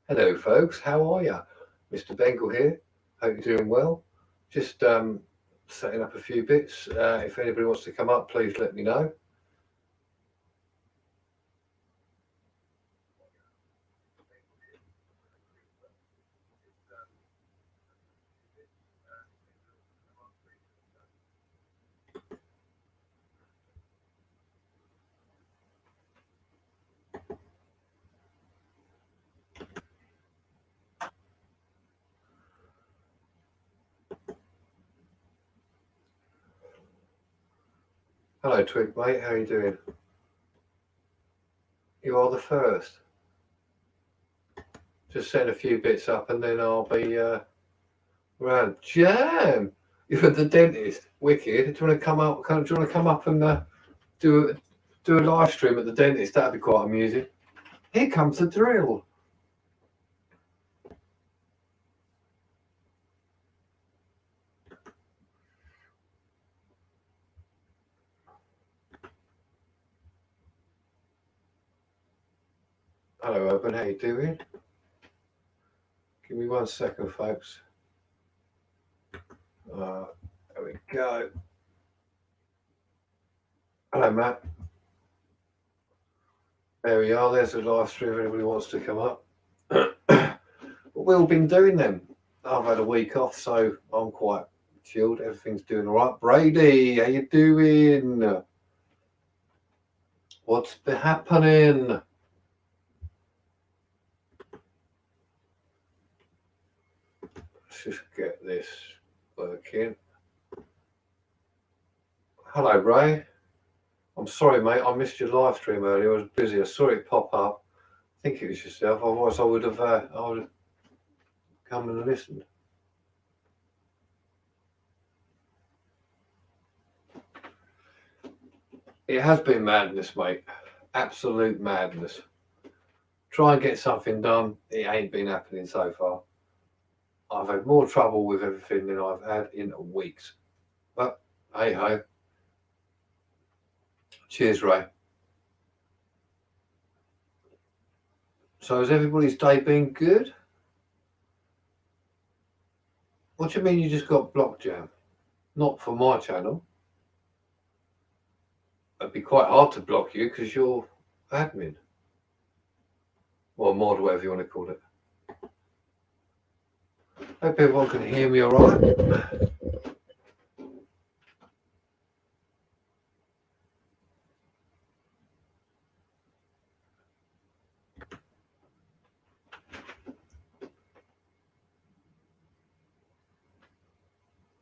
Hello, folks. How are you? Mr. Bengal here. Hope you're doing well. Just setting up a few bits. If anybody wants to come up, please let me know. Hello, Twig, mate. How you doing? You are the first. Just setting a few bits up, and then I'll be around. Jam. You're at the dentist. Wicked. Do you want to come up? Do you want to come up and do a do a live stream at the dentist? That'd be quite amusing. Here comes the drill. Hello, Urban. How you doing? Give me 1 second, folks. There we go. Hello, Matt. There we are. There's a live stream if anybody wants to come up. We've all been doing them. I've had a week off, so I'm quite chilled. Everything's doing all right. Brady, how you doing? What's been happening? Let's just get this working. Hello, Ray. I'm sorry, mate. I missed your live stream earlier. I was busy. I saw it pop up. I think it was yourself. Otherwise, I would have come and listened. It has been madness, mate. Absolute madness. Try and get something done. It ain't been happening so far. I've had more trouble with everything than I've had in weeks. But hey ho. Cheers, Ray. So has everybody's day been good? What do you mean you just got blocked, Jam? Not for my channel. It'd be quite hard to block you because you're admin. Or mod, whatever you want to call it. Hope everyone can hear me all right.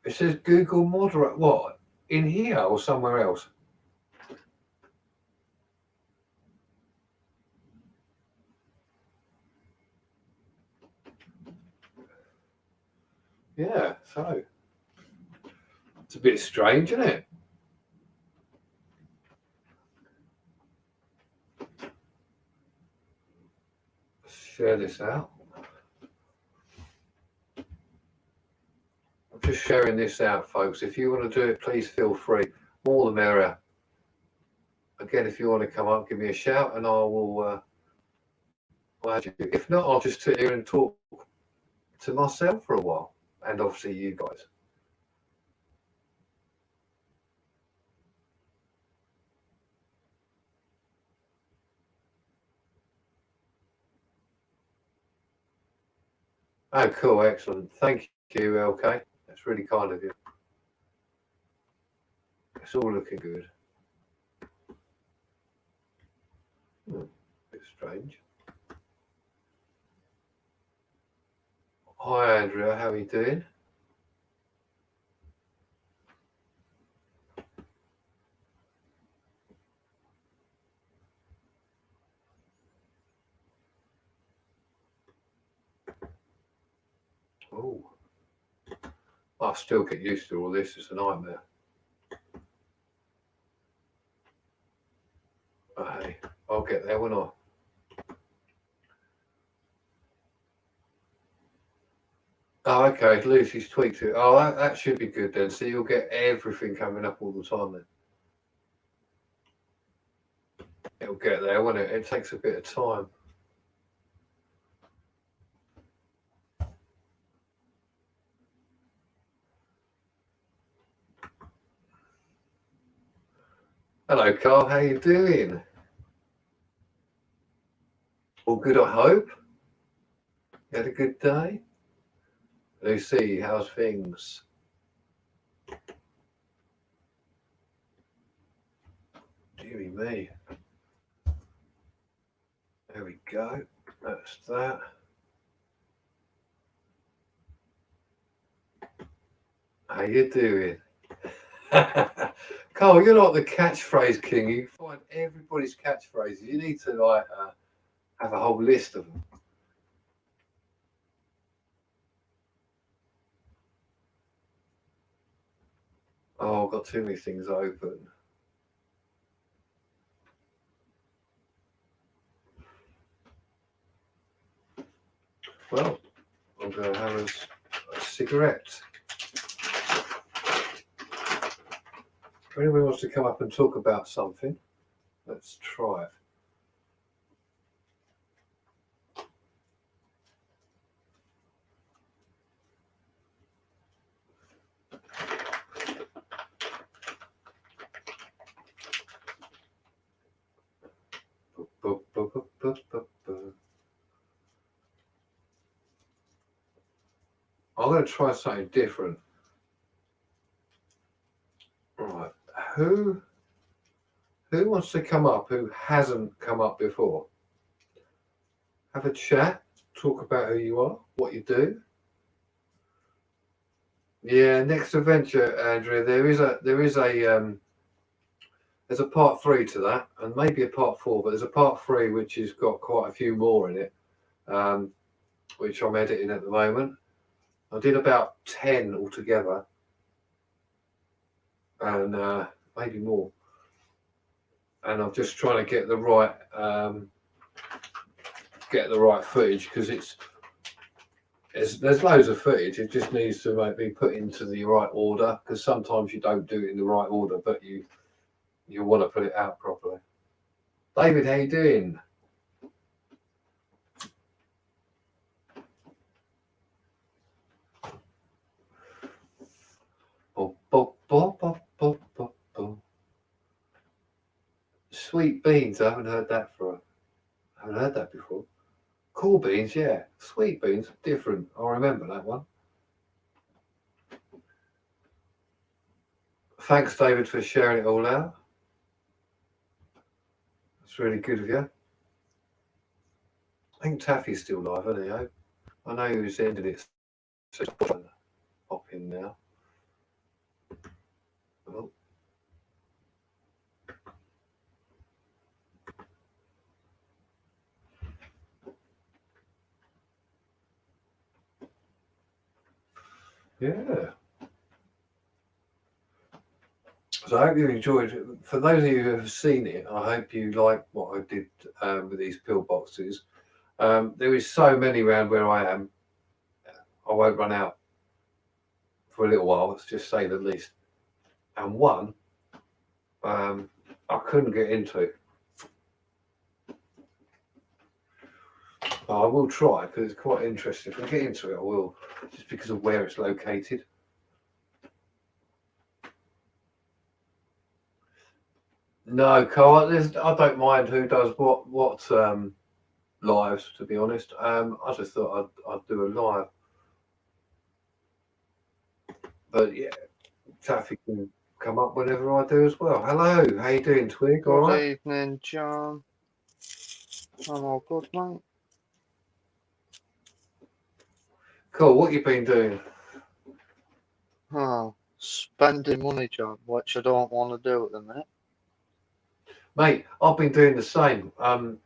It says Google moderate. What? In here or somewhere else? Yeah, so it's a bit strange, isn't it? Let's share this out. I'm just sharing this out, folks. If you want to do it, please feel free. More the merrier. Again, if you want to come up, give me a shout and I will add you. If not, I'll just sit here and talk to myself for a while. And obviously you guys. Oh, cool. Excellent. Thank you, LK. That's really kind of you. It's all looking good. Bit strange. Hi, Andrea. How are you doing? Oh, I still get used to all this. It's a nightmare. But hey, I'll get there, won't I? Oh, okay. Lucy's tweaked it. Oh, that should be good then. So you'll get everything coming up all the time then. It'll get there, won't it? It takes a bit of time. Hello, Carl. How you doing? All good, I hope. You had a good day? Lucy, how's things? Deary me. There we go. That's that. How you doing? Carl, you're like the catchphrase king. You find everybody's catchphrases. You need to like have a whole list of them. Oh, I've got too many things open. Well, I'm going to have a cigarette. If anyone wants to come up and talk about something, let's try it. I'm going to try something different. Right, who wants to come up who hasn't come up before? Have a chat, talk about who you are, what you do. Yeah, next adventure, Andrea. There's a part 3 to that, and maybe a part 4, but there's a part 3 which has got quite a few more in it, which I'm editing at the moment. I did about 10 altogether, and maybe more. And I'm just trying to get the right footage, because there's loads of footage. It just needs to be put into the right order, because sometimes you don't do it in the right order, but you want to put it out properly. David, how you doing? Sweet beans. I haven't heard that before. Cool beans, yeah. Sweet beans, different. I remember that one. Thanks, David, for sharing it all out. That's really good of you. I think Taffy's still live, isn't he? I know he was ending it. So pop in now. Oh. Yeah. So I hope you enjoyed it. For those of you who have seen it, I hope you like what I did with these pillboxes. There is so many around where I am. I won't run out for a little while, let's just say the least. And one, I couldn't get into. I will try, because it's quite interesting. If I get into it, I will, just because of where it's located. No, Carl, I don't mind who does what lives, to be honest. I just thought I'd do a live. But yeah, Taffy can come up whenever I do as well. Hello, how you doing, Twig? Good all right? evening, John. I'm all good, mate. Cool, what you been doing? Oh, spending money, John, which I don't want to do at the minute. Mate, I've been doing the same. Not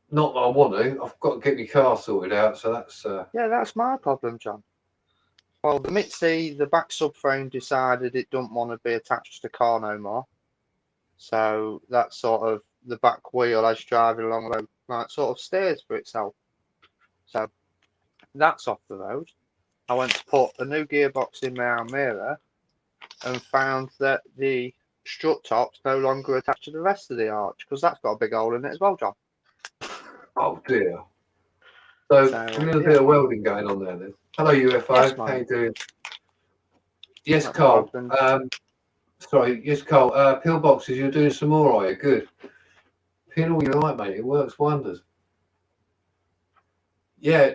that I want to. I've got to get my car sorted out, so that's... Yeah, that's my problem, John. Well, the Mitzi, the back subframe decided it don't want to be attached to the car no more. So that sort of, the back wheel as driving along the road, like, sort of steers for itself. So that's off the road. I went to put a new gearbox in my Almera and found that the strut top's no longer attached to the rest of the arch, because that's got a big hole in it as well, John. Oh dear. So a little bit of welding going on there then. Hello UFO, Yes, how you mate. doing? Yes, That's Carl. Sorry, yes, Carl. Pillboxes, you're doing some more, are you? Good. Pin all you like, mate. It works wonders. Yeah,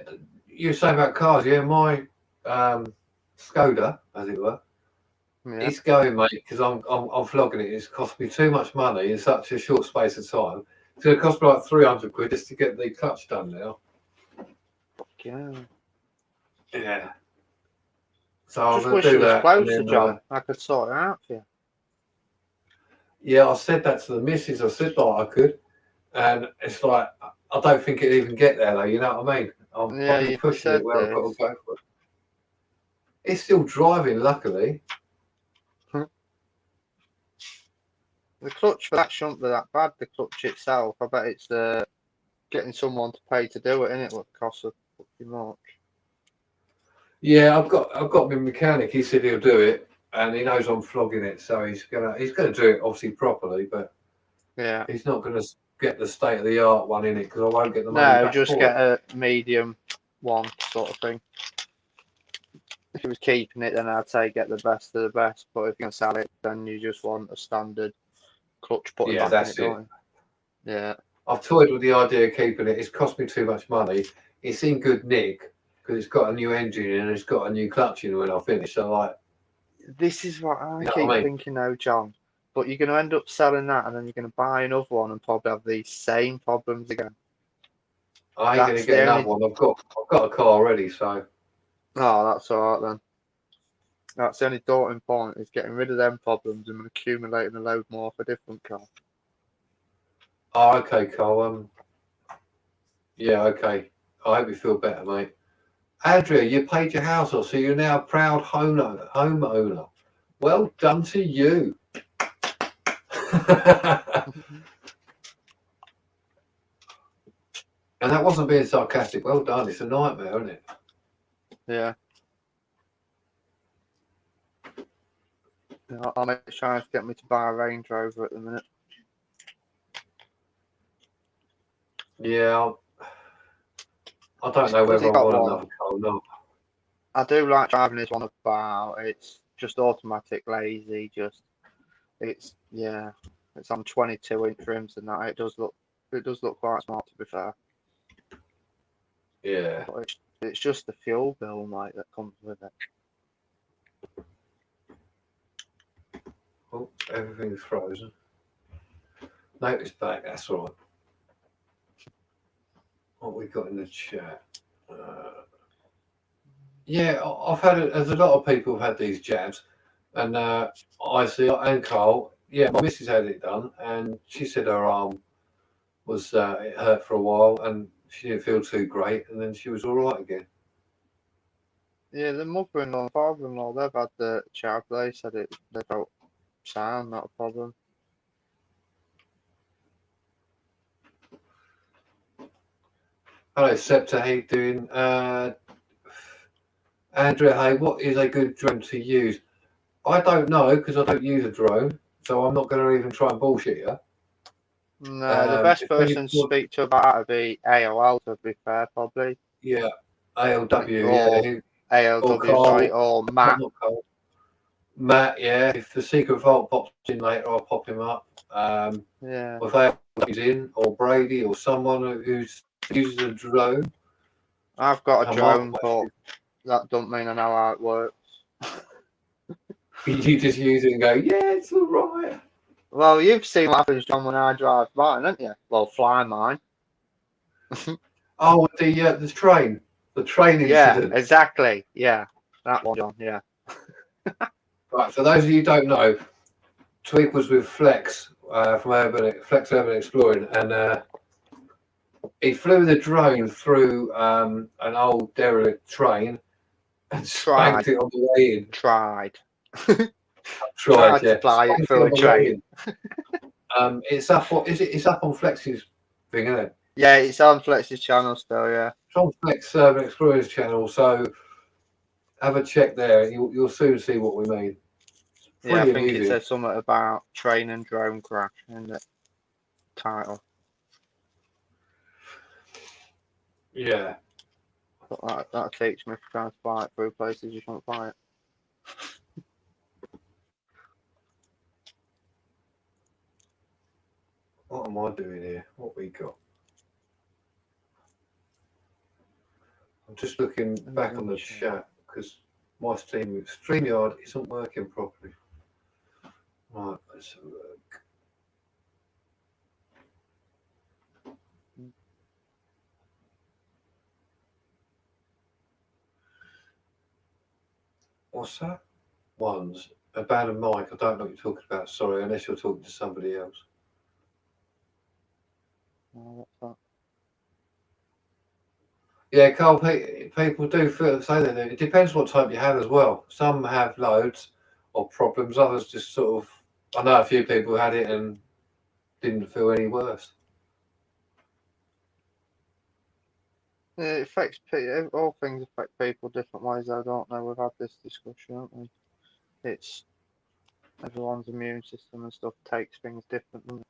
you're saying about cars. Yeah, my Skoda, as it were, Yeah. it's going, mate, because I'm flogging it. It's cost me too much money in such a short space of time. It's going to cost me like 300 quid just to get the clutch done now. Yeah. Yeah. So I'm Just going wish to it do was that, and closer, then John. I could sort it out for you. yeah, I said that to the missus. I said that I could, and it's like I don't think it'd even get there though. You know what I mean? Yeah, I've been you pushing said it where I've got to this. go for it. It's still driving, luckily. The clutch for that shouldn't be that bad. The clutch itself, I bet it's getting someone to pay to do it, isn't it? What costs a fucking much. Yeah, I've got my mechanic. He said he'll do it, and he knows I'm flogging it, so he's gonna do it obviously properly, but Yeah. he's not gonna get the state of the art one in it because I won't get the money No, back just for get it. a medium one sort of thing. If he was keeping it, then I'd say get the best of the best. But if you're gonna sell it, then you just want a standard clutch putting Yeah, back in it, that's it. don't you? Yeah. I've toyed with the idea of keeping it. It's cost me too much money. It's in good nick because it's got a new engine in and it's got a new clutch in when I finish. So like, This is what I you know what keep I mean? thinking though, John. But you're gonna end up selling that, and then you're gonna buy another one and probably have these same problems again. I ain't gonna That's the get another only. one. I've got a car already, so Oh, that's all right then. That's the only daunting point is getting rid of them problems and accumulating a load more for a different car. oh, okay, Carl. Yeah, okay. I hope you feel better, mate. Andrea, you paid your house off, so you're now a proud homeowner. Well done to you. And that wasn't being sarcastic. Well done. It's a nightmare, isn't it? Yeah. I'm trying to get me to buy a Range Rover at the minute. Yeah, I don't know Has whether he I got want one? another car or not. I do like driving this one about. It's just automatic, lazy. It's on 22-inch rims and that. It does look quite smart to be fair. Yeah. But it's just the fuel bill, mate, that comes with it. Oh, everything's frozen. No, it's back. That's all right. What we got in the chat? Yeah, I've had it. There's a lot of people have had these jabs, and I see and Carl. Yeah, my missus had it done, and she said her arm was it hurt for a while, and she didn't feel too great, and then she was all right again. Yeah, the mother-in-law and father-in-law, they've had the jab. They said they felt sound, not a problem. Hello, Septa. How you doing? Andrea, hey, what is a good drone to use? I don't know because I don't use a drone, so I'm not going to even try and bullshit you. No, the best If person to anyone, speak to about that would be AOL, to be fair, probably. yeah, ALW, Or yeah, or ALW, sorry, Carl, or Matt. not Carl. Matt, yeah. If the Secret Vault pops in later, I'll pop him up. Yeah. If ALW's in, or Brady, or someone who uses a drone, I've got a come up. drone, but that don't mean I know how it works. You just use it and go, yeah, it's all right. Well, you've seen what happens, John, when I drive mine, haven't you? Well, fly mine. Oh, the train Yeah, incident. exactly. Yeah, that one, John. Yeah. Right, for those of you who don't know, Tweak was with Flex from Flex Urban Exploring, and he flew the drone through an old derelict train and spanked it on the way in. Tried. Tried, To yeah. fly it Spanked through on a the way train. in. It's up. What is it? It's up on Flex's thing, isn't it? Yeah, it's on Flex's channel still. Yeah. It's on Flex Urban Explorers channel, so have a check there. You'll soon see what we mean. It's Yeah, I pretty think it amusing. says something about train and drone crash in the title. Yeah. But that takes me for trying to fly it through places you can't fly it. What am I doing here? What we got? I'm just looking back on the chat because my StreamYard isn't working properly. Right, let's have a look. What's that? Ones. Abandoned mic. I don't know what you're talking about. Sorry, unless you're talking to somebody else. Oh, what's that? Yeah, Carl, people do say that. It depends what type you have as well. Some have loads of problems. Others just sort of. I know a few people who had it and didn't feel any worse. It affects all things affect people different ways. I don't know. We've had this discussion, haven't we? It's everyone's immune system and stuff takes things differently.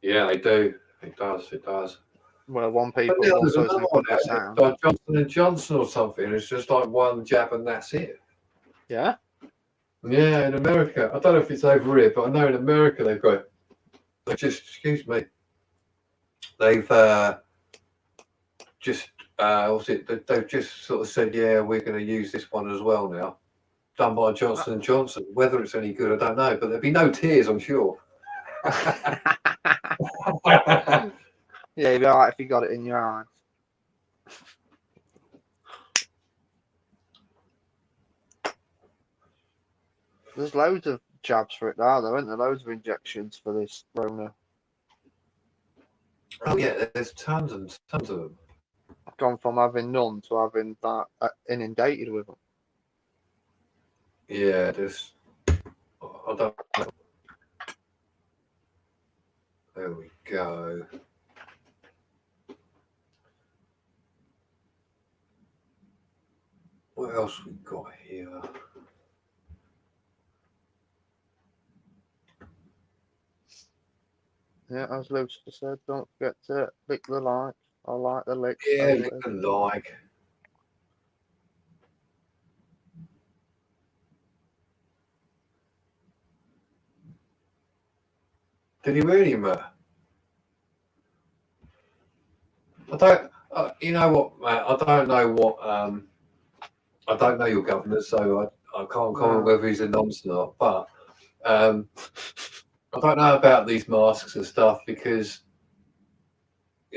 Yeah, they do. It does. It does. Well, one But people, now one there's another person one could be out sound. there, like Johnson and Johnson or something. It's just like one jab and that's it. Yeah. Yeah, in America, I don't know if it's over here, but I know in America they've got. They just excuse me. They've just what's it? They've just sort of said, yeah, we're going to use this one as well now. Done by Johnson and Johnson. Whether it's any good, I don't know, but there'll be no tears, I'm sure. Yeah, you'd be alright if you got it in your eyes. There's loads of jabs for it now, though, isn't there? Loads of injections for this Rona. Oh yeah, there's tons and tons of them. I've gone from having none to having that inundated with them. Yeah, there's. I don't know. There we go. What else we got here? Yeah, as Lucifer said, don't forget to lick the like. I like the lick. Yeah, lick the like. Did he really, Matt? I don't. You know what, Matt? I don't know what. I don't know your governor, so I can't comment whether he's a nonce or not. But I don't know about these masks and stuff because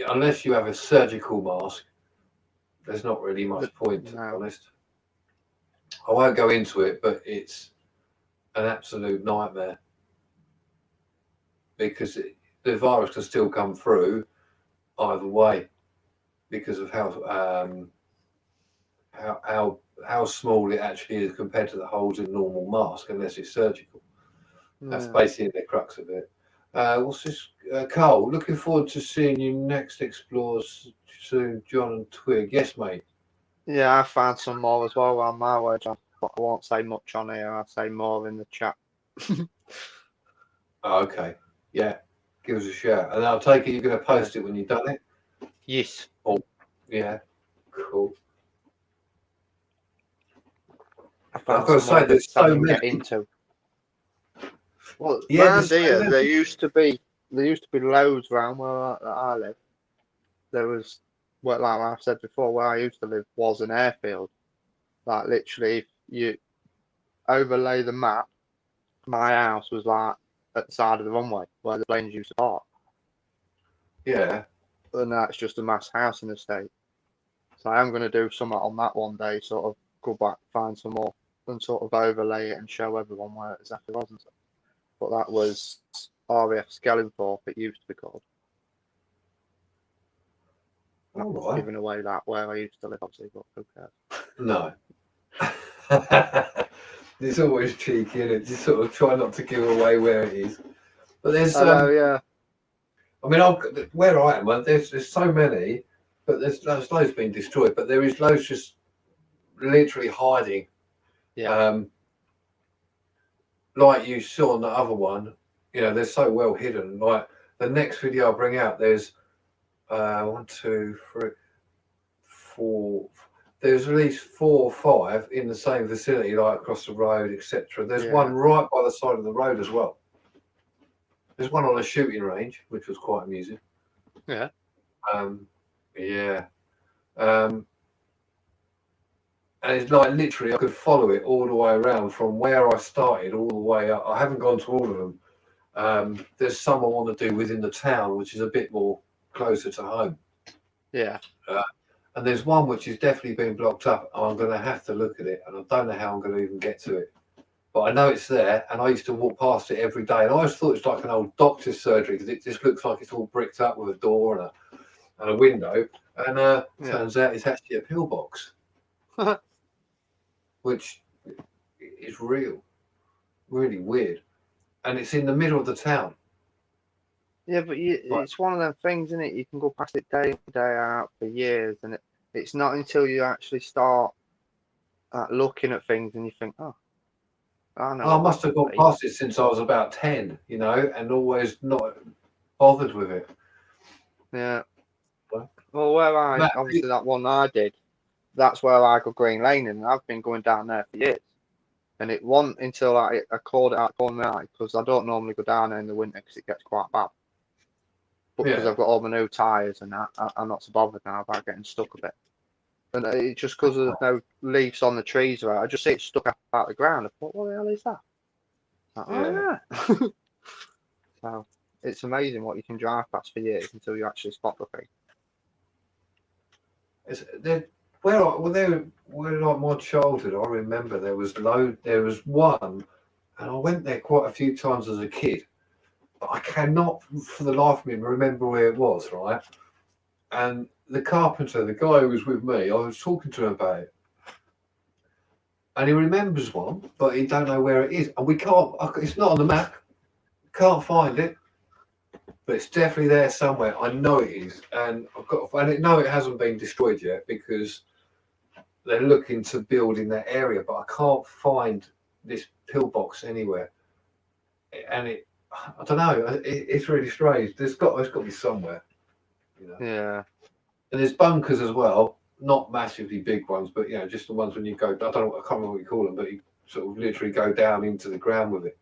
unless you have a surgical mask, there's not really much point, to be honest. I won't go into it, but it's an absolute nightmare because the virus can still come through either way because of how small it actually is compared to the holes in a normal mask, unless it's surgical. That's basically the crux of it. What's this? Carl, looking forward to seeing you next Explores soon, John and Twig. Yes, mate. Yeah, I found some more as well on my way, John. But I won't say much on here. I'll say more in the chat. Okay. Yeah. Give us a shout. And I'll take it you're going to post it when you've done it? Yes. Oh, yeah. Cool. I've got to say, there's so many. Get into. Well, around here, there used to be loads around where I live. There was, well, like I said before, where I used to live was an airfield. Like literally, if you overlay the map, my house was like at the side of the runway where the planes used to park. Yeah. And that's just a mass housing estate. So I am going to do something on that one day, sort of go back, find some more, and sort of overlay it and show everyone where it exactly was and stuff. But that was RAF Skellingthorpe, it used to be called. Not right. giving away that where I used to live, obviously, but who cares? No. It's always cheeky, isn't it? Just sort of try not to give away where it is. But there's yeah. I mean, where I am, there's so many, but there's loads being destroyed. But there is loads just literally hiding. Yeah. Like you saw on the other one, you know, they're so well hidden. Like the next video I'll bring out, there's 1, 2, 3, 4. There's at least 4 or 5 in the same vicinity, like across the road, etc. There's one right by the side of the road as well. There's one on a shooting range, which was quite amusing. Yeah. Yeah. And it's like literally, I could follow it all the way around from where I started all the way up. I haven't gone to all of them. There's some I want to do within the town, which is a bit more closer to home. Yeah. And there's one which is definitely been blocked up. I'm going to have to look at it, and I don't know how I'm going to even get to it. But I know it's there, and I used to walk past it every day. And I always thought it's like an old doctor's surgery because it just looks like it's all bricked up with a door and a window. And turns out it's actually a pillbox, which is real, really weird. And it's in the middle of the town. Yeah, but it's one of them things, isn't it? You can go past it day in, day out for years, and it's not until you actually start looking at things and you think, oh, I know. I must have gone past it since I was about 10, you know, and always not bothered with it. Yeah. Well, obviously that one I did, that's where I got Green Lane, and I've been going down there for years. And it wasn't until I called it out on my eye, because I don't normally go down there in the winter because it gets quite bad. But because I've got all my new tyres and that, I'm not so bothered now about getting stuck a bit. And it's just because there's no leaves on the trees, right? I just see it stuck out the ground. I thought, what the hell is that? Yeah. So it's amazing what you can drive past for years until you actually spot the thing. Where like my childhood, I remember there was one, and I went there quite a few times as a kid, but I cannot for the life of me remember where it was, right? And the carpenter, the guy who was with me, I was talking to him about it, and he remembers one, but he don't know where it is, and we can't. It's not on the map. Can't find it, but it's definitely there somewhere. I know it is, and it hasn't been destroyed yet because they're looking to build in that area, but I can't find this pillbox anywhere. And I don't know. It's really strange. It's got to be somewhere. You know? Yeah. And there's bunkers as well, not massively big ones, but just the ones when you go. I can't remember what you call them, but you sort of literally go down into the ground with it.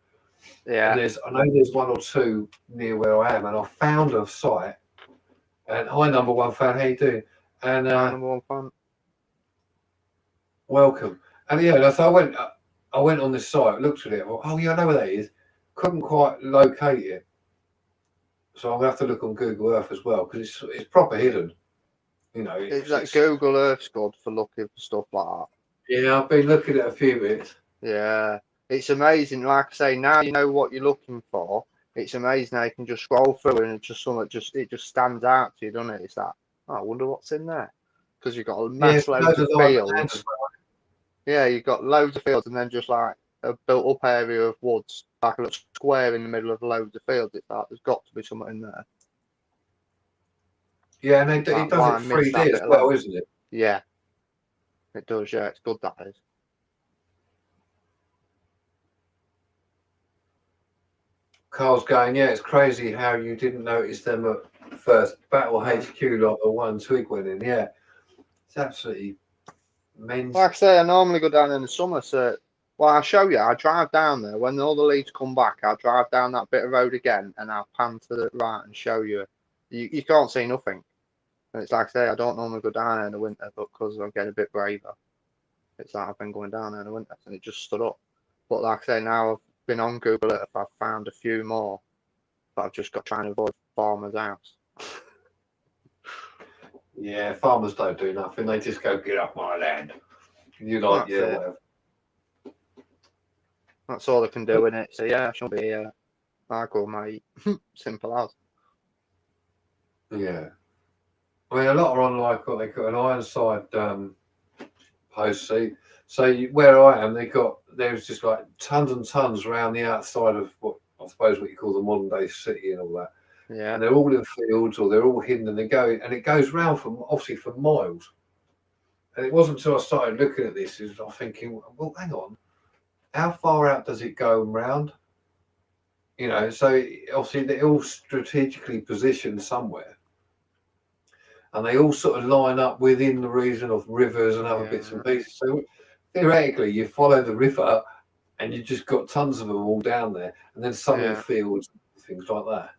Yeah. And I know there's one or two near where I am, and I found a site. And hi, number one fan, how you doing? And number one fan. Welcome. And so I went on this site, looked at it. Thought, oh yeah, I know where that is. Couldn't quite locate it, so I'm gonna have to look on Google Earth as well because it's proper hidden. It's like Google Earth's good for looking for stuff like that. Yeah, I've been looking at a few bits. Yeah, it's amazing. Like I say, now you know what you're looking for. It's amazing how you can just scroll through and it's just something it just stands out to you, doesn't it? It's that. Oh, I wonder what's in there because you've got a mass loads of fields. Yeah, you've got loads of fields and then just like a built-up area of woods, like a little square in the middle of loads of fields. It's like there's got to be something in there. Yeah, and it does it 3D as well, isn't it? Yeah, it does. Yeah, it's good, that is. Carl's going, yeah, it's crazy how you didn't notice them at first. Battle HQ, like the one twig went in. Yeah, it's absolutely mental. Like I say, I normally go down in the summer, so I'll show you. I drive down there when all the leaves come back. I'll drive down that bit of road again, and I'll pan to the right and show you. You can't see nothing. And it's like I say, I don't normally go down there in the winter, but because I'm getting a bit braver, it's like I've been going down there in the winter, and it just stood up. But like I say, now I've been on Google Earth, I've found a few more, but I've just got trying to avoid farmer's house. Yeah, farmers don't do nothing. They just go, get off my land. You like, yeah, whatever. That's all they can do in it. So yeah, I shouldn't be Michael, mate. Simple as. Yeah. I mean, a lot are on like what they call an Ironside post. So where I am, there's just like tons and tons around the outside of what I suppose what you call the modern day city and all that. Yeah. And they're all in fields or they're all hidden, and it goes round obviously for miles. And it wasn't until I started looking at this is I'm thinking, well, hang on, how far out does it go round? So obviously they're all strategically positioned somewhere, and they all sort of line up within the region of rivers and other bits and pieces. So theoretically, you follow the river, and you just got tons of them all down there, and then some in fields things like that.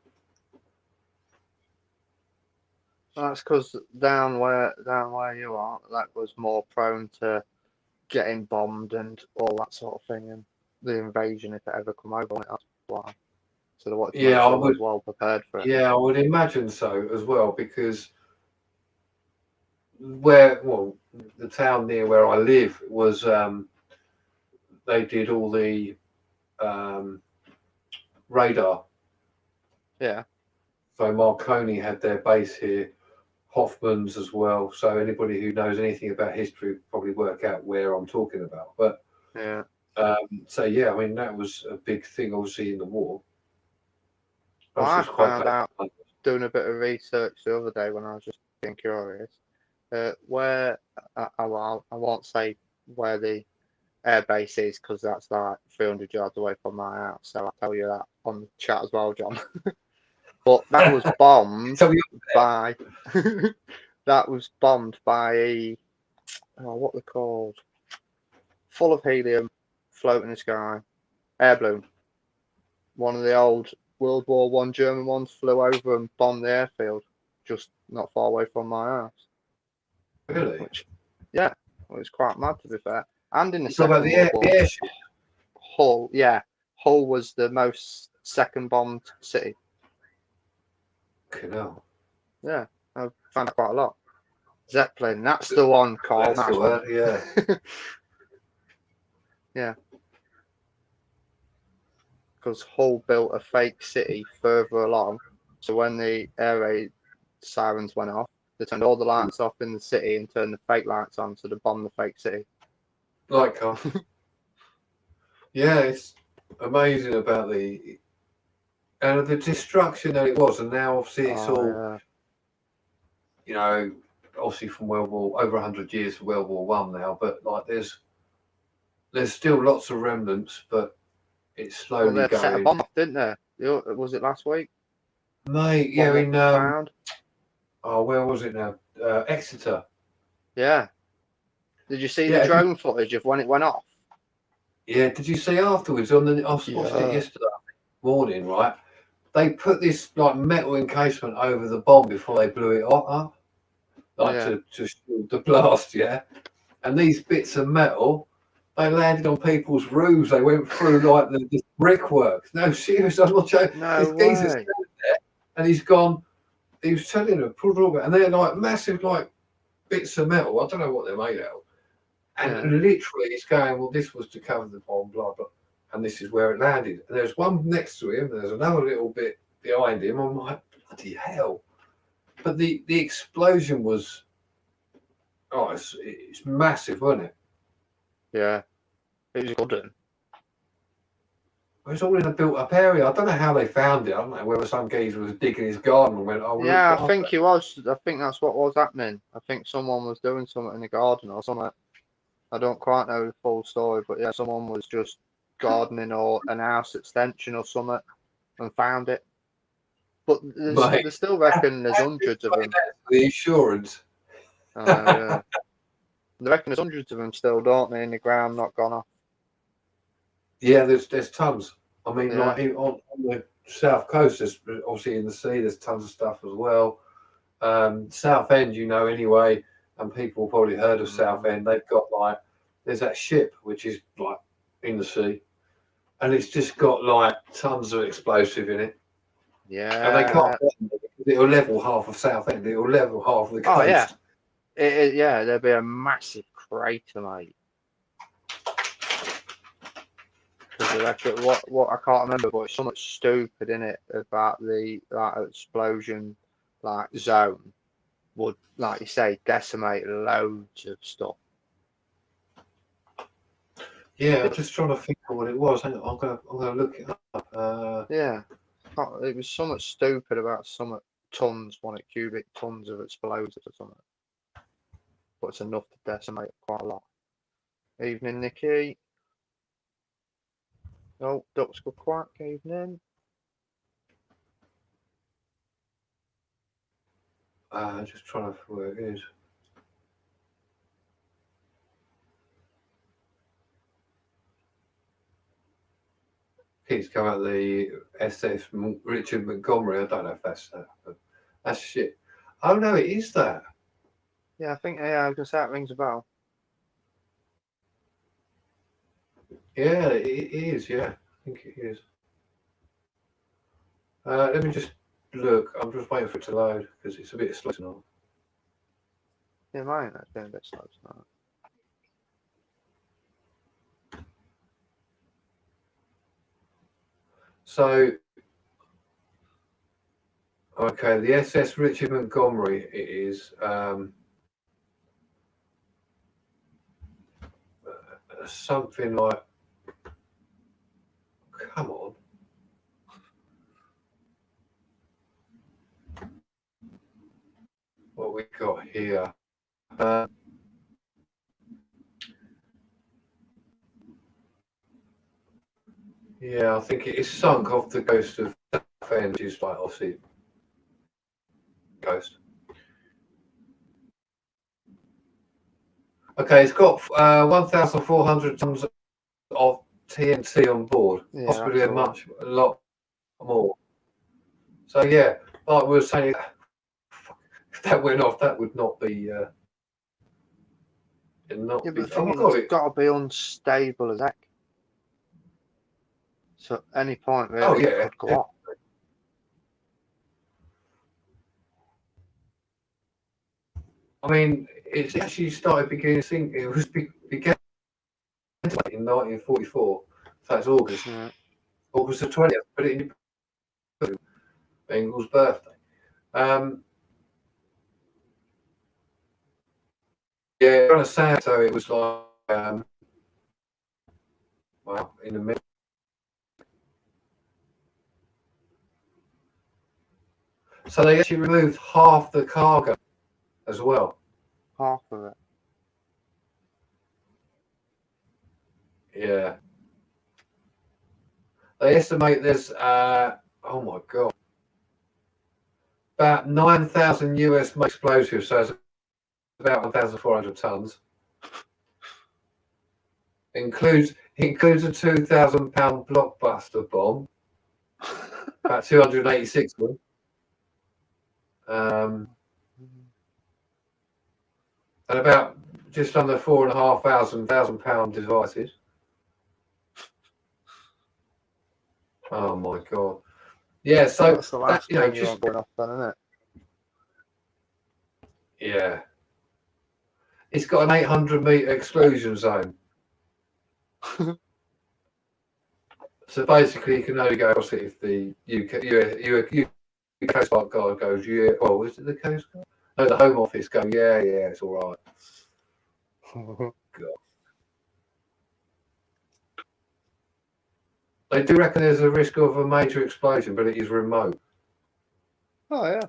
That's because down where you are, that was more prone to getting bombed and all that sort of thing, and the invasion if it ever come over on it. That's why. So they wanted to make Yeah, sure it was well prepared for it. Yeah, I would imagine so as well, because the town near where I live was they did all the radar. Yeah. So Marconi had their base here, Hoffman's as well. So anybody who knows anything about history would probably work out where I'm talking about. But Yeah. so yeah, I mean that was a big thing, obviously, in the war. Well, I Obviously, it's quite found close. out doing a bit of research the other day when I was just being curious. Where I won't say where the air base is because that's like 300 yards away from my house. So I'll tell you that on the chat as well, John. But that was bombed So by that was bombed by a what they're called, full of helium, float in the sky, air balloon. One of the old World War One German ones flew over and bombed the airfield, just not far away from my house. really, Which, yeah, it was quite mad to be fair. And in the you talk about Second World War, the airship. Hull, yeah, Hull was the most second bombed city. Canal. Yeah, I found out quite a lot. Zeppelin, that's the one, Carl. That's the word, yeah. Yeah. Because Hull built a fake city further along. So when the air raid sirens went off, they turned all the lights off in the city and turned the fake lights on, so they bombed the fake city. Like, yeah, it's amazing about the destruction that it was, and now obviously it's all, you know, obviously from World War, over 100 years from World War One now, but like there's still lots of remnants, but it's slowly Well, they set a going. bomb off, didn't they? Was it last week? Mate, yeah, What found? oh, where was it now? Exeter. Yeah. Did you see the Yeah, drone footage of when it went off? yeah. Did you see afterwards I watched it yesterday morning, right? They put this like metal encasement over the bomb before they blew it up, like to shield the blast, yeah. And these bits of metal, they landed on people's roofs. They went through like the brickwork. No, seriously, I'm not joking. No This geezer's way. standing there, and he's gone. He was telling them, pull it over, and they're like massive, like bits of metal. I don't know what they're made out of. And literally, he's going, well, this was to cover the bomb, blah blah, and this is where it landed. And there's one next to him. There's another little bit behind him. I'm like, bloody hell! But the explosion was, oh, it's massive, wasn't it? Yeah. It was good. It was all in a built-up area. I don't know how they found it. I don't know whether some geezer was digging his garden and went, "Oh, Yeah, look, I think he was. I think that's what was happening. I think someone was doing something in the garden or something. I don't quite know the full story, but yeah, someone was just gardening or an house extension or something and found it. But mate, they still reckon there's hundreds of them. the insurance." Yeah. They reckon there's hundreds of them still, don't they, in the ground, not gone off. Yeah, there's tons. I mean, Yeah. like on the south coast, there's obviously in the sea, there's tons of stuff as well. Southend, you know, anyway, and people probably heard of Southend. They've got like, there's that ship which is like in the sea, and it's just got like tons of explosive in it. Yeah. And they can't get them because it'll level half of Southend. It'll level half of the coast. Oh, yeah. Yeah, there'd be a massive crater, mate. Because they reckon, what I can't remember, but it's something stupid in it about the explosion zone would, like you say, decimate loads of stuff. Yeah, I'm just trying to think of what it was. Hang on, I'm gonna look it up. Yeah, it was something stupid about some tons, cubic tons of explosives or something. But it's enough to decimate quite a lot. Evening, Nikki. Oh, ducks go quack. Evening. Just trying to where it is. He's come out the SS Richard Montgomery. I don't know if that's that, but that's shit. Oh no, it is that. Yeah, I think I was gonna say that rings a bell. Yeah, it is. Yeah, I think it is. Let me just look. I'm just waiting for it to load because it's a bit slow tonight. Yeah, mine that's been a bit slow tonight. So, okay, the SS Richard Montgomery it is something like. Come on. What we got here? Yeah, I think it is sunk off the coast of Southend, which is like obviously coast. Okay, it's got 1,400 tons of TNT on board, Yeah, possibly that's all. a lot more. So yeah, like we were saying, if that went off, that would not be. Not Yeah, be. but the Oh thing my is, god! it's got to be unstable as heck. So at any point, Oh really, it yeah. could go off. I mean, it's actually started beginning to sink. It was began in 1944. So that's August. Yeah. August the 20th. Put it in Bengal's birthday. Yeah, kind of sad. So it was like, well, in the middle. So they actually removed half the cargo as well. Half of it. Yeah. They estimate there's, oh my god, about 9,000 US explosives. So it's about 1,400 tons. Includes a 2,000-pound blockbuster bomb, about 286 of them, and about just under 4,500 pound devices. Oh my god! Yeah, so That's the last you know, one you want going off, then, isn't it? Yeah, it's got an 800-meter exclusion zone. So basically, you can only go across it if the UK Coast Guard goes, yeah. Well, is it the Coast Guard? No, the Home Office go, yeah, it's all right. God. They do reckon there's a risk of a major explosion, but it is remote. Oh yeah.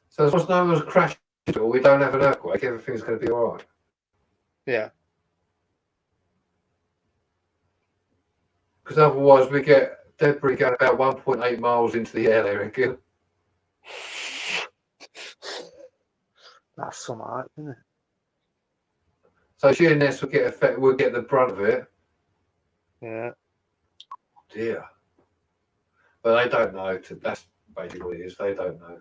So as long as no one's crashed or we don't have an earthquake, everything's going to be all right. Yeah. Because otherwise we get debris going about 1.8 miles into the air, they reckon. That's some art, isn't it? So Sheerness will get the brunt of it. Yeah. Dear. But they don't know. That's basically what it is. They don't know.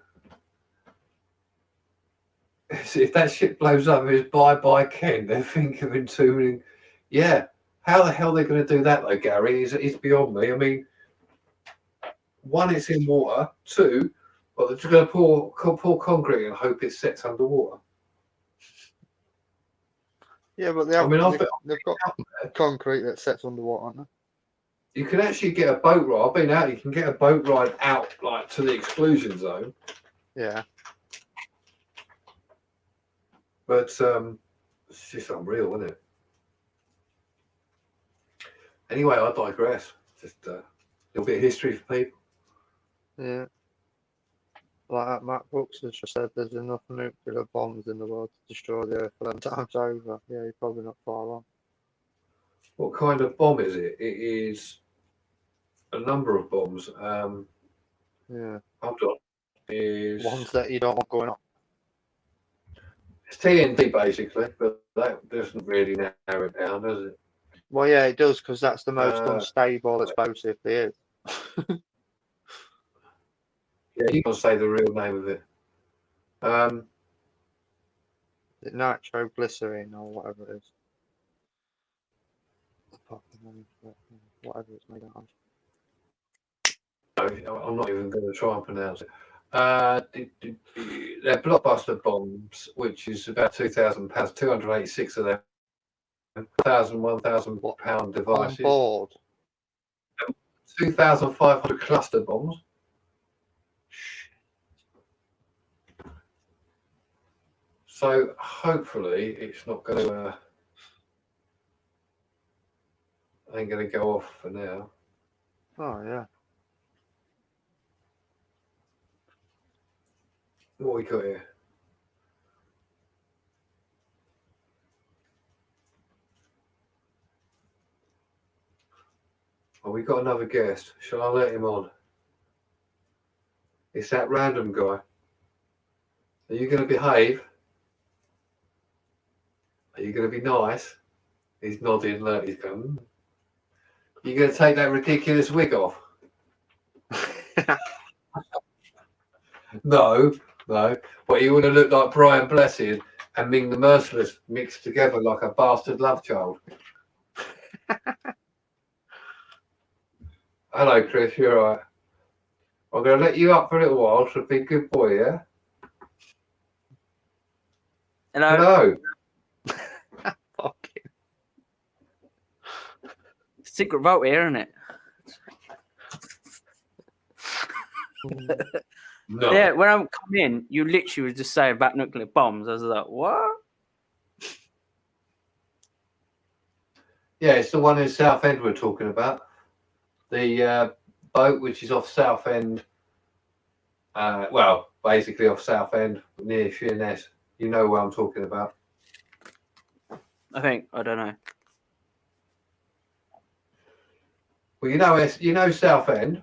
See, if that shit blows up, it's bye Ken. They're thinking of entombing. Yeah. How the hell are they going to do that though, Gary? It's beyond me. I mean, one, it's in water. Two, well, they're just going to pour concrete and hope it sets underwater. Yeah, but they've got concrete that sets underwater, aren't they? You can actually get a boat ride. I've been out. You can get a boat ride out like to the exclusion zone. Yeah. But it's just unreal, isn't it? Anyway, I digress. Just a little bit of history for people. Yeah. Like that Matt Brooks has just said, there's enough nuclear bombs in the world to destroy the Earth 11 times over. Yeah, you're probably not far wrong. What kind of bomb is it? It is a number of bombs. Yeah. Hold on. Is Ones that you don't want going off. It's TNT basically, but that doesn't really narrow it down, does it? Well, yeah, it does because that's the most Uh, unstable explosive there is. Yeah, you can say the real name of it. Is it nitroglycerin or whatever it is? Whatever it's made out of. I'm not even going to try and pronounce it. They're blockbuster bombs, which is about £2,000, 286 of them, 1,000 pound On devices, board. 2,500 cluster bombs. So hopefully it's not going to, ain't going to go off for now. Oh, yeah. What we got here? Oh, we got another guest. Shall I let him on? It's that random guy. Are you going to behave? Are you going to be nice? He's nodding. Look, he's going. You going to take that ridiculous wig off? No. But you want to look like Brian Blessed and Ming the Merciless mixed together like a bastard love child. Hello, Chris. You're all right. I'm going to let you up for a little while, so be a good boy, yeah? Hello. Okay. Secret vote here, isn't it? No. Yeah, when I come in, you literally was just saying about nuclear bombs. I was like, what? Yeah, it's the one in Southend we're talking about. The boat which is off Southend. Well, basically off Southend near Sheerness. You know where I'm talking about. I don't know. Well, you know Southend.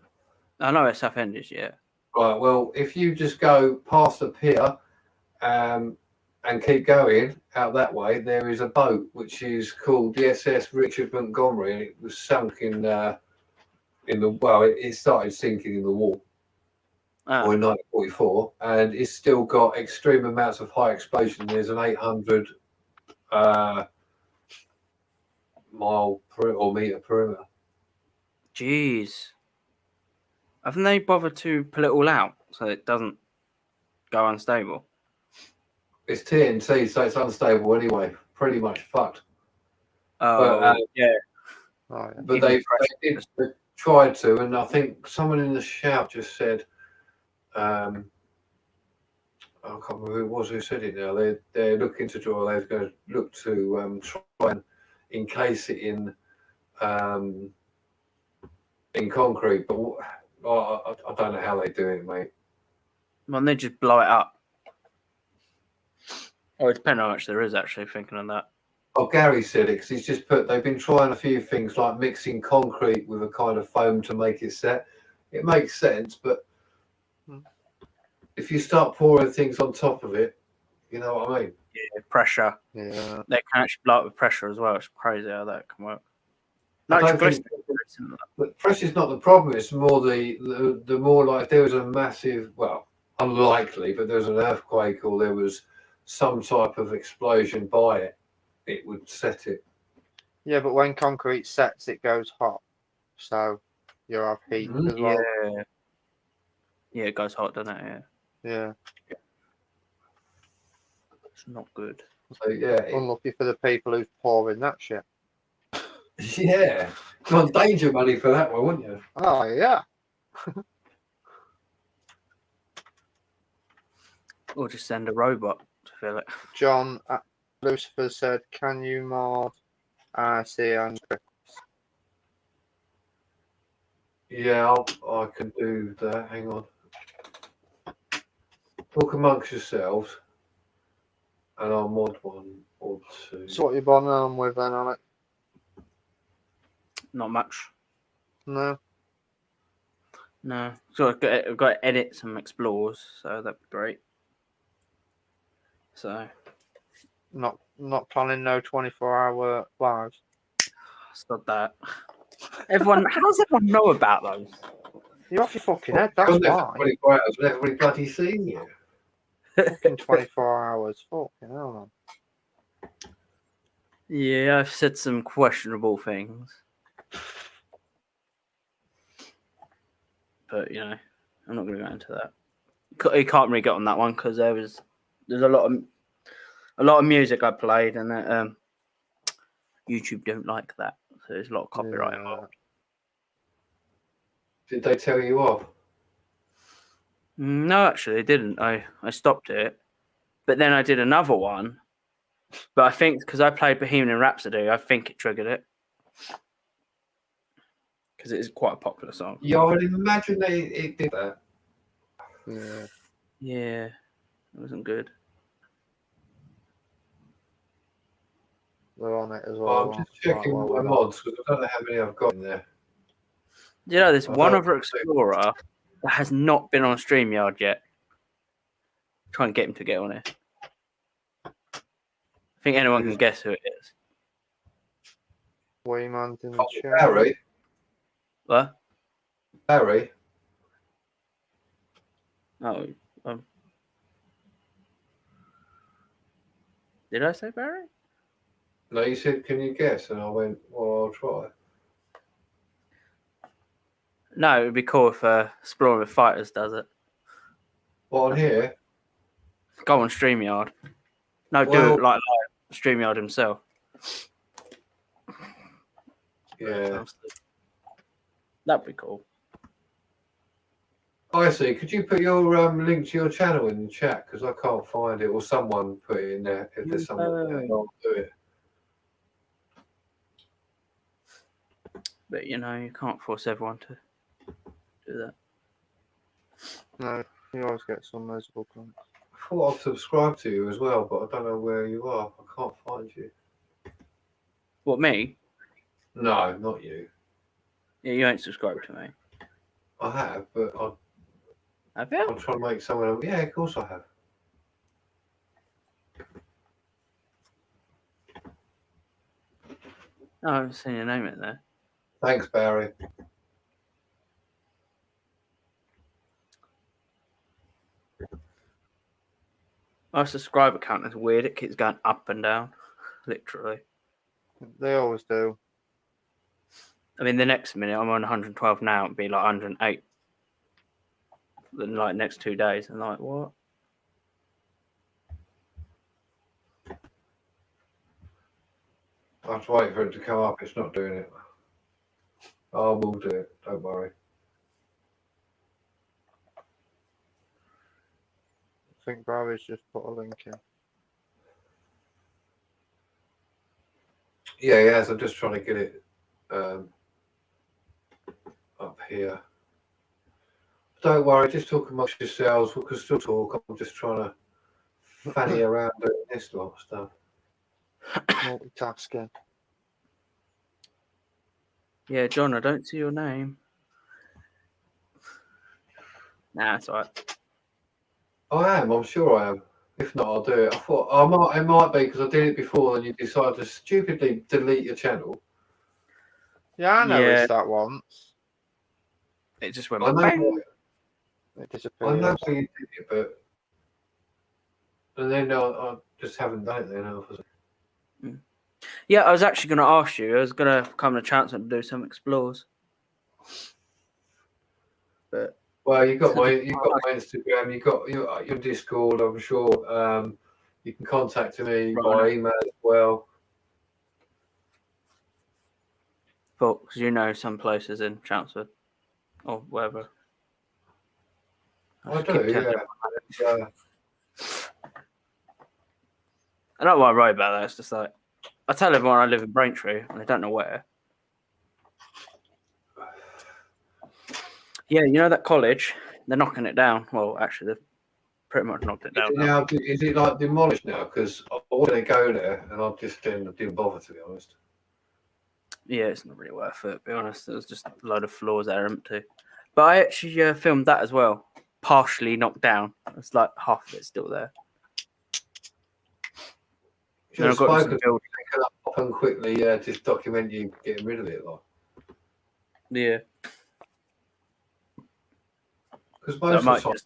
I know where Southend is, yeah. Right. Well, if you just go past the pier, and keep going out that way, there is a boat which is called the SS Richard Montgomery, and it was sunk in the it started sinking in the war or in 1944, and it's still got extreme amounts of high explosion. There's an 800 mile or meter perimeter. Jeez. Haven't they bothered to pull it all out so it doesn't go unstable? It's TNT, so it's unstable anyway. Pretty much fucked. Oh, But, yeah. Oh, yeah. But Even they tried to, and I think someone in the shout just said, I can't remember who it was who said it now. They're looking to draw. They're going to look to try and encase it in concrete, but I don't know how they do it, mate. Well, they just blow it up. Or it depends how much there is actually, thinking on that. Oh, Gary said it because he's just put. They've been trying a few things like mixing concrete with a kind of foam to make it set. It makes sense, but if you start pouring things on top of it, you know what I mean? Yeah, pressure. Yeah. They can actually blow up with pressure as well. It's crazy how that can work. I don't Nitroglycerin. But pressure's not the problem. It's more the more like there was a massive, well, unlikely, but there was an earthquake or there was some type of explosion by it, it would set it. Yeah, but when concrete sets, it goes hot. So you'll have heat as well. Yeah, it goes hot, doesn't it? Yeah. It's not good. So yeah, Unlucky for the people who's pouring that shit. yeah. You want danger money for that one, wouldn't you? Oh, yeah. Or just send a robot to fill it. John Lucifer said, can you mod RC and Chris? Yeah, I can do that. Hang on. Talk amongst yourselves, and I'll mod 1 or 2. So what you born on with then, Alec? Not much. No. No. So I've got to edit some explores, so that'd be great. So Not planning no 24-hour lives. Stop that. Everyone, how does everyone know about those? You're off your fucking head, You're that's on there for why. 24 hours and everybody bloody seeing you. Fucking 24 hours. Fucking hell, man. Yeah, I've said some questionable things. But, you know, I'm not going to go into that. You can't really get on that one because there's a lot of music I played and that YouTube don't like that. So there's a lot of copyright Yeah. involved. Did they tell you off? No, actually, they didn't. I stopped it. But then I did another one. But I think because I played Bohemian Rhapsody, I think it triggered it. Because it is quite a popular song. Yeah, I would imagine it did that. Yeah. Yeah, it wasn't good. We're on it as Well, well. I'm just checking while my we're on. mods because I don't know how many I've got in there. You know, there's I one don't other explorer that has not been on StreamYard yet. Try and get him to get on it. I think anyone can guess who it is. Wayman's in the Oh, chat. Barry. What? Barry. Oh, did I say Barry? No, you said, can you guess? And I went, well, I'll try. No, it would be cool if Explorer with Fighters does it. Well, on here, Go on StreamYard. No, do Well- it like StreamYard himself. yeah. That'd be cool. I see. Could you put your link to your channel in the chat? Because I can't find it, or someone put it in there. If there's someone there, I'll do it. But you know, you can't force everyone to do that. No, you always get some miserable comments. I thought I'd subscribe to you as well, but I don't know where you are. I can't find you. What, me? No, not you. Yeah, you ain't subscribed to me. I have, but Have you? I'm trying to make someone. Yeah, of course I have. No, I haven't seen your name in there. Thanks, Barry. My subscriber count is weird. It keeps going up and down, literally. They always do. I mean, the next minute I'm on 112 now. It'd be like 108. Then, like next 2 days, and like what? I have to wait for it to come up. It's not doing it. I will do it. Don't worry. I think Barry's just put a link in. Yeah, yes. I'm just trying to get it up here. Don't worry. Just talk amongst yourselves. We can still talk. I'm just trying to fanny around doing this lot of stuff. Multitasking. Yeah, John, I don't see your name. Nah, that's all right. I am. I'm sure I am. If not, I'll do it. I thought it might be because I did it before, and you decided to stupidly delete your channel. Yeah, I noticed Yeah. that once. It just went I know. bang. It I disappeared. know why you did it, but and then I just haven't done it. Then obviously. Yeah, I was actually going to ask you. I was going to come to chance and do some explores. But Well, you got my Instagram, you got your Discord. I'm sure you can contact me by email as well. because you know some places in Chelmsford or wherever. I just keep do, telling yeah. you. I don't worry about that. It's just like I tell everyone I live in Braintree and they don't know where. Yeah, you know that college? They're knocking it down. Well, actually, they've pretty much knocked it down. Is it like demolished now? Because I want to go there, and I just didn't bother, to be honest. Yeah, it's not really worth it, to be honest. It was just a load of floors that are empty. But I actually filmed that as well, partially knocked down. It's like half of it's still there. Should have I've got spoken some build. to up and quickly just document you getting rid of it, like. Yeah. Because So I most of might the time, just.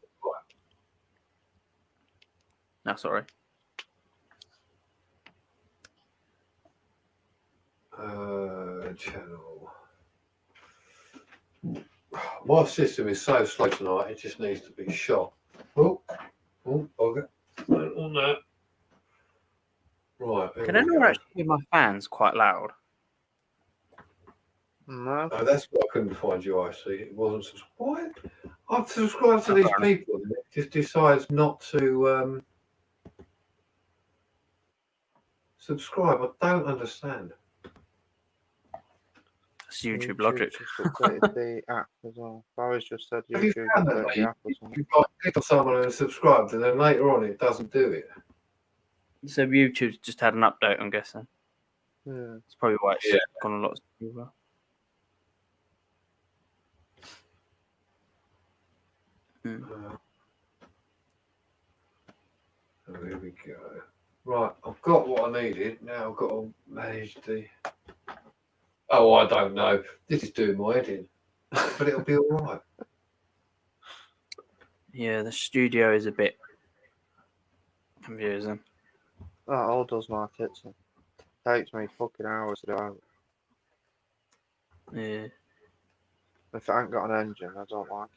No, sorry. channel. My system is so slow tonight, it just needs to be shot. Oh, okay. On that. Right. Can anyone actually hear my fans quite loud? No. Oh, that's why I couldn't find you, I see. It wasn't subscribed. I've subscribed to these people and it just decides not to subscribe. I don't understand. It's YouTube logic. Just updated the app as well. Barry's just said Have you YouTube found that, updated mate? the app or something. You've got to click on someone and subscribed, and then later on it doesn't do it. So YouTube's just had an update, I'm guessing. Yeah. That's probably why it's Yeah. gone a lot smoother. Oh, here we go. Right, I've got what I needed. Now I've got to manage the. Oh, I don't know. This is doing my head in, but it'll be all right. Yeah, the studio is a bit confusing. That all does my tits in. Takes me fucking hours to do it. Yeah. If it ain't got an engine, I don't like it.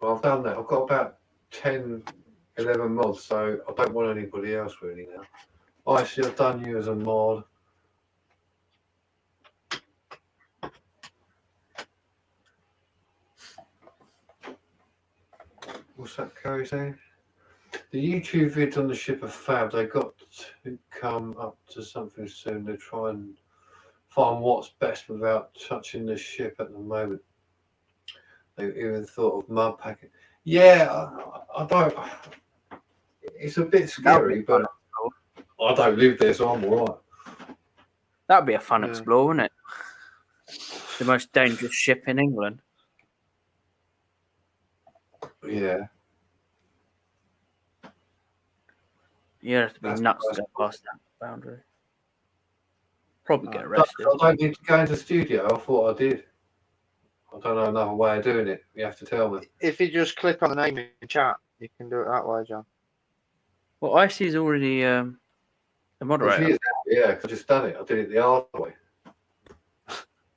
Well, I've done that. I've got about 10, 11 mods, so I don't want anybody else really now. I should have done you as a mod. What's that Kerry saying? The YouTube vids on the ship are fab. They got to come up to something soon. They try and find what's best without touching the ship at the moment. They even thought of mud packing. Yeah, I don't. It's a bit scary, but I don't live there, so I'm all right. That'd be a fun Yeah. explore, wouldn't it? The most dangerous ship in England. Yeah. You have to be That's nuts to go possible. past that boundary. Probably get Oh, arrested. I don't need to go into the studio. I thought I did. I don't know another way of doing it. You have to tell me. If you just click on the name in chat, you can do it that way, John. Well, Icy's already a Well, moderator. she is, yeah, 'cause I just done it. I did it the hard way.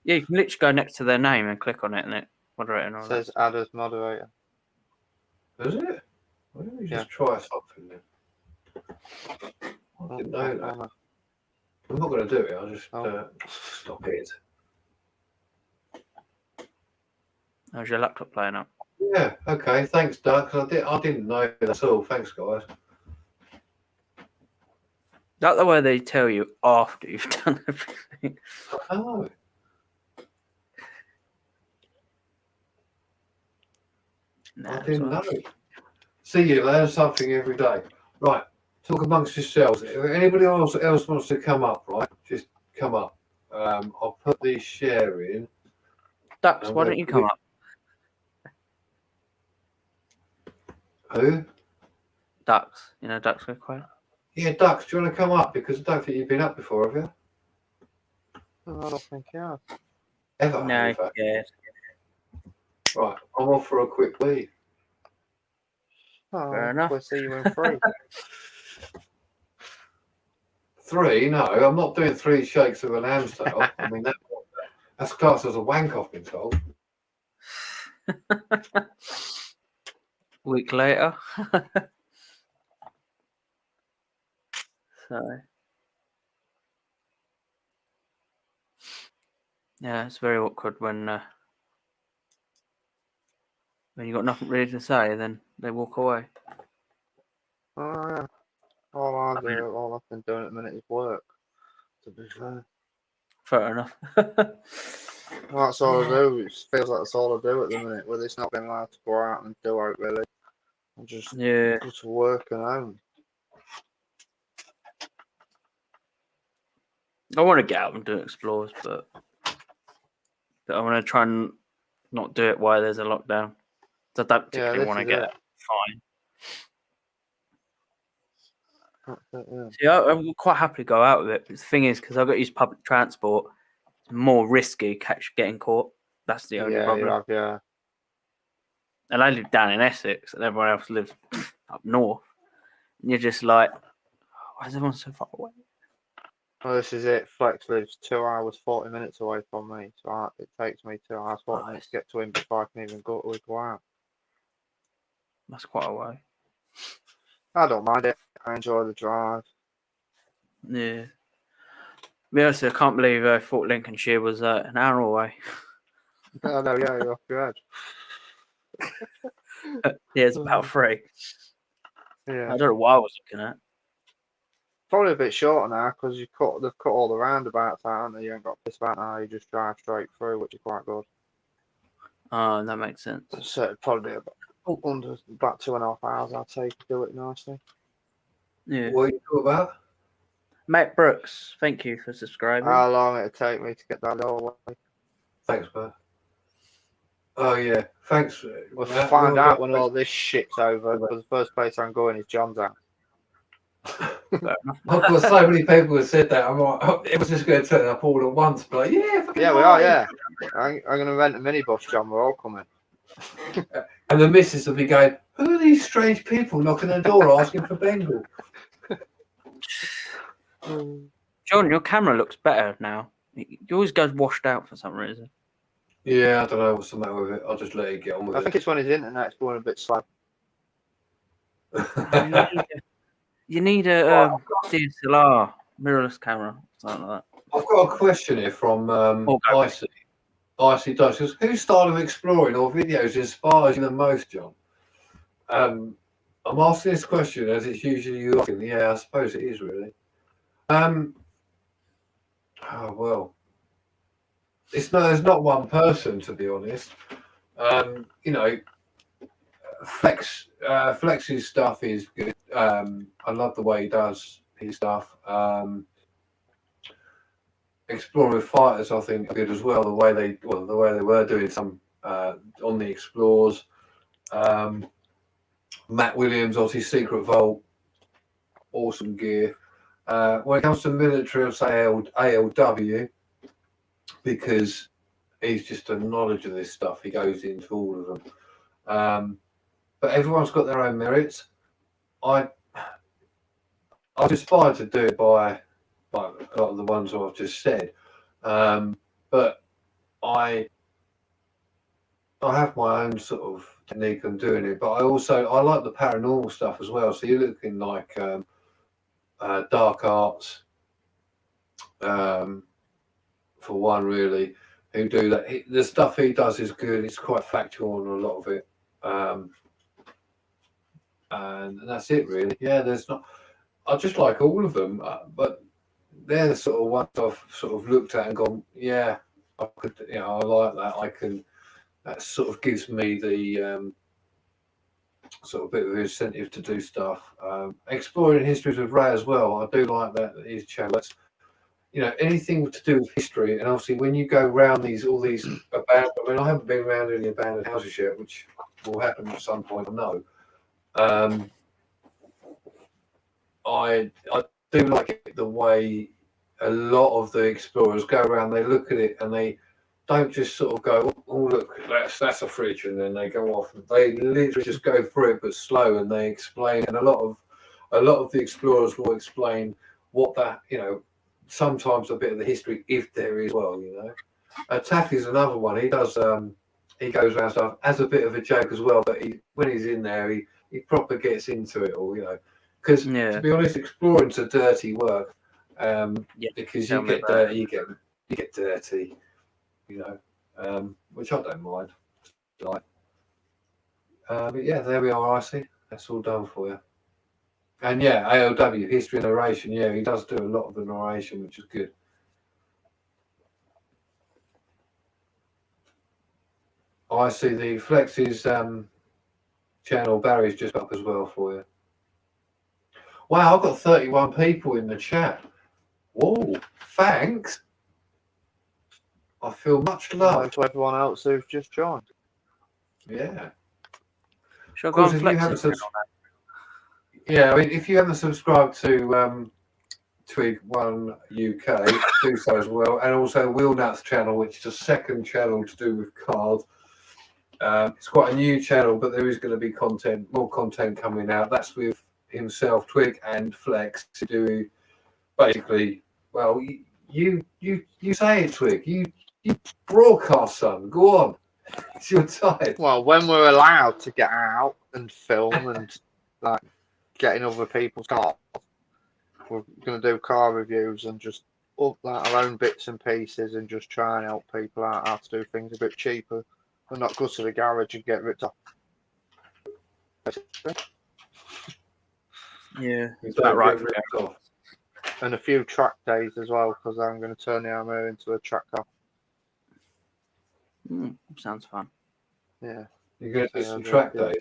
Yeah, you can literally go next to their name and click on it, and it moderator and all It says that. add as moderator. Is it? Why don't we Yeah. just try something then? I didn't know that. I'm not going to do it. I'll just stop it. How's your laptop playing up? Yeah. Okay. Thanks, Doug. 'Cause I didn't know that at all. Thanks, guys. That's the way they tell you after you've done everything. Oh. Nah, I didn't it's all know. See, you learn something every day. Right. Talk amongst yourselves. If anybody else wants to come up, right? Just come up. I'll put the share in. Ducks, I'm why gonna don't you put come it- up? Who? Ducks. You know Ducks go quiet? Yeah, Ducks. Do you want to come up? Because I don't think you've been up before, have you? I don't think you have. Ever? No, in fact. yeah. Right. I'm off for a quick leave. Oh, Fair enough. We'll see you in 3. 3? No, I'm not doing 3 shakes of an ham's tail. I mean, that's classed as a wank, I've been told. Week later. So, yeah, it's very awkward when you got nothing really to say, then they walk away. Oh, yeah. All I've been doing at the minute is work, to be fair. Fair enough. Well, that's all I do. It feels like that's all I do at the minute, with it's not being allowed to go out and do out, really. I just Yeah. go to work and home. I want to get out and do explores, but I want to try and not do it while there's a lockdown. So I don't Yeah, particularly this want to is get it. a fine. That's it, yeah. See, I would quite happily go out with it. But the thing is, because I've got to use public transport, it's more risky getting caught. That's the only Yeah, problem. you have, yeah. And I live down in Essex, and everyone else lives up north. And you're just like, why is everyone so far away? Well, this is it. Flex lives 2 hours 40 minutes away from me, so it takes me 2 hours 40 minutes to get to him before I can even go out. That's quite a way. I don't mind it. I enjoy the drive. Yeah. To be honest, I can't believe I thought Lincolnshire was an hour away. Oh, no, yeah, you're off your head. Yeah, it's about 3. Yeah. I don't know what I was looking at. Probably a bit shorter now because they've cut all the roundabouts out, haven't they? You ain't got to piss about now. You just drive straight through, which is quite good. Oh, that makes sense. So it'd probably be about 2.5 hours. I'd say to do it nicely. Yeah. What are you talking about? Matt Brooks, thank you for subscribing. How long it'd take me to get that all away? Thanks, man. Oh yeah, thanks. We'll Matt. find Well out when all this shit's over. Because the first place I'm going is John's house. I've got so many people who said that. I'm like, oh, it was just going to turn up all at once. But like, yeah, fucking Yeah, we are. right. Yeah, I'm going to rent a minibus, John. We're all coming. And the missus will be going, who are these strange people knocking on the door asking for Bengal? John, your camera looks better now. You always goes washed out for some reason. Yeah, I don't know what's the matter with it. I'll just let it get on with I think it's when his internet's going a bit slow. it. You need a DSLR, mirrorless camera, something like that. I've got a question here from Oh, go. Icy. Icy Dutch. Whose style of exploring or videos inspires you the most, John? I'm asking this question as it's usually you asking. Yeah, I suppose it is really. Oh well, there's not one person to be honest. You know, Flex's stuff is good. I love the way he does his stuff. Exploring with Fighters, I think, are good as well. The way they were doing some on the Explorers. Matt Williams, obviously, Secret Vault, awesome gear. When it comes to military, I'd say ALW because he's just a knowledge of this stuff. He goes into all of them. But everyone's got their own merits. I was inspired to do it by a lot of the ones I've just said. But I have my own sort of technique on doing it. But I like the paranormal stuff as well. So you're looking like Dark Arts, for one, really, who do that. The stuff he does is good. It's quite factual on a lot of it. And that's it, really. Yeah, there's not. I just like all of them, but they're the sort of ones I've sort of looked at and gone, yeah, I could, I like that. I can. That sort of gives me the sort of bit of incentive to do stuff. Exploring histories with Ray as well. I do like that. His channel. That's, anything to do with history. And obviously, when you go around all these abandoned. I mean, I haven't been around any abandoned houses yet, which will happen at some point. I know. I do like it the way a lot of the explorers go around. They look at it and they don't just sort of go, "Oh, look, that's a fridge," and then they go off. They literally just go through it, but slow, and they explain. And a lot of the explorers will explain what that, sometimes a bit of the history, if there is. Well, Taffy's another one. He does. He goes around stuff as a bit of a joke as well. But when he's in there, he proper gets into it all, Because to be honest, exploring's a dirty work. Because you get dirty, you get dirty, which I don't mind. Like, but yeah, there we are, Icy. That's all done for you. And yeah, ALW, history and narration. Yeah, he does do a lot of the narration, which is good. I see the Flex's channel. Barry's just up as well for you. Wow, I've got 31 people in the chat. Whoa, thanks. I feel much Hello loved. to everyone else who's just joined. Yeah. Shall I Of go course, and if you flex haven't it? subs- yeah, I mean, if you haven't subscribed to Twig One UK, do so as well, and also Wheelnuts channel, which is a second channel to do with cars. It's quite a new channel, but there is going to be more content coming out. That's with himself, Twig, and Flex to do basically. Well, you say it, Twig. You broadcast, son. Go on. It's your time. Well, when we're allowed to get out and film and like get in other people's cars, we're going to do car reviews and just up like our own bits and pieces and just try and help people out how to do things a bit cheaper and not go to the garage and get ripped off. Yeah, You it's about don't right get for ripped you. off. And a few track days as well because I'm going to turn the Armour into a track car. Sounds fun. Yeah. You're going to do Yeah, some yeah, track yeah. days.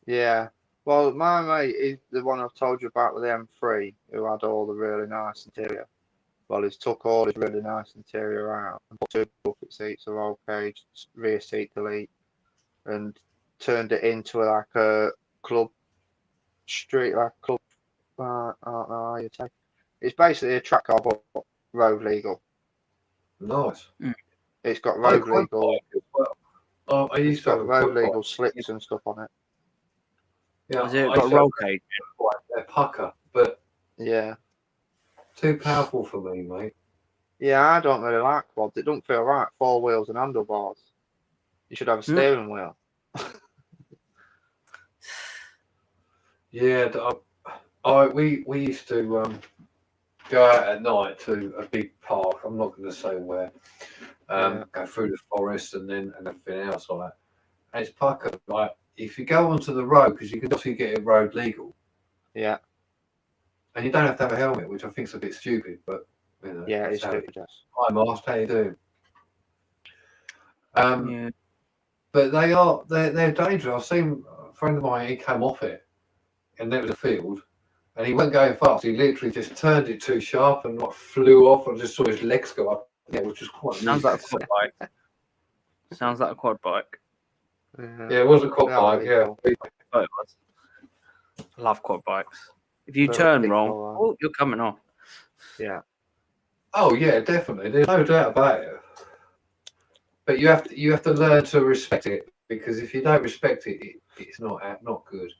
Yeah. Well, my mate is the one I've told you about with the M3 who had all the really nice interior. Well, he's took all his really nice interior out and put 2 bucket seats, a roll cage, rear seat delete, and turned it into like a club street, like a club. I don't know how you say. It's basically a track car, but road legal. Nice. It's got I had road a quad legal. bike as well. I It's used to have got a road quad bike. legal slips and stuff on it. Yeah, Has it I got a used to roll have cage? a pucker, but Yeah. too powerful for me, mate. Yeah, I don't really like quads. It don't feel right. 4 wheels and handlebars. You should have a steering wheel. Yeah, we used to go out at night to a big park. I'm not going to say where. Yeah. Go through the forest and everything else like that. And it's pucker. Like if you go onto the road, because you can obviously get it road legal, Yeah. and you don't have to have a helmet, which I think is a bit stupid, but you know. Yeah, that's it's how it stupid. Yes. Hi, Mast, how you doing? Yeah. But they're dangerous. I've seen a friend of mine. He came off it, and there was a field, and he wasn't going fast. He literally just turned it too sharp and like flew off, and just saw his legs go up. Yeah, which was quite. Sounds like a amusing. quad bike. Sounds like a quad bike. Yeah, it was a quad bike. Yeah, Oh, it was. I love quad bikes. If you Little turn thick wrong, colour. oh, you're coming off. Yeah. Oh yeah, definitely. There's no doubt about it. But you have to learn to respect it, because if you don't respect it, it's not good.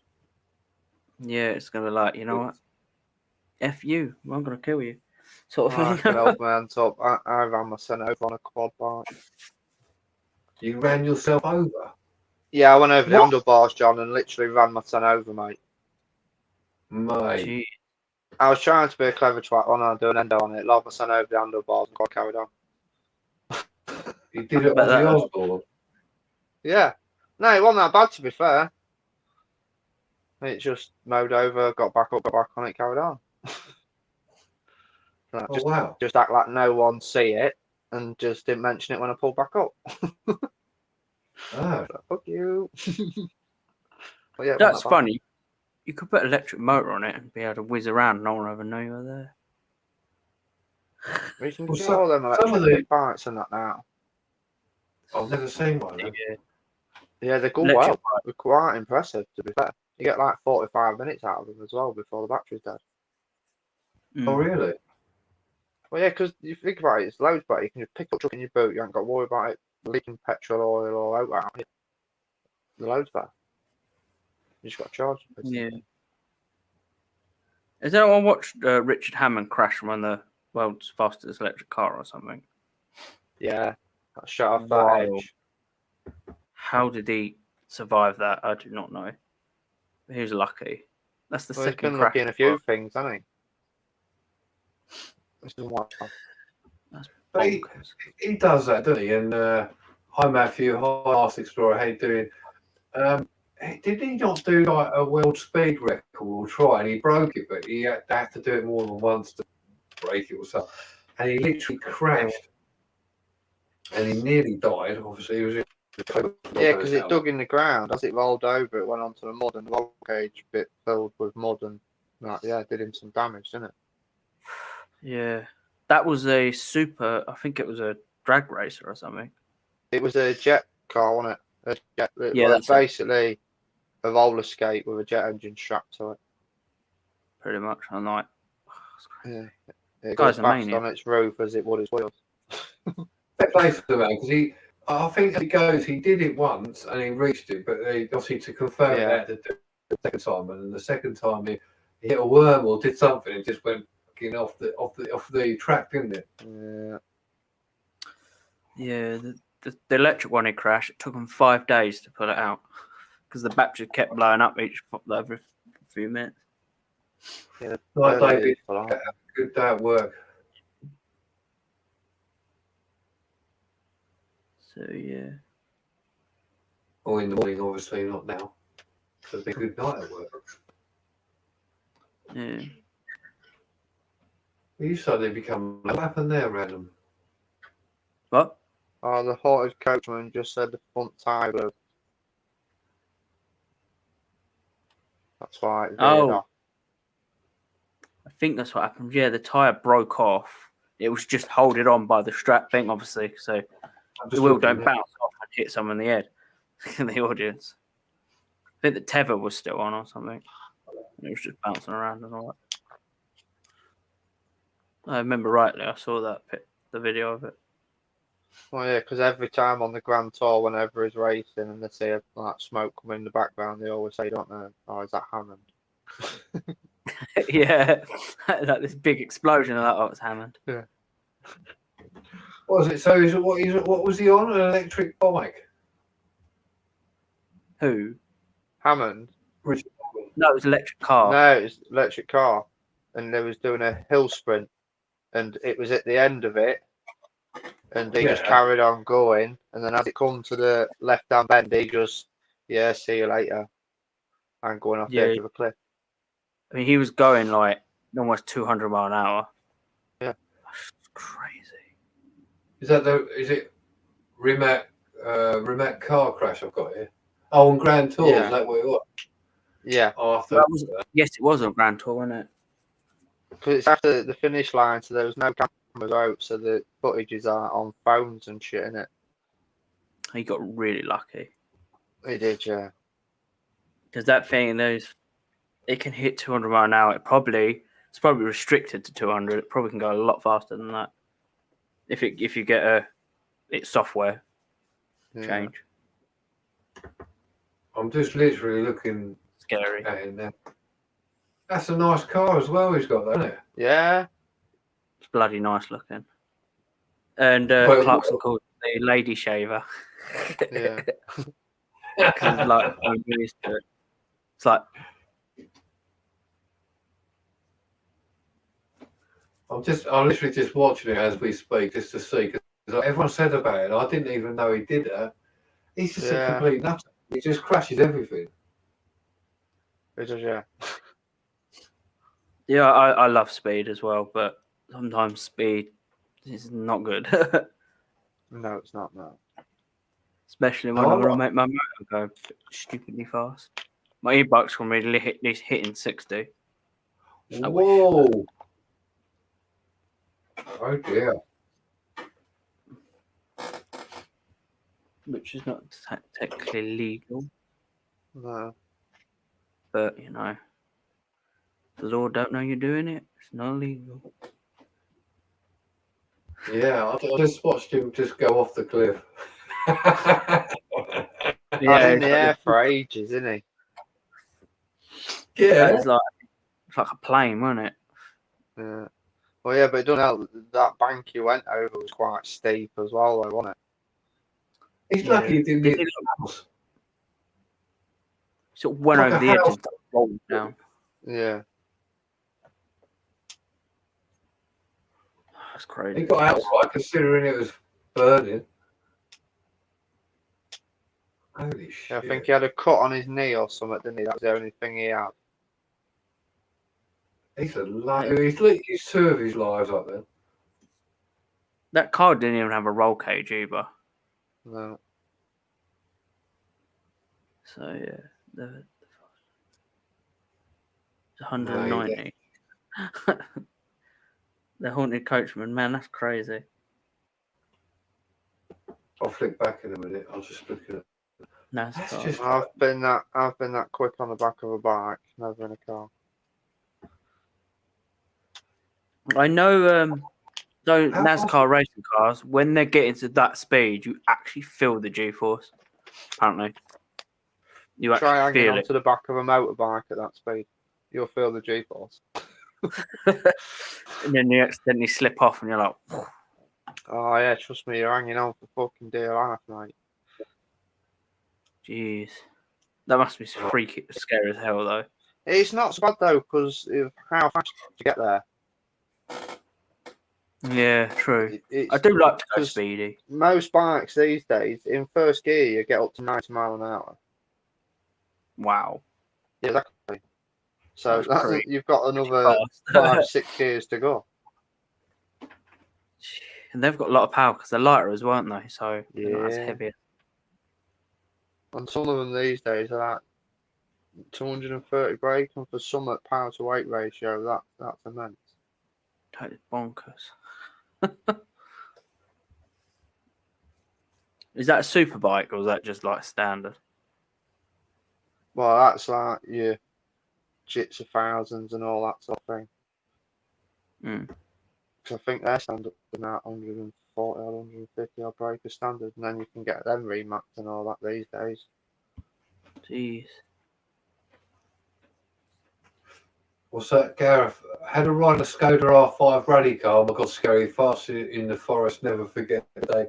Yeah, it's gonna be like, you know what? F you, I'm gonna kill you. Sort of I thing. can help my hands up. I ran my son over on a quad bike. You ran yourself over, Yeah, I went over the What? handlebars, John, and literally ran my son over, mate. mate. Gee, I was trying to be a clever twat when I do an endo on it, lob my son over the handlebars and got carried on. You did it bet on the that- Osborne. Yeah. No, it wasn't that bad, to be fair. It just mowed over, got back up, got back on it, carried on. Like, Oh wow. just act like no one see it and just didn't mention it when I pulled back up. Oh. Fuck you. But yeah, it wasn't that's that bad. funny. You could put an electric motor on it and be able to whiz around, and no one ever know you were there. You can Well, get some- all them some of electric bikes and that now. I've never seen one. No. Yeah, they go Electric well. They're quite impressive, to be fair. You get like 45 minutes out of them as well before the battery's dead. Oh really? Well, yeah, because you think about it, it's loads better. You can just pick up truck in your boot. You haven't got to worry about it leaking petrol, oil, or out. The loads better. You just got to charge it. Yeah. Has anyone watched Richard Hammond crash on the world's fastest electric car or something? Yeah, got shut off that Wild. edge. How did he survive that? I do not know. He was lucky. That's the Well, he's second been crash. lucky in a few things, hasn't he? This is one. But he does that, doesn't he? And hi Matthew, hi Last Explorer, how you doing? Did he not do like a world speed record or try? And he broke it, but he had to do it more than once to break it or something. And he literally crashed, and he nearly died. Obviously, he was in Yeah, because it dug in the ground. As it rolled over, it went onto the mud, and the roll cage bit filled with mud, and like, yeah, did him some damage, didn't it? Yeah. That was a super, I think it was a drag racer or something. It was a jet car, wasn't it? A jet, Yeah, well, that's it. basically, a roller skate with a jet engine strapped to it. Pretty much. I'm like, Yeah. It Guy's goes a fast maniac. on its roof as it would its wheels. Fair play to the man, because I think as he goes, he did it once and he reached it, but they, obviously to confirm Yeah. that the second time, and then the second time he hit a worm or did something, it just went fucking off the track, didn't it? Yeah. Yeah, the electric one he crashed. It took him 5 days to pull it out because the battery kept blowing up every few minutes. Yeah. Like They're David, full on. good day at work. So yeah, Or in the morning, obviously, not now. So it'd be a good night at work. yeah. You suddenly become. What happened there, random? What? Oh, the haunted coachman just said the front tyre blew. That's why it veered Oh. off. I think that's what happened. Yeah, the tire broke off. It was just holding on by the strap thing, obviously, so I'm the just wheel looking don't at- bounce off and hit someone in the head in the audience. I think the tether was still on or something. It was just bouncing around and all that. I remember rightly. I saw the video of it. Well, yeah, because every time on the Grand Tour, whenever he's racing and they see like smoke come in the background, they always say, don't they? Oh, is that Hammond? Yeah, like this big explosion. I thought, oh, it's Hammond. What was it? So what was he on? An electric bike? Who? Hammond? Richard No, it was electric car. No, it's electric car. And they was doing a hill sprint. And it was at the end of it. And they just Yeah. carried on going. And then as it come to the left-hand bend, he just, yeah, see you later. And going off the Yeah. edge of a cliff. I mean, he was going like almost 200 mile an hour. Yeah. That's crazy. Is it Rimac car crash I've got here? Oh, on Grand Tour, Yeah. is that what it was? Yeah. After That was, yes, it was on Grand Tour, wasn't it? Because it's after the finish line, so there was no cameras out, so the footages are on phones and shit, innit? He got really lucky. He did, yeah. Because that thing, it can hit 200 mile an hour. It's probably restricted to 200. It probably can go a lot faster than that. If you get its software Yeah. change. I'm just literally looking Scary. at it now. That's a nice car as well he's got, isn't it? Yeah. It's bloody nice looking. And Well, Clarkson called it the lady shaver. Yeah. Because like I'm used to it. It's like I'm literally just watching it as we speak, just to see, because everyone said about it. I didn't even know he did that. He's just a Yeah. complete nutter. He just crashes everything. It does, yeah. yeah, I love speed as well, but sometimes speed is not good. No, it's not, no. Especially when I want to make my motor go stupidly fast. My e-bike's can really hitting 60. I wish. Whoa! Oh dear. Which is not technically legal, No. but you know, the law don't know you're doing it. It's not illegal. Yeah, I just watched him just go off the cliff. Yeah, in the air for ages, isn't he? Yeah. it's like a plane, wasn't it? Yeah. Well, yeah, but it doesn't help. That bank you went over was quite steep as well, though, wasn't it? He's lucky he didn't Did hit it the house. sort of went Like over a the edge house. and rolled down. Yeah. That's crazy. He got out right, considering it was burning. Holy shit. Yeah, I think he had a cut on his knee or something, didn't he? That was the only thing he had. He's he's two of his lives up there. That car didn't even have a roll cage either. No. So yeah, it's 190. The haunted coachman, man, that's crazy. I'll flick back in a minute. I'll just look at it. That's NASCAR. just I've been that quick on the back of a bike, never in a car. I know. So How fast- NASCAR racing cars, when they're getting to that speed, you actually feel the G-force. Apparently, you Try actually hanging feel it. onto the back of a motorbike at that speed. You'll feel the G-force. And then you accidentally slip off, and you're like, Oh yeah, trust me, you're hanging on for fucking dear life, mate. "Jeez, that must be freaky, scary as hell, though." It's not so bad though, because of how fast you get there. Yeah, true. It's I do like to go 'cause speedy. most bikes these days, in first gear, you get up to 90 mile an hour. Wow, Yeah, exactly. So That's pretty you've got another fast. 5-6 gears to go. And they've got a lot of power because they're lighter as, weren't they? So they're not as Yeah. heavy. And some of them these days are like 230 brake, and for some at power to weight ratio, that's immense. Totally bonkers. Is that a super bike or is that just like standard? Well, that's like your Jitsu thousands and all that sort of thing. Mm. Because I think they're standard about 140 or 150 odd brake as standard, and then you can get them remapped and all that these days. Jeez. What's that, Gareth? Had a ride a Skoda R5 rally car. Oh my God, scary fast in the forest. Never forget the day.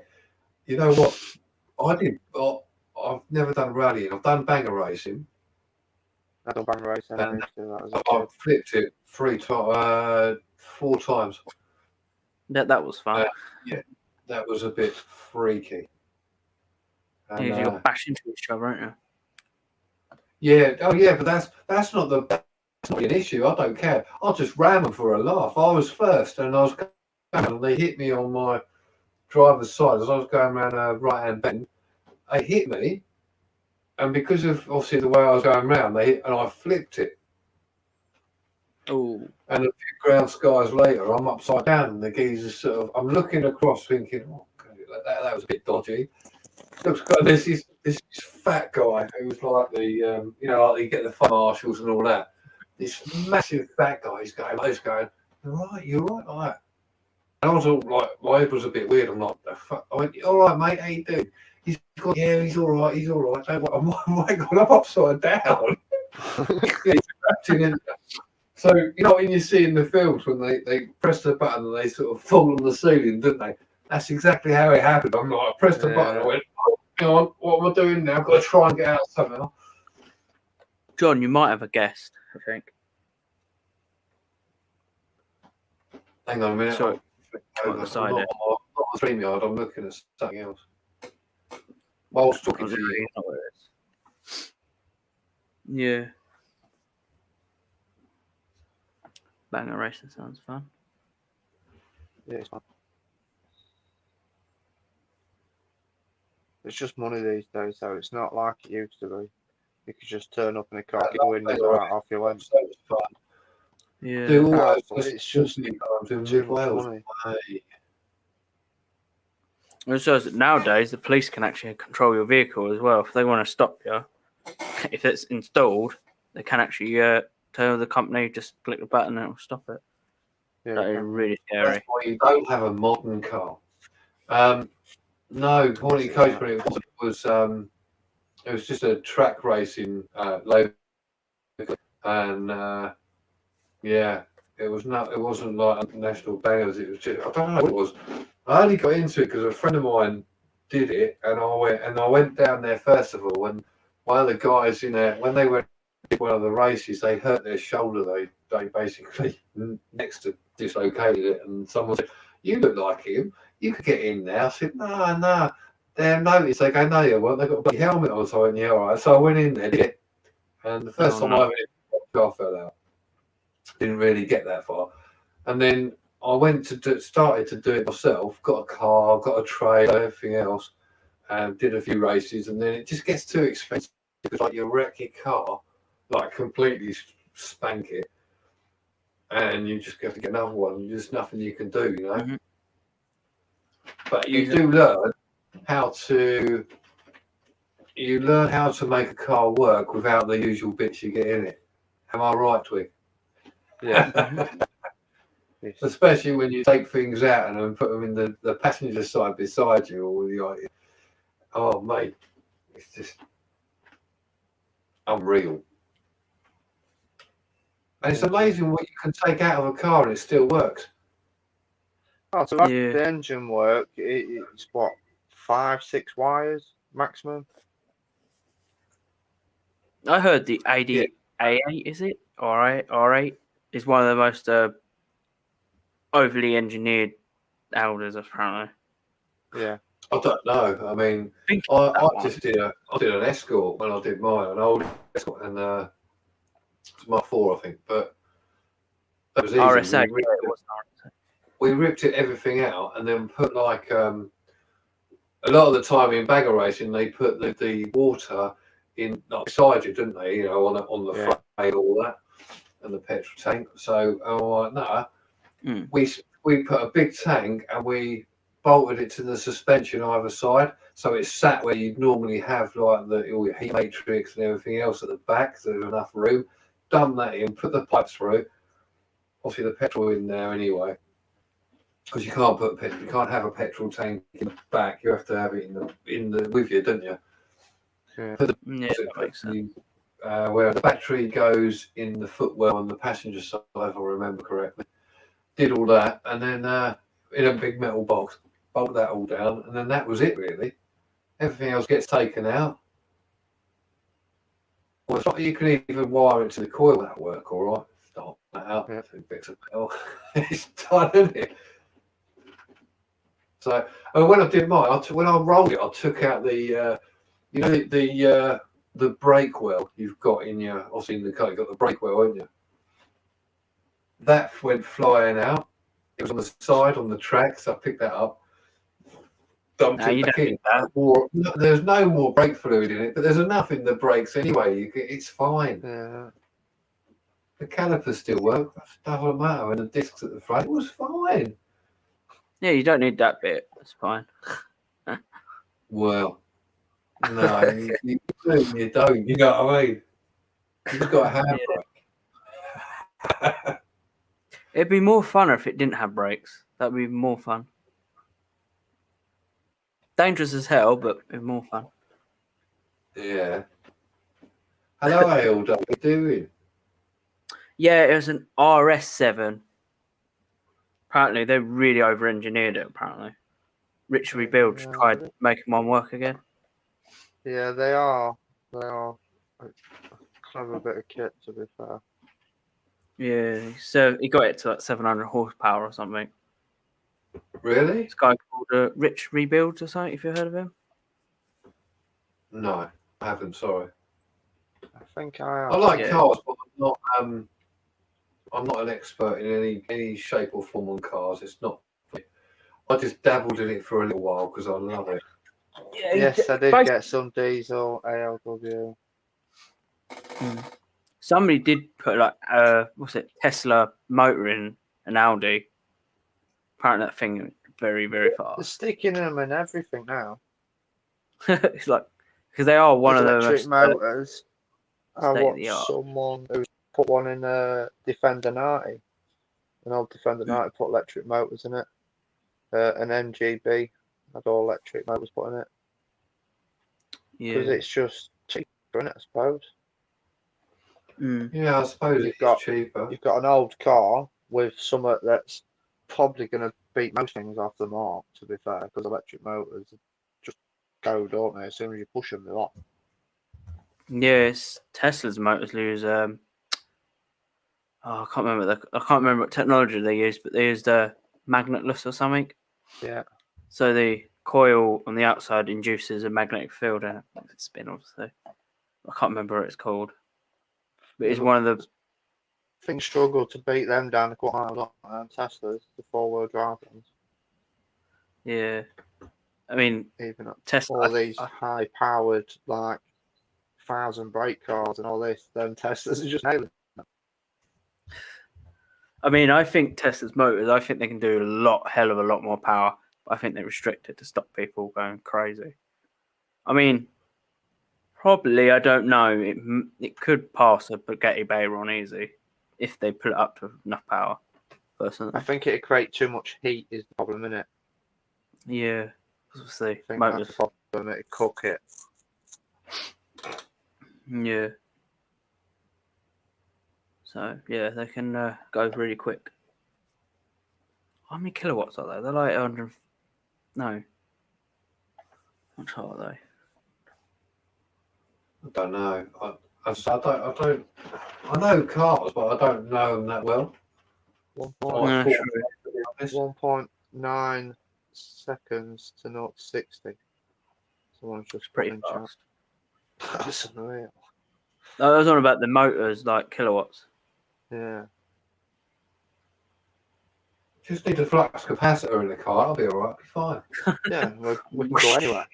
You know what? I've never done rallying. I've done banger racing. I don't bang racing. I used to do that as a kid. I've flipped it 4 times. That was fun. That was a bit freaky. And, You got bash into each other, aren't you? yeah. Oh yeah, but that's not an issue. I don't care. I'll just ram them for a laugh. I was first, and I was going, and they hit me on my driver's side as I was going around a right-hand bend. They hit me, and because of obviously the way I was going round, they hit, and I flipped it. Oh, And a few ground skies later, I'm upside down, and the geezer's sort of. I'm looking across, thinking, "Oh, God, that was a bit dodgy." Looks like this fat guy who was like the like you get the fire marshals and all that. This massive fat guy, he's going like this, going, you're right, like that. And I was all like, my head was a bit weird. I'm like, the fuck? I went, all right, mate, how you doing? He's got, yeah, he's all right. Don't worry. I'm upside down. So, you know, when you see in the films when they press the button and they sort of fall on the ceiling, don't they? That's exactly how it happened. I'm like, I pressed the button, I went, oh, hang on, what am I doing now? I've got to try and get out somehow. John, you might have a guest, I think. Hang on a minute. So, I'm not on the StreamYard, I'm looking at something else. While I was talking to you. Yeah. Banger racing sounds fun. Yeah, it's fun. It's just money these days, so it's not like it used to be. You could just turn up in a car, get the window right off your went. So it's fun. Yeah. Do all It's just too much money. It shows that nowadays the police can actually control your vehicle as well. If they want to stop you, if it's installed, they can actually tell the company just click the button and it'll stop it. Yeah, That is really That's scary. why you don't have a modern car. No, Hornet Coachman, it was just a track racing local, and yeah, it wasn't like national bangers. It was just, I don't know what it was. I only got into it because a friend of mine did it, and I went down there first of all, and one of the guys in there, when they went to one of the races, they hurt their shoulder. They basically next to dislocated it, and someone said, "You look like him. You could get in there." I said, "No. They noticed." They go, "No, you won't. They got a big helmet on." So I went, "Yeah, all right." So I went in there, did it, and the first time I went in, I fell out. Didn't really get that far, and then I went to started to do it myself. Got a car, got a trailer, everything else, and did a few races, and then it just gets too expensive. It's like you wreck your car, like completely spank it, and you just have to get another one. There's nothing you can do, you know. Mhm. But you do learn how to you learn how to make a car work without the usual bits you get in it. Am I right, Twig? Yeah. Yes. Especially when you take things out and then put them in the passenger side beside you, or the oh mate, it's just unreal. And it's amazing what you can take out of a car and it still works. Oh, to make Yeah. the engine work, it's what, 5-6 wires maximum. I heard the Audi A8, is it? R8 is one of the most overly engineered Audis, apparently. Yeah. I don't know. I mean, Think I just did an Escort when I did mine, an old Escort, and it's Mark 4, I think. But that was easy. RSA. We ripped it everything out and then put like a lot of the time in bagger racing they put the water in like beside you, didn't they? You know, on the front and all that, and the petrol tank. So we put a big tank and we bolted it to the suspension either side, so it sat where you'd normally have like all your heat matrix and everything else at the back, so there's enough room. Done that in, put the pipes through. Obviously the petrol in there anyway, because you can't have a petrol tank in the back. You have to have it in the with you, don't you? Yeah. That makes sense. Where the battery goes in the footwell on the passenger side, if I remember correctly. Did all that, and then in a big metal box, bolt that all down, and then that was it really. Everything else gets taken out. Well, it's not, you can even wire it to the coil at work, all right. Start that out, Yeah. 2 bits of metal. It's done, isn't it? So when I did mine, when I rolled it, I took out the the brake well you've got in your, obviously in the car, you've got the brake well, haven't you? That went flying out. It was on the side on the track, so I picked that up, dumped it back in. There's no more brake fluid in it, but there's enough in the brakes anyway. It's fine. Yeah. The calipers still work. Doesn't matter. And the discs at the front, it was fine. Yeah, you don't need that bit. It's fine. Well, no, you do, you don't. You know what I mean? You've got a handbrake. It'd be more fun if it didn't have brakes. That'd be more fun. Dangerous as hell, but it'd be more fun. Yeah. Hello, Ailda. What are you doing? Yeah, it was an RS7. Apparently, they really over-engineered it, apparently. Rich Rebuild tried making one work again. Yeah, they are. They are a clever bit of kit, to be fair. Yeah, so he got it to like 700 horsepower or something. Really? This guy called Rich Rebuilds or something, if you heard of him. No, I haven't, sorry. I think I have. I like cars, but I'm not an expert in any shape or form on cars. It's not. I just dabbled in it for a little while because I love it. Yeah, Yes, I did get some diesel ALW. Somebody did put like Tesla motor in an Audi. Apparently that thing is very, very They're fast. sticking them in everything now. It's like, because they are one of the electric motors. I state of the watched art. someone who put one in a Defender 90. An old Defender 90 put electric motors in it. An MGB had all electric motors put in it. Because it's just cheaper, isn't it, I suppose? Yeah, I suppose it's cheaper. You've got an old car with something that's probably going to beat most things off the mark, to be fair, because electric motors just go, don't they? As soon as you push them, they're off. Yes, Tesla's motors use I can't remember what technology they used, but they used magnetless or something. Yeah. So the coil on the outside induces a magnetic field and it makes it spin, obviously. I can't remember what it's called. But it's one of the things struggle to beat them down to quite high on Teslas, the 4-wheel drive ones. Yeah. I mean, even Tesla, all these high powered like 1,000 brake cars and all this, then Teslas are just nailing them. I mean, I think Tesla's motors, I think they can do hell of a lot more power, but I think they restrict it to stop people going crazy. I mean, Probably, I don't know. It could pass a Bugatti Veyron easy if they put it up to enough power. Personally, I think it'd create too much heat is the problem, isn't it? yeah. We'll see. I think Motors. that's the problem. It'd cook it. Yeah. So yeah, they can go really quick. How many kilowatts are they? They're like 100. No. How much are they? I don't know. I know cars, but I don't know them that well. One So point, I No, thought, to be honest. 1.9 seconds to 0 to 60. Someone's just It's pretty put in chat. fast. That's unreal. I was on about the motors, like kilowatts. Yeah. Just need a flux capacitor in the car. I'll be all right. Be fine. Yeah, we can go anywhere.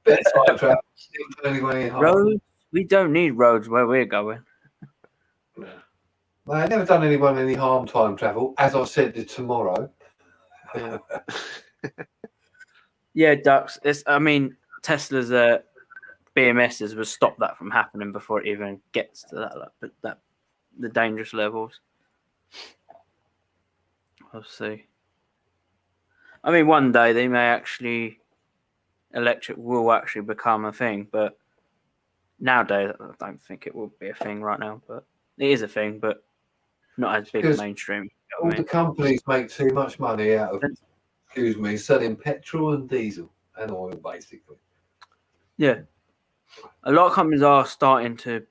Bit of time travel. Still turning way in hard. Roads? We don't need roads where we're going. Well, I've never done anyone any harm time travel. As I said, tomorrow. Yeah. Yeah, Ducks. I mean, Tesla's BMSs will stop that from happening before it even gets to that the dangerous levels. We'll see. I mean, one day they may actually electric will actually become a thing, but nowadays I don't think it will be a thing right now. But it is a thing, but not as big Because mainstream. You know All what I the mean? companies make too much money out of, selling petrol and diesel and oil, basically. Yeah, a lot of companies are starting to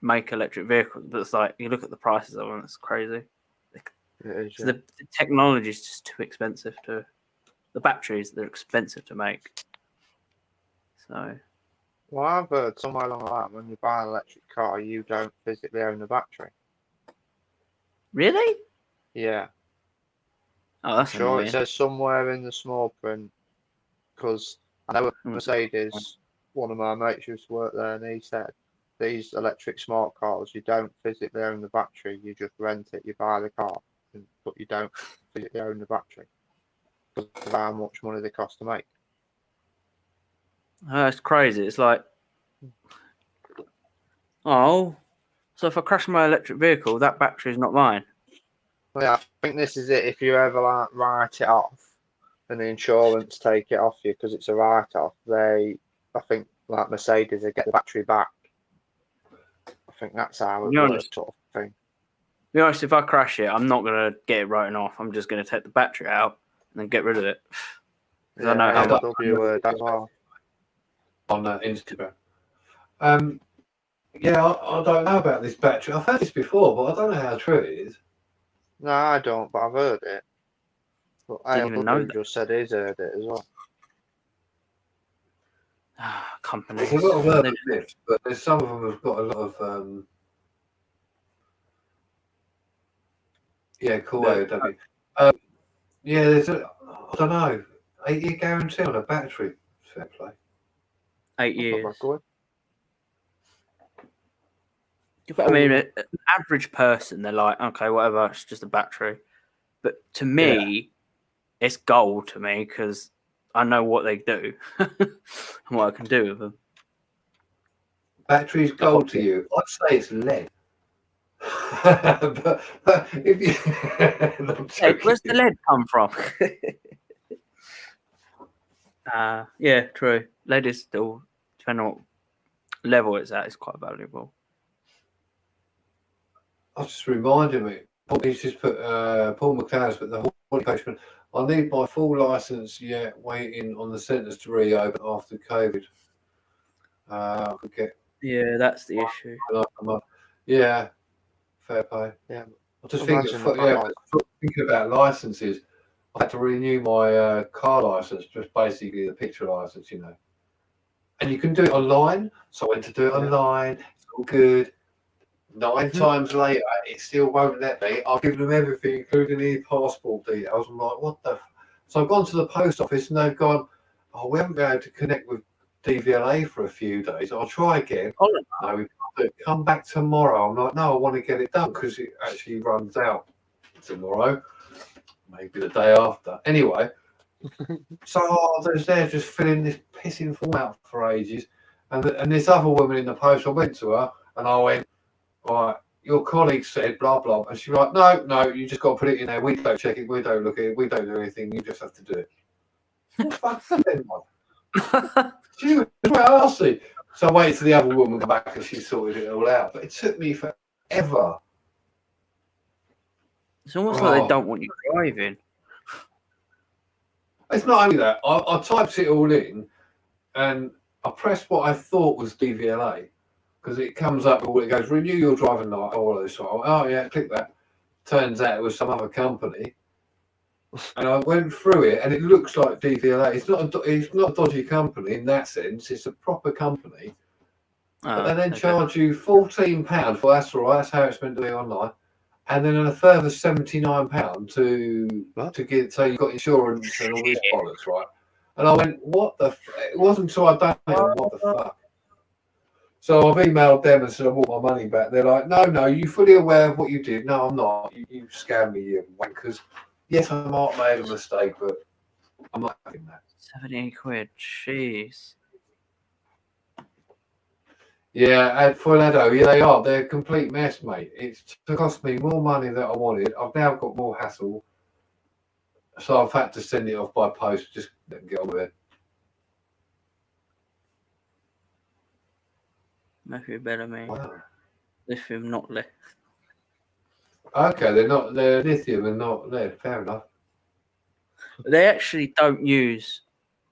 make electric vehicles, but it's like you look at the prices of them; it's crazy. It is, So yeah. the technology is just too expensive to. The batteries, they're expensive to make. So Well, I've heard somewhere along the line when you buy an electric car, you don't physically own the battery. really, Yeah. oh, that's Sure, annoying. it says somewhere in the small print because I know Mm. Mercedes, one of my mates used to work there, and he said these electric smart cars, you don't physically own the battery, you just rent it, you buy the car, but you don't physically own the battery because of how much money they cost to make. Oh, it's crazy. It's like, oh, so if I crash my electric vehicle, that battery is not mine. Well, yeah, I think this is it. If you ever like write it off, and the insurance take it off you because it's a write-off, I think like Mercedes, they get the battery back. I think that's how it Be works, honest. sort of thing. Be honest, if I crash it, I'm not gonna get it written off. I'm just gonna take the battery out and then get rid of it. 'Cause I know how much. W word as well. On Instagram. Yeah, I don't know about this battery. I've heard this before, but I don't know how true it is. No, I don't, but I've heard it. But Didn't even know ALW just said he's heard it as well. Companies. There's a lot of urban myths, but there's some of them have got a lot of yeah, cool AOW. Yeah, there's I don't know, 8-year guarantee on a battery. Fair play. 8 Not years. bad going. But I mean, an average person, they're like, okay, whatever, it's just a battery. But to me, it's gold to me because I know what they do and what I can do with them. Battery's gold to you. I'd say it's lead. but if you Hey, where's the lead come from? Yeah, true. Lead is still, depending on what level it's at, it's quite valuable. I was just reminding me. He's just put Paul McLeod's put the Horny coachman. I need my full license yet, waiting on the centres to reopen after COVID. I could get. Yeah, that's the issue. Yeah, fair play. Yeah. I just Imagine thinking about licenses. I had to renew my car license, just basically the picture license, you know. And you can do it online, so I went to do it online. It's all good. 9 times later, it still won't let me. I've given them everything, including the passport details. I'm like, what the? So I've gone to the post office and they've gone, oh, we haven't been able to connect with DVLA for a few days. I'll try again. Oh, no, we can't do it. Come back tomorrow. I'm like, no, I want to get it done because it actually runs out tomorrow, maybe the day after. Anyway, so I was there just filling this pissing form out for ages. And this other woman in the post, I went to her and I went, right, your colleague said blah blah, and she was like, no, you just got to put it in there. We don't check it, we don't look at it, we don't do anything. You just have to do it. Fuck them, man. She was arsey. So I waited till the other woman come back and she sorted it all out. But it took me forever. It's almost like they don't want you driving. It's not only that. I typed it all in and I pressed what I thought was DVLA because it comes up, it goes, renew your driving license. Oh, yeah, click that. Turns out it was some other company. And I went through it and it looks like DVLA. It's not a dodgy company in that sense. It's a proper company. But they then charge you £14 for that's all right. That's how it's meant to be online. And then a further £79 to get so you've got insurance and all this bollocks, right? And I went, what the? It wasn't until I done it. What the fuck? So I've emailed them and said I want my money back. They're like, no, you fully aware of what you did? No, I'm not. You scammed me, you wankers. Yes, I might have made a mistake, but I'm not having that. 78 quid, jeez. Yeah, and for Ledo, yeah, they are. They're a complete mess, mate. It's cost me more money than I wanted. I've now got more hassle. So I've had to send it off by post. Just let them get on with it. Matthew Bellamy. Wow. Lithium, not lead. Okay, they're lithium and not lead. Fair enough. They actually don't use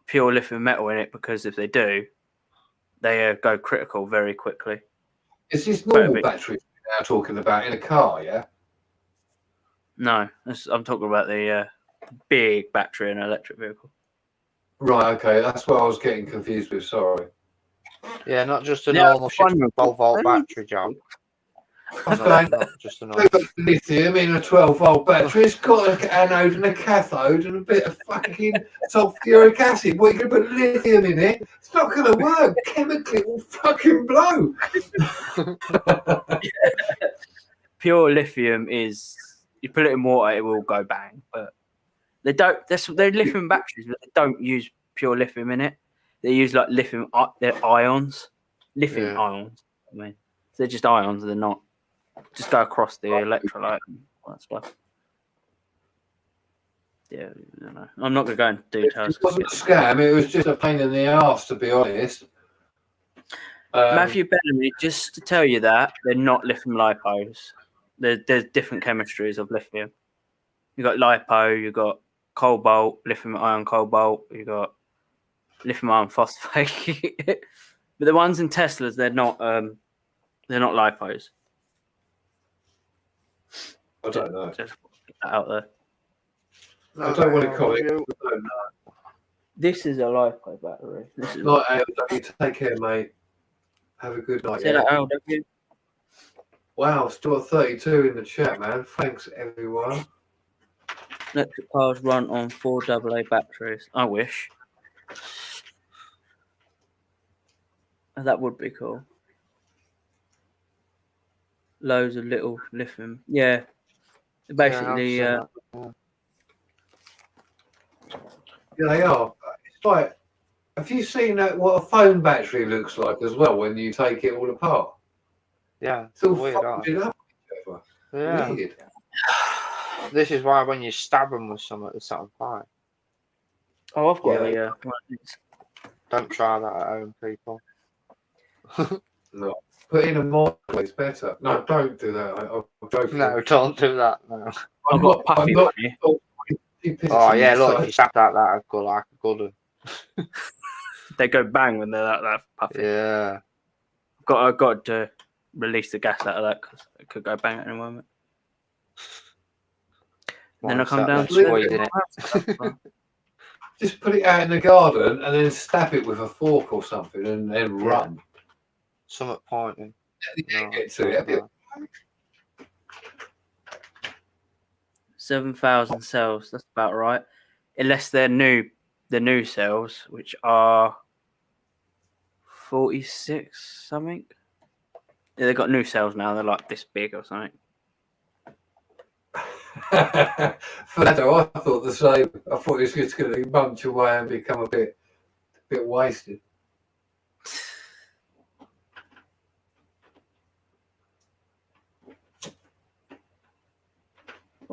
pure lithium metal in it because if they do, they go critical very quickly. Is this normal battery you're now talking about in a car, yeah? No, I'm talking about the big battery in an electric vehicle. Right, okay, that's what I was getting confused with, sorry. Yeah, not just a normal 12-volt battery, John. Okay. Not just a normal. Lithium in a 12-volt battery. It's got an anode and a cathode and a bit of fucking sulfuric acid. What, you're going to put lithium in it? It's not going to work. Chemically, it will fucking blow. Pure lithium is, you put it in water, it will go bang. But they don't, they're lithium batteries, but they don't use pure lithium in it. They use like lithium, they're ions. Lithium ions, I mean. So they're just ions, they're not. Just go across the electrolyte and all that stuff. Yeah, I don't know. I'm not going to go into details. It wasn't a scam, it was just a pain in the arse, to be honest. Matthew Bellamy, just to tell you that, they're not lithium lipos. There's different chemistries of lithium. You've got lipo, you've got cobalt, lithium ion cobalt, you've got lithium iron phosphate. But the ones in Teslas, they're not lipos. I don't know. Just put that out there. I don't want to call it. This is a lipo battery. This is Not ALW. Take care, mate. Have a good night. Say that LW. Wow, still at 32 in the chat, man. Thanks, everyone. Electric cars run on 4 AA batteries. I wish. That would be cool. Loads of little lithium. Yeah. Basically, yeah, they are. It's like, have you seen what a phone battery looks like as well when you take it all apart? Yeah, it's all weird, folded up. Yeah. Weird. This is why when you stab them with something, it's on fire. Oh, I've got Don't try that at home, people. No. Put in a microwave, it's better. No, don't do that. I'm joking. No, don't do that. No. I've got puffy on here. Oh yeah, look, if you stab that would go like a good one. They go bang when they're that puffy. Yeah. I've got to release the gas out of that because it could go bang at any moment. Then I come down to it. Just put it out in the garden and then stab it with a fork or something and then run. Something pointing. No, get to it. 7,000 cells. That's about right. Unless they're new, the new cells, which are 46 something. Yeah, they've got new cells now. They're like this big or something. Flato, I thought the same. I thought it was just going to munch away and become a bit wasted.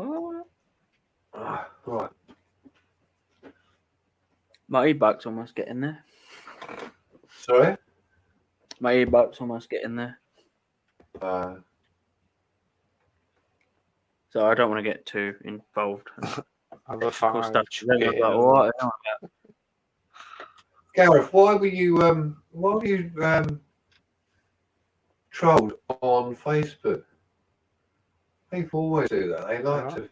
What? Right. My e-bike's almost getting there. Sorry? My e-bike's almost getting there. Uh, So I don't want to get too involved. Have a Cool fire. stuff. chuck Then it I'm in like, and- what? Gareth, why were you trolled on Facebook? People always do that. They like Alright.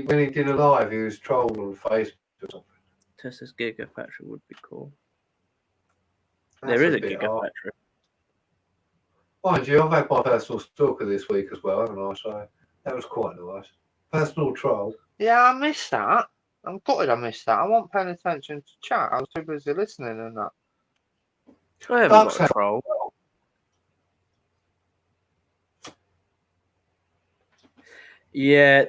when he did a live, he was trolled on Facebook. Tesla's Gigafactory would be cool. That's There is a bit hard. Gigafactory. Mind you, I've had my personal stalker this week as well, haven't I? So that was quite nice. Personal troll. Yeah, I missed that. I'm gutted I missed that. I wasn't paying attention to chat. I was too busy listening and that. I haven't Bugs got a have- troll. Yeah,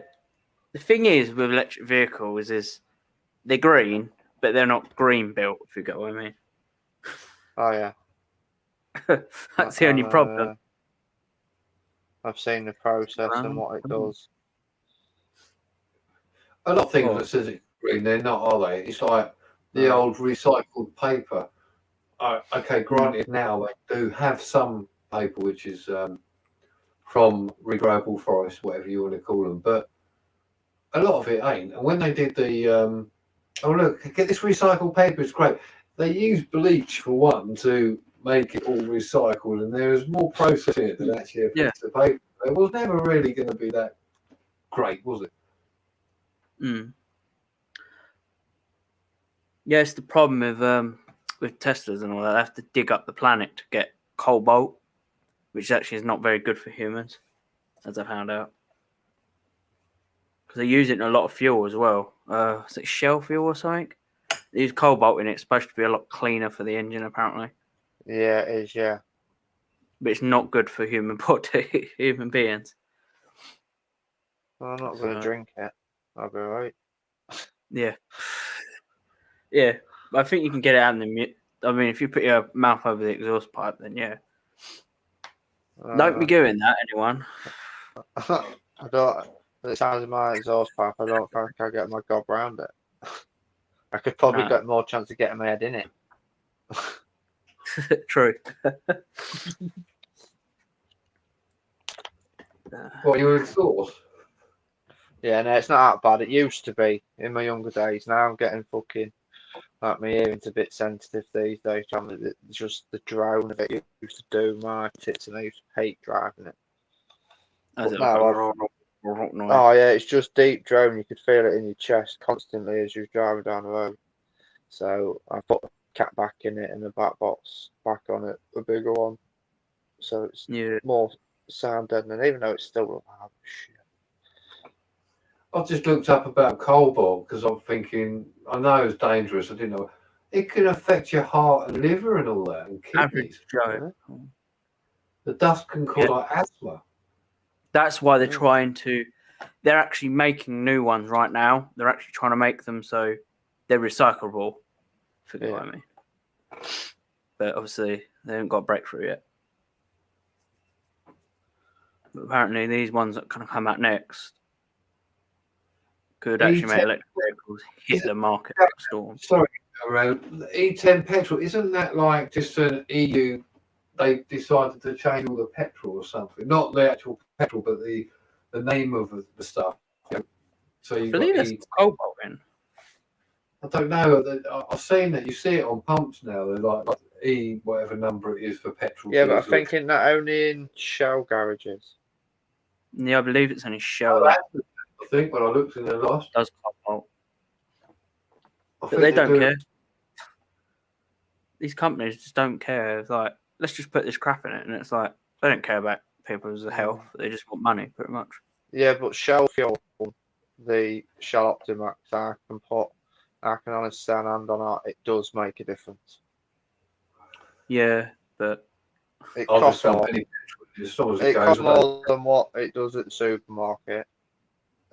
the thing is with electric vehicles is they're green, but they're not green built, if you get what I mean. Oh yeah. That's the only problem. I've seen the process and what it does. A lot of things Oh. that says it's green, they're not, are they? It's like the No. old recycled paper. Okay, granted, now they do have some paper which is from regrowable forest, whatever you want to call them, but a lot of it ain't. And when they did the oh look, get this recycled paper, it's great. They use bleach for one to make it all recycled, and there is more process in it than actually a piece of paper. It was never really going to be that great, was it? Mm. Yeah, it's the problem with Teslas and all that. They have to dig up the planet to get cobalt, which actually is not very good for humans, as I found out. Because they use it in a lot of fuel as well. Is it shell fuel or something? They use cobalt in it. It's supposed to be a lot cleaner for the engine, apparently. Yeah, it is, yeah. But it's not good for human body, human beings. Well, I'm not going to So- drink it. I'll be right. Yeah. Yeah. I think you can get it out in the... I mean, if you put your mouth over the exhaust pipe, then yeah. Don't be doing that, anyone. I don't. The sounds of my exhaust pipe, I don't think I get my gob round it. I could probably No. get more chance of getting my head in it. True. What you exhaust? Yeah, no, it's not that bad. It used to be in my younger days. Now I'm getting fucking like my hearing's a bit sensitive these days. It's just the drone of it used to do my tits, and I used to hate driving it. As it No, like noise. Oh yeah, it's just deep drone. You could feel it in your chest constantly as you're driving down the road. So I put a cat back in it and the back box back on it, a bigger one. So it's Yeah. more sound deadening, even though it's still loud. Shit. I've just looked up about cobalt because I'm thinking, I know it's dangerous. I didn't know. It can affect your heart and liver and all that, and Average kidneys. Joe. The dust can cause Yeah. like asthma. That's why they're Yeah. trying to. They're actually making new ones right now. They're actually trying to make them so they're recyclable. Forget what I mean. But obviously, they haven't got a breakthrough yet. But apparently, these ones that kind of come out next could actually make electric vehicles hit the market like a storm. Sorry, around E10 petrol. Isn't that like just an EU? They decided to change all the petrol or something. Not the actual petrol, but the name of the stuff. So I you've got believe there's cobalt in. I don't know. I've seen that. You see it on pumps now. They're like E, whatever number it is for petrol. Yeah, but I'm diesel. thinking that only in Shell garages. Yeah, I believe it's only Shell Oh, that I think when I looked in the last, does cobalt. I But think they don't do- care. These companies just don't care. It's like, let's just put this crap in it. And it's like, they don't care about people's health. They just want money, pretty much. Yeah, but Shell fuel, the Shell Optimax, I can honestly stand hand on it does make a difference. Yeah, but It I'll costs just fill more. any petrol as long as it It goes. costs more than what it does at the supermarket.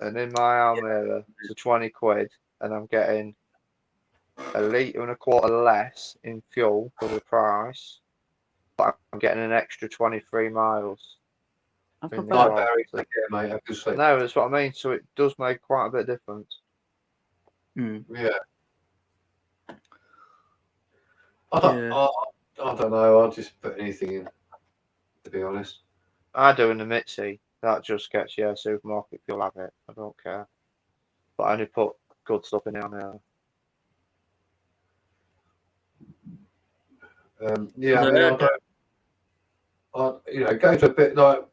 And in my Almere, it's 20 quid, and I'm getting a litre and a quarter less in fuel for the price, but I'm getting an extra 23 miles. I've in not the Night, bad. car. Barry. So- Take care, mate. Have a good sleep. No, that's what I mean. So it does make quite a bit of difference. Mm. Yeah. I don't, Yeah. I don't know. I'll just put anything in, to be honest. I do in the Mitzi. That just gets you a supermarket. You'll have it. I don't care. But I only put good stuff in it on there. Yeah, I No, mean, no, go to a bit like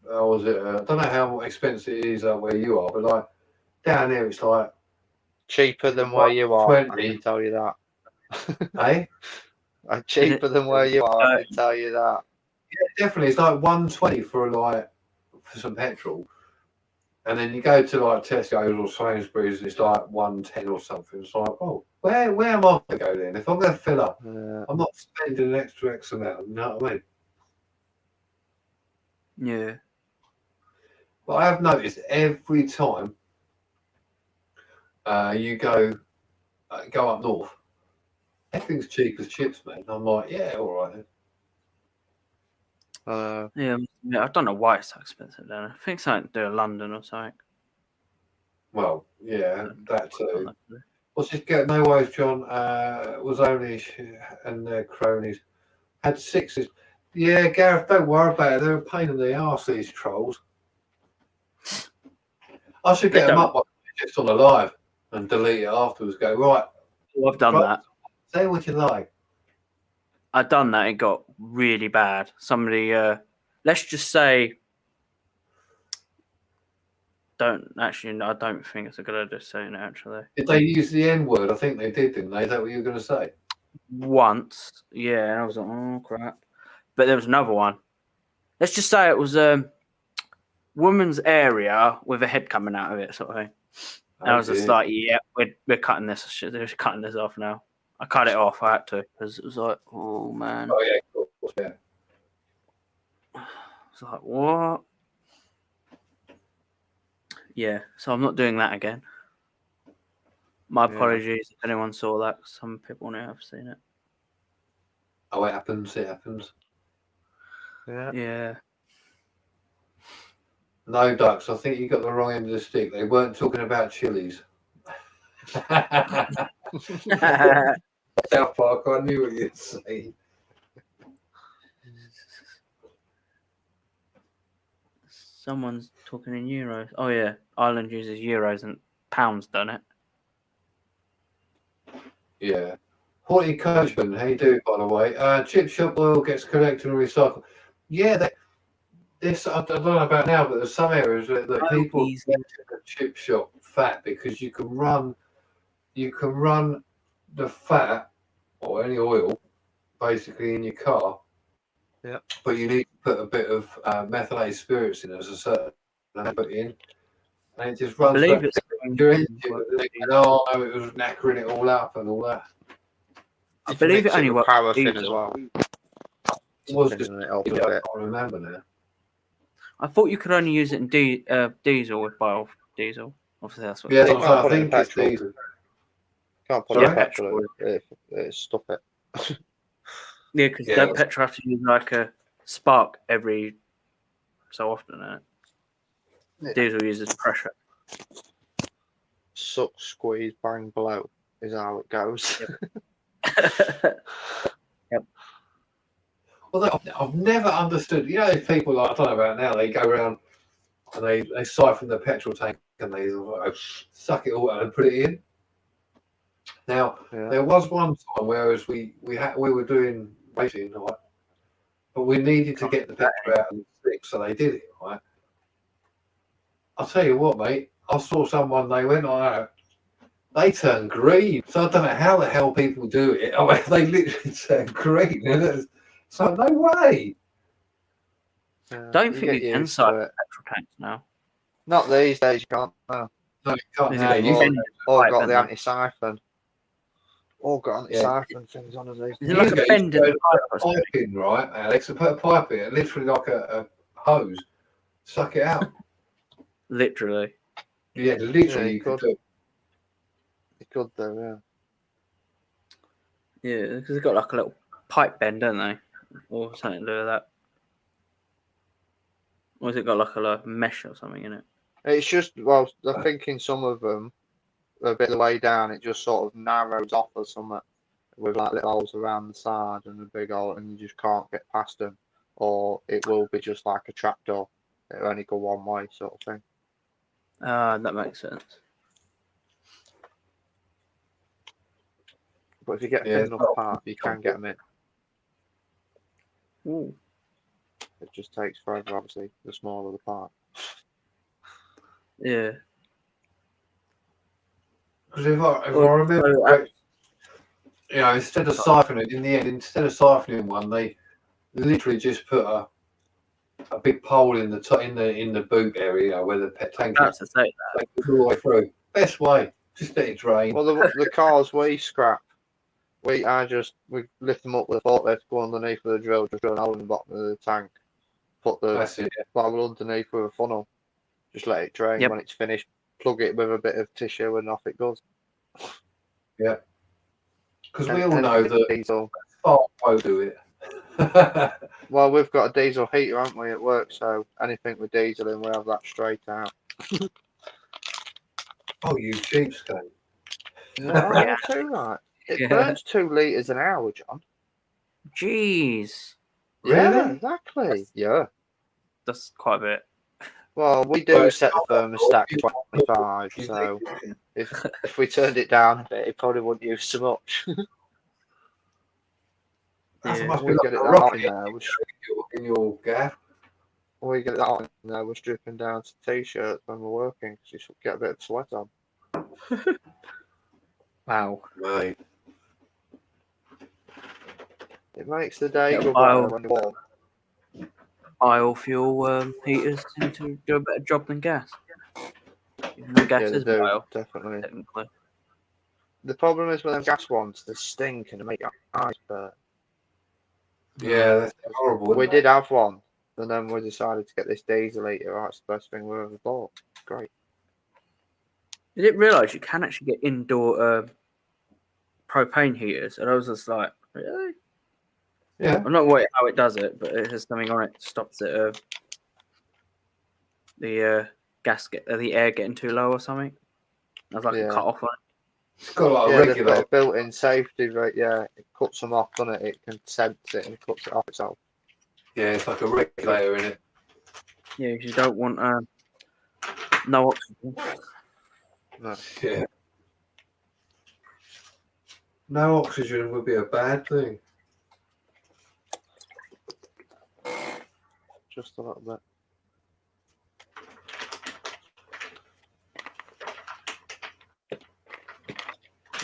was it? I don't know how expensive it is where you are, but like down here, it's like Cheaper than where you are. I 120. can tell you that. eh? Cheaper than where you are. I can tell you that. Yeah, definitely. It's like 120 for some petrol, and then you go to like Tesco's or Sainsbury's, it's like 110 or something. It's like, oh, where am I going to go then? If I'm going to fill up, I'm not spending an extra X amount. You know what I mean? Yeah. But I have noticed every time you go up north, everything's cheap as chips, man. I'm like, yeah, all right. Yeah, I don't know why it's so expensive then. I think something to do with London or something. Well, yeah, that too. Honestly. What's this get? No worries, John. Was only and their cronies had sixes. Yeah, Gareth, don't worry about it. They're a pain in the arse, these trolls. I should They get them don't- up just on a live and delete it afterwards. Go, right, Well, I've done Right. that. say what you like. I've done that. It got really bad. Somebody, let's just say, I don't think it's a good idea saying it actually. Did they use the N word? I think they did, didn't they? Is that what you were going to say? Once, yeah, and I was like, oh crap. But there was another one. Let's just say it was a woman's area with a head coming out of it, sort of thing. And I was just like, yeah, we're cutting this. They're cutting this off now. I cut it off. I had to because it was like, oh man. Oh, yeah, of course, yeah. It's like, what? Yeah, so I'm not doing that again. My apologies if anyone saw that. Some people may have seen it. Oh, it happens. It happens. Yeah. No, Ducks. I think you got the wrong end of the stick. They weren't talking about chilies. South Park. I knew what you'd say. Someone's talking in euros. Oh yeah, Ireland uses euros and pounds, don't it? Yeah. Horty Coachman, how you doing, by the way? Chip shop oil gets collected and recycled. Yeah, this I don't know about now, but there's some areas that people easy. get the chip shop fat because you can run the fat or any oil basically in your car. Yeah. But you need to put a bit of methylated spirits in as a certain put in, and it just I runs. believe back it's. to your engine. Oh no, it was knackering it all up and all that. I believe Mix it only with works. paraffin diesel. as well. It was just Depending on it helps I a bit. can't remember now. I thought you could only use it in diesel with biodiesel. Obviously, that's what. Yeah, You that's can't what I put it in think it's petrol. diesel. Can't put Sorry? it in petrol if stuff it. Yeah, because Yeah, don't petrol have to use like a spark every so often. Diesel uses pressure. Suck, squeeze, bang, blow is how it goes. Well, I've never understood. You know, if people like I don't know about now, they go around and they siphon the petrol tank and they suck it all out and put it in. Now there was one time whereas we were doing racing, right? But we needed to get the petrol out of the stick, so they did it, right? I'll tell you what, mate. I saw someone. They went on out. They turned green. So I don't know how the hell people do it. I mean, they literally turned green. It's like no way. Don't think you can siphon petrol tanks now. Not these days, you can't. No. No, you can't. Is No, it you bend All pipe, got don't the they? anti-siphon. All got anti-siphon things on as these. Is it like a bend in the pipe or put a something? pipe in, right, Alex? Put a pipe in, literally like a hose. Suck it out. Literally. Yeah, literally. Yeah, you could do it. You could do, Yeah, because they've got like a little pipe bend, don't they? Or something to do with that. Or has it got like a mesh or something in it? It's just, well, they're thinking some of them, a bit of the way down, it just sort of narrows off or something with like little holes around the side and a big hole, and you just can't get past them. Or it will be just like a trapdoor. It'll only go one way, sort of thing. That makes sense. But if you get a Yeah, thin it's enough not- part, you can get them in. Ooh. It just takes forever, obviously, the smaller the part. Yeah. Because if I Well, remember, so, correct, you know, instead of siphoning, in the end, instead of siphoning one, they literally just put a big pole in the boot area where the pet tank That's is. to say Take it all the way through. Best way, just let it drain. Well, the cars we scrap, we lift them up with a forklift, go underneath with a drill, just drill a hole in the bottom of the tank, put the That's it. bottle underneath with a funnel, just let it drain. Yep. When it's finished, plug it with a bit of tissue and off it goes. Because we all know Anything that diesel. Spark won't do it. Well, we've got a diesel heater, haven't we, at work? So anything with diesel in, we have that straight out. Oh, you cheapskate. Yeah, too right. It Yeah. burns 2 litres an hour, John. Jeez. Yeah, Really? exactly. Yeah. That's quite a bit. Well, we do Well, set the thermostat to 25, so if we turned it down a bit, it probably wouldn't use so much. That Yeah. must be We like get it a that rocket hot in there. in your gaff. We get it that hot in there. We're stripping down to t-shirts when we're working because you should get a bit of sweat on. Wow. Mate. It makes the day Yeah, go better when you're warm. Biofuel heaters seem to do a better job than gas. Even though gas Yeah, they is do, bio, definitely. technically. The problem is with them gas ones, they stink and they make your eyes burn. Yeah, that's horrible. We isn't did it? have one, and then we decided to get this diesel heater. Oh, it's the best thing we've ever bought. Great. I didn't realise you can actually get indoor propane heaters, and I was just like, really? Yeah. I'm not worried how it does it, but it has something on it that stops it. The the air getting too low or something. There's like a Yeah. cut off on It's got like a Yeah, they've got regulator. a built-in safety, right? Yeah, it cuts them off, doesn't it? It can sense it and cuts it off itself. Yeah, it's like a regulator in it. it. Yeah, 'cause you don't want no oxygen. No. Yeah. No oxygen would be a bad thing. Just a little bit.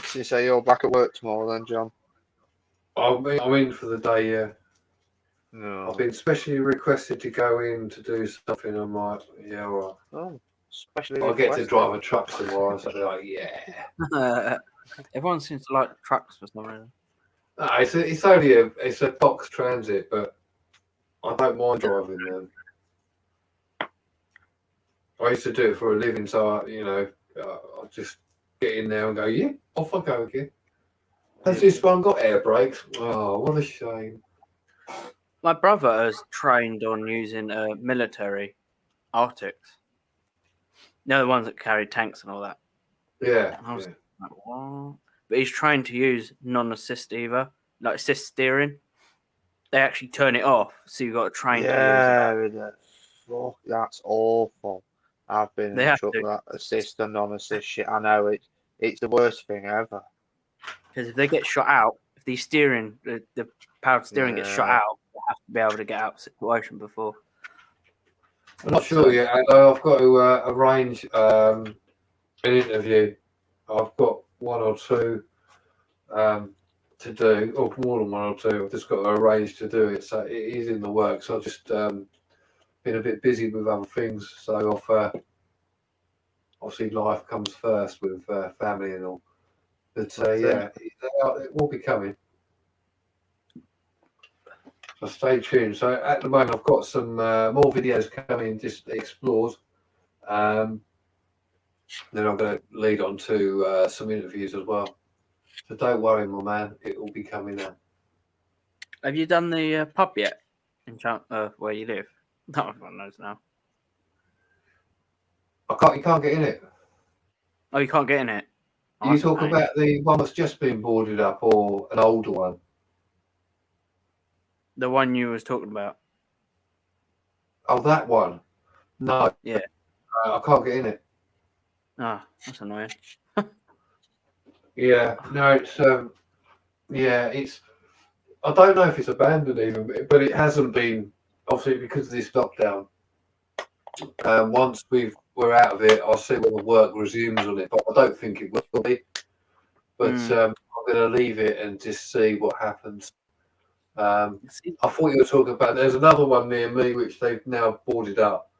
So you say you're back at work tomorrow then, John? I'm in for the day, yeah. No. I've been specially requested to go in to do something. I'm like, yeah, all Oh, especially right. I'll get to requested. drive a truck tomorrow, so they're like, yeah. Everyone seems to like trucks for some reason. No, it's only a box transit, but I don't mind driving them. I used to do it for a living, so I just get in there and go, yeah, off I go again. Has this one got air brakes? Oh, what a shame. My brother has trained on using military Arctics. You know, the ones that carry tanks and all that. Yeah. I was Yeah. like, what? But he's trying to use non-assist either, like assist steering. They actually turn it off, so you've got to train to use Yeah, fuck, that's awful. I've been They in have trouble to. with that assist and non-assist shit. I know it's the worst thing ever. Because if they get shot out, if the steering, the powered steering gets shot Yeah. out, they have to be able to get out of the situation before. I'm not sure yet, although I've got to arrange an interview. I've got one or two to do, or more than one or two. I've just got to arrange to do it, so it is in the works. I've just been a bit busy with other things, so obviously life comes first with family and all. But yeah, it will be coming. So stay tuned. So at the moment, I've got some more videos coming, just explores. Then I'm going to lead on to some interviews as well. So don't worry, my man, it will be coming out. Have you done the pub yet in where you live? No, everyone knows now. You can't get in it. Oh, you can't get in it. Oh, You that's a talk pain. about the one that's just been boarded up or an older one? The one you was talking about. Oh, that one. No. Yeah. I can't get in it. Ah, that's annoying. Yeah. No, it's it's. I don't know if it's abandoned even, but it hasn't been. Obviously, because of this lockdown. Once we're out of it, I'll see when the work resumes on it. But I don't think it will be. But I'm going to leave it and just see what happens. I thought you were talking about. There's another one near me which they've now boarded up.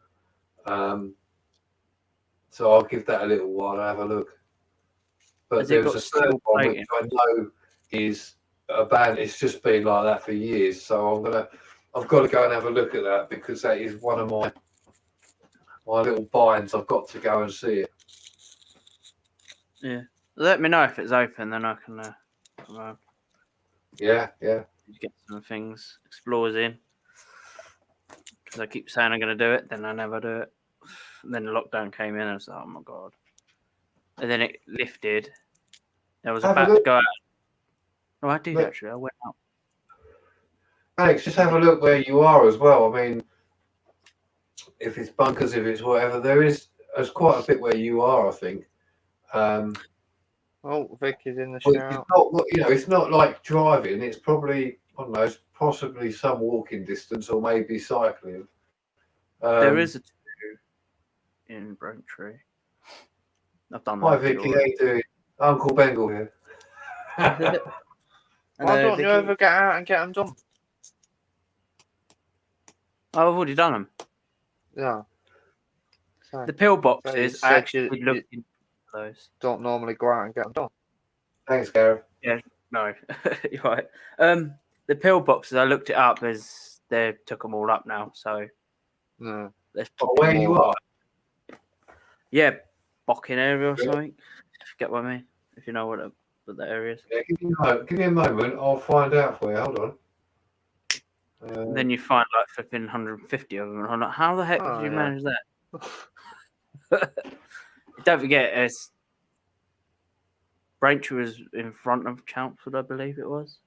So I'll give that a little while and have a look. But Has it there was got a third steel one plating? which I know is abandoned. It's just been like that for years. So I've got to go and have a look at that because that is one of my little binds. I've got to go and see it. Yeah. Let me know if it's open, then I can come out. Yeah. Get some things, explores in. Because I keep saying I'm going to do it, then I never do it. And then the lockdown came in, and I was like, oh my god. And then it lifted. I was Have a about to look. go out. Oh, I did Look. actually. I went out. Alex, just have a look where you are as well. I mean, if it's bunkers, if it's whatever, there's quite a bit where you are, I think. Oh, Vic is in the Well, shout. it's not like driving. It's probably, I don't know, it's possibly some walking distance or maybe cycling. There is a two in Braintree. I've done Hi, that. Vicky. How you doing? Uncle Bengal here. Why don't you ever get out and get them done? Oh, I've already done them. Yeah. So, The pillboxes, So I you actually said you- looked into those. don't normally go out and get them done. Thanks, Gareth. No, you're right. The pillboxes, I looked it up as they took them all up now. So No. let's Oh, pop where them you all. are? Yeah, Bocking area or Really? something. If you get what I mean. If you know what the area is. Yeah, give me a moment. I'll find out for you. Hold on. Then you find like flipping 150 of them. And I'm like, how the heck Oh, did you yeah. manage that? Don't forget, it's Braintree was in front of Chelmsford, I believe it was.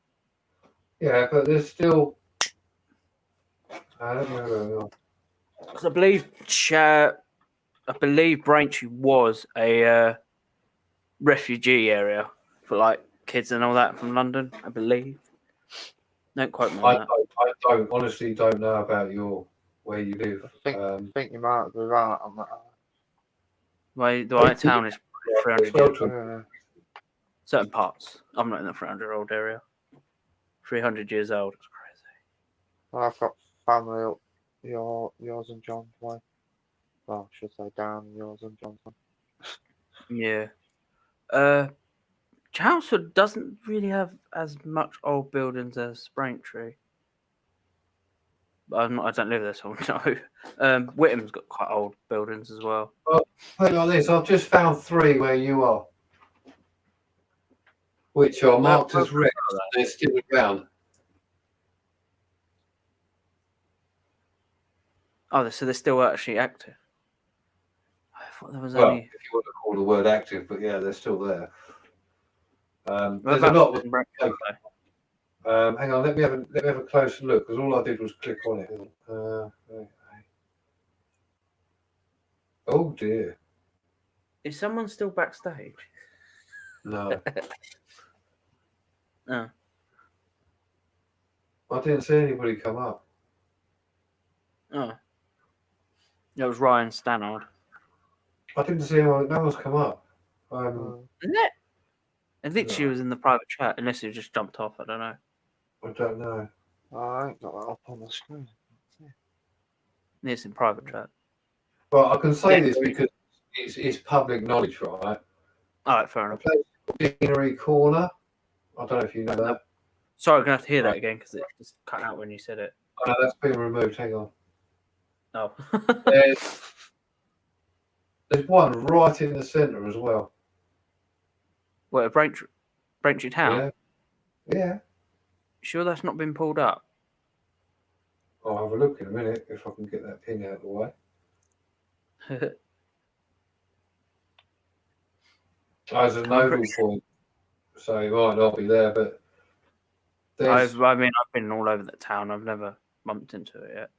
Yeah, but there's still. Let me have a look. Because I believe Braintree was a refugee area for like kids and all that from London. I believe. Don't quote me on that. I honestly don't know about where you live. I think you might be right on that. The White Town is 300 years old. Yeah. Certain parts. I'm not in the 300-year-old area. 300 years old. It's crazy. Well, I've got family up yours and John's way. Well, I should say down yours and John's way. Yeah. Chelmsford doesn't really have as much old buildings as Braintree. But I don't live there, so I know. Whitham's got quite old buildings as well. Put it like this, I've just found 3 where you are, which are marked as red. They're still around. Oh, so they're still actually active. I thought there was Well, only. if you want to call the word active, but yeah, they're still there. There's a Whereabouts lot. in Braintree, though? Hang on, let me have a closer look because all I did was click on it. Oh dear, Is someone still backstage? no, Oh. I didn't see anybody come up. Oh. It was Ryan Stannard. I didn't see anyone. No one's come up. Isn't it? And literally No. was in the private chat, unless he just jumped off. I don't know. I don't know. I ain't got that up on the screen. It's in private chat. Well, I can say Yeah. this because it's public knowledge, right? All right, fair A enough. place called Deanery Corner. I don't know if you know that. Sorry, I'm gonna have to hear that again because it just cut out when you said it. Oh, no, that's been removed. Hang on. Oh. There's one right in the centre as well. What, Braintree Town? Yeah. Sure that's not been pulled up? I'll have a look in a minute if I can get that pin out of the way. As a nodal point, so it might not be there, but there's I've been all over the town. I've never bumped into it yet.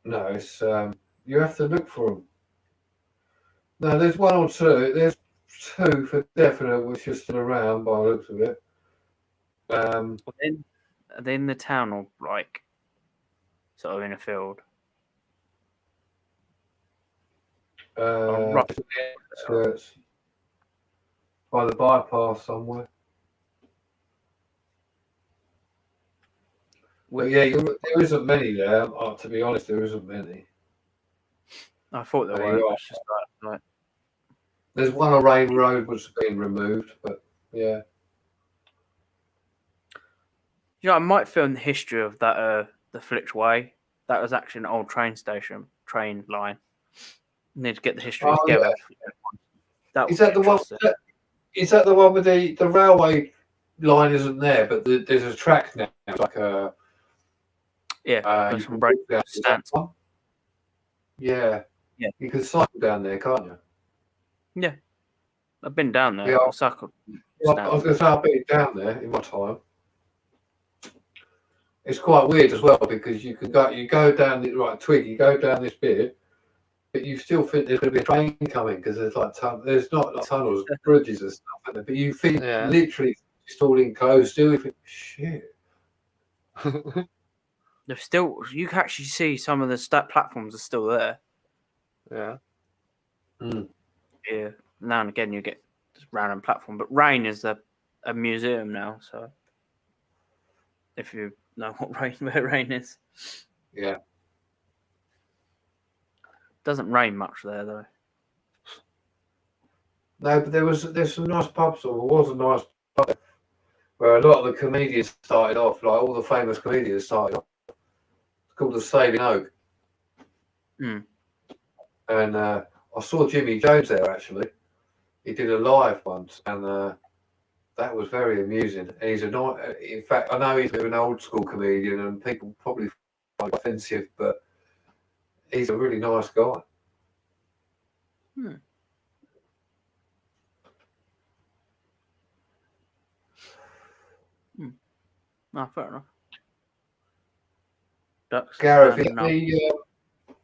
no. It's you have to look for them. No, there's one or two. There's two for definite which are still around by the looks of it. Are they in the town or like sort of in a field? Right. Skirts by the bypass somewhere. But yeah, there isn't many there. To be honest, there isn't many. I thought there There were. you are. It's just like There's one on Rain Road which has been removed, but yeah. you know, I might film the history of that. The Flitch Way. That was actually an old train line. Need to get the history Oh, together. yeah. That Is that the one? interesting. Is that the one with the railway line isn't there, but there's a track now, like a Yeah, you with some can break walk down. Is that stands. one? Yeah, Yeah. You can cycle down there, can't you? I've been down there. Yeah. I cycled. Well, I was going to say I've been down there in my time. It's quite weird as well because you go down the right twig, you go down this bit, but you still think there's going to be a train coming because there's like there's not like tunnels, bridges and stuff, isn't there? But you think Yeah. literally it's all enclosed. Still, you think shit. There's still, you can actually see some of the platforms are still there. Yeah. Yeah, now and again you get just random platform, but Rain is a museum now. So if you know where Rain is, Yeah. doesn't rain much there though. No, but there's some nice pubs, or was a nice pub where a lot of the comedians started off, like all the famous comedians started off. It's called the Saving Oak. Mm. And I saw Jimmy Jones there actually. He did a live once, and that was very amusing. And he's in fact, I know he's an old school comedian, and people probably find it offensive, but he's a really nice guy. Oh, fair enough. Ducks. Gareth, standing up.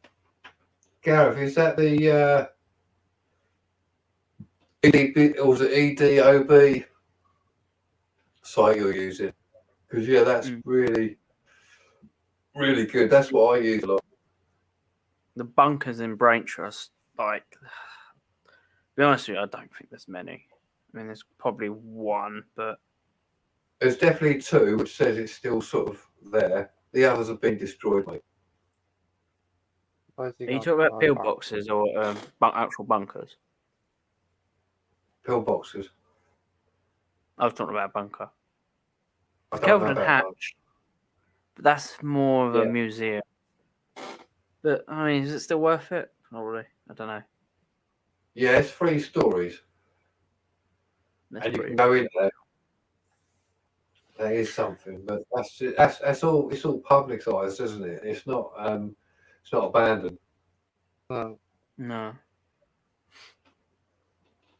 Gareth, is that the or was it EDOB site you're using? Because yeah, that's really, really good. That's what I use a lot. The bunkers in Braintree, like, to be honest with you, I don't think there's many. I mean, there's probably one, but There's definitely two, which says it's still sort of there. The others have been destroyed, mate. are you talking about pillboxes or actual bunkers? Pillboxes. I was talking about a bunker. I don't know Kelvin and about Hatch, but that's more of a Yeah. museum. But I mean, is it still worth it? Not really. I don't know. Yeah, it's 3 stories, That's and you pretty. can go in there. That is something, but that's all. It's all publicised, isn't it? It's not abandoned. No.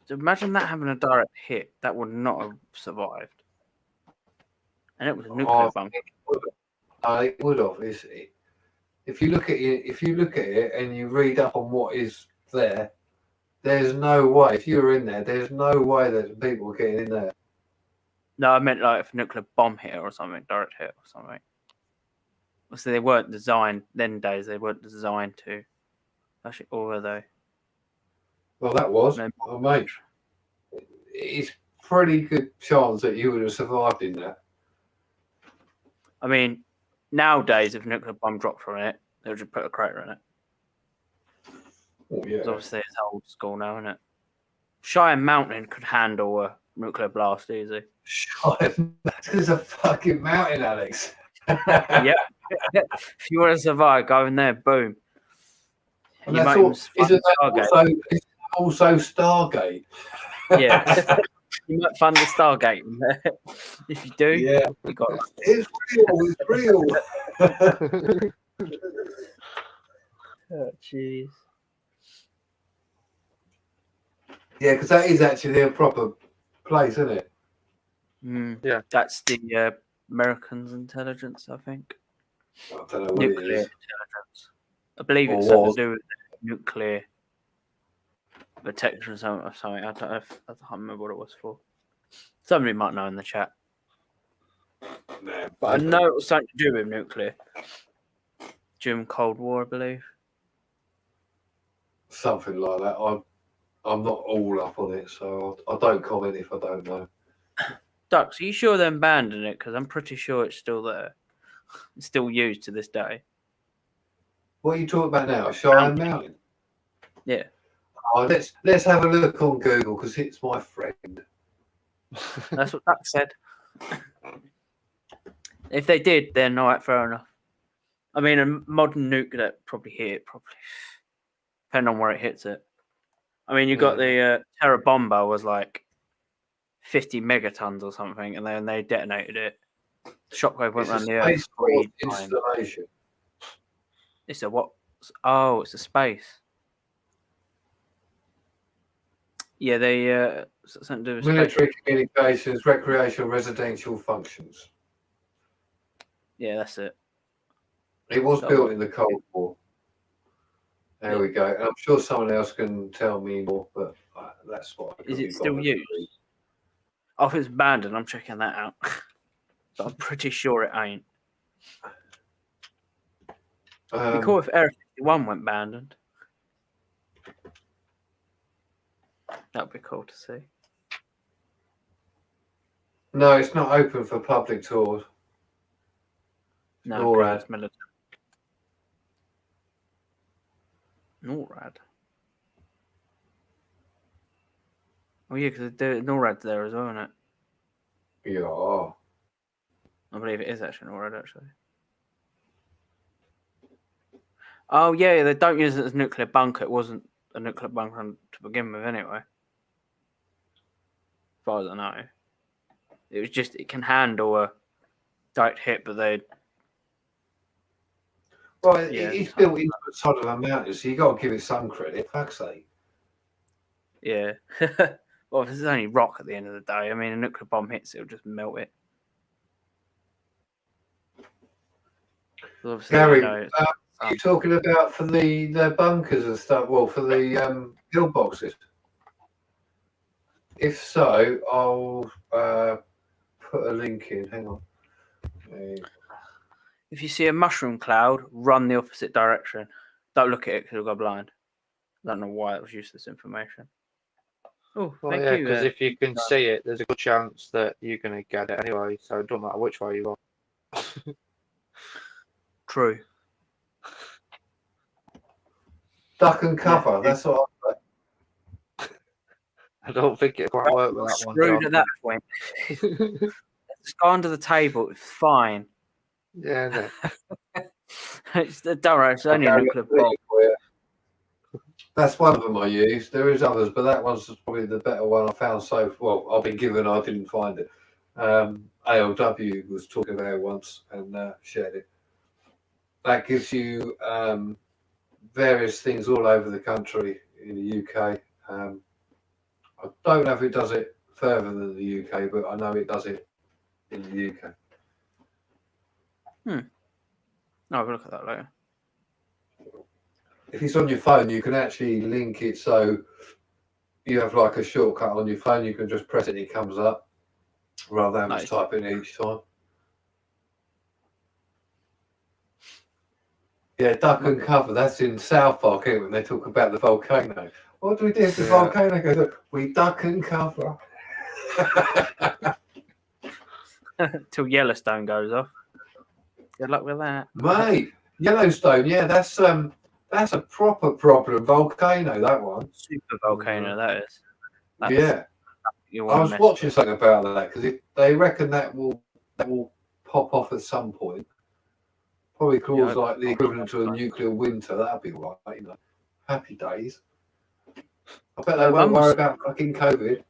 So imagine that having a direct hit. That would not have survived. And it was a nuclear bunker. It would have. If you look at it and you read up on what is there, there's no way. If you were in there, there's no way that people were getting in there. No, I meant like if a nuclear bomb hit or something, direct hit or something. So they weren't designed, then days, they weren't designed to. Actually, or were they? Well, that was. No. Oh, mate, it's pretty good chance that you would have survived in that. I mean, nowadays, if a nuclear bomb dropped from it, they would just put a crater in it. Oh, yeah. 'Cause obviously, it's old school now, isn't it? Cheyenne Mountain could handle a nuclear blast easy. There's a fucking mountain, Alex. Yeah. If you want to survive, go in there, boom. And You that's might all, even find isn't the Stargate. that also Stargate? Yeah. You might find the Stargate in there. If you do, Yeah. you got it. It's real. It's real. Oh, jeez. Yeah, because that is actually a proper place, isn't it? Yeah. That's the Americans' intelligence, I think. I don't know what Nuclear it is. intelligence. I believe Or it's something was. to do with nuclear protection or something. I can't remember what it was for. Somebody might know in the chat. Nah, But I know it was something to do with nuclear. During Cold War, I believe. something like that. I'm not all up on it, so I don't comment if I don't know. Ducks, are you sure they're abandoning it? Because I'm pretty sure it's still there. It's still used to this day. What are you talking about now? Cheyenne Mountain? Yeah. Oh, let's have a look on Google because it's my friend. That's what Duck said. If they did, then all right, fair enough. I mean, a modern nuke that probably hit it, depending on where it hits it. I mean, you got the Terra Bomba was like 50 megatons or something, and then they detonated it. The shockwave went around the Earth Space 3 Force times. installation. It's a what? Oh, it's a space. Yeah, they something to do with Military space. communications, recreational, residential functions. Yeah, that's it. It was So built what- in the Cold War. There Yeah. we go. And I'm sure someone else can tell me more, but that's what I Is could it be still bothered to used? read. Oh, if it's abandoned, I'm checking that out. But I'm pretty sure it ain't. It'd be cool if Area 51 went abandoned. That'd be cool to see. No, it's not open for public tours. No, NORAD. it's military. NORAD. Oh yeah, because NORAD's there as well, isn't it? Yeah. I believe it is actually NORAD, actually. Oh yeah, they don't use it as a nuclear bunker. It wasn't a nuclear bunker to begin with, anyway. As far as I know, it was just it can handle a direct hit, but they Well, Yeah, it's so- built into the side of a mountain, so you got to give it some credit. Fuck's sake. yeah. Well, if it's only rock at the end of the day, I mean, a nuclear bomb hits, it'll just melt it. But obviously, Gary, you know, are you talking about for the bunkers and stuff? Well, for the pillboxes. If so, I'll put a link in. Hang on. if you see a mushroom cloud, run the opposite direction. Don't look at it because you'll go blind. I don't know why it was useless information. Oh, Well, thank yeah, you. because if you can see it, there's a good chance that you're going to get it anyway. So it don't matter which way you go. True. Duck and cover. That's what I don't think it quite work with that one. Screwed John. at that point. Just go under the table. It's fine. Yeah, no. Don't worry, it's only a Okay, nuclear bomb. That's one of them I use. There is others, but that one's probably the better one I found so far. Well, I've been given, I didn't find it. ALW was talking about it once and shared it. That gives you various things all over the country in the UK. I don't know if it does it further than the UK, but I know it does it in the UK. I'll have a look at that later. If it's on your phone, you can actually link it so you have like a shortcut on your phone. You can just press it and it comes up rather than just type it in each time. Yeah, duck and cover. That's in South Park, isn't it, when they talk about the volcano. What do we do if the volcano goes up? We duck and cover. Till Yellowstone goes off. Good luck with that. Mate, Yellowstone, yeah, that's a proper problem volcano, that one. Super volcano, that is. Yeah. You I want was to watching something about that because they reckon that will pop off at some point. Probably cause like the equivalent to a nuclear winter. That'd be right, you know. Happy days. I bet they won't worry about fucking COVID.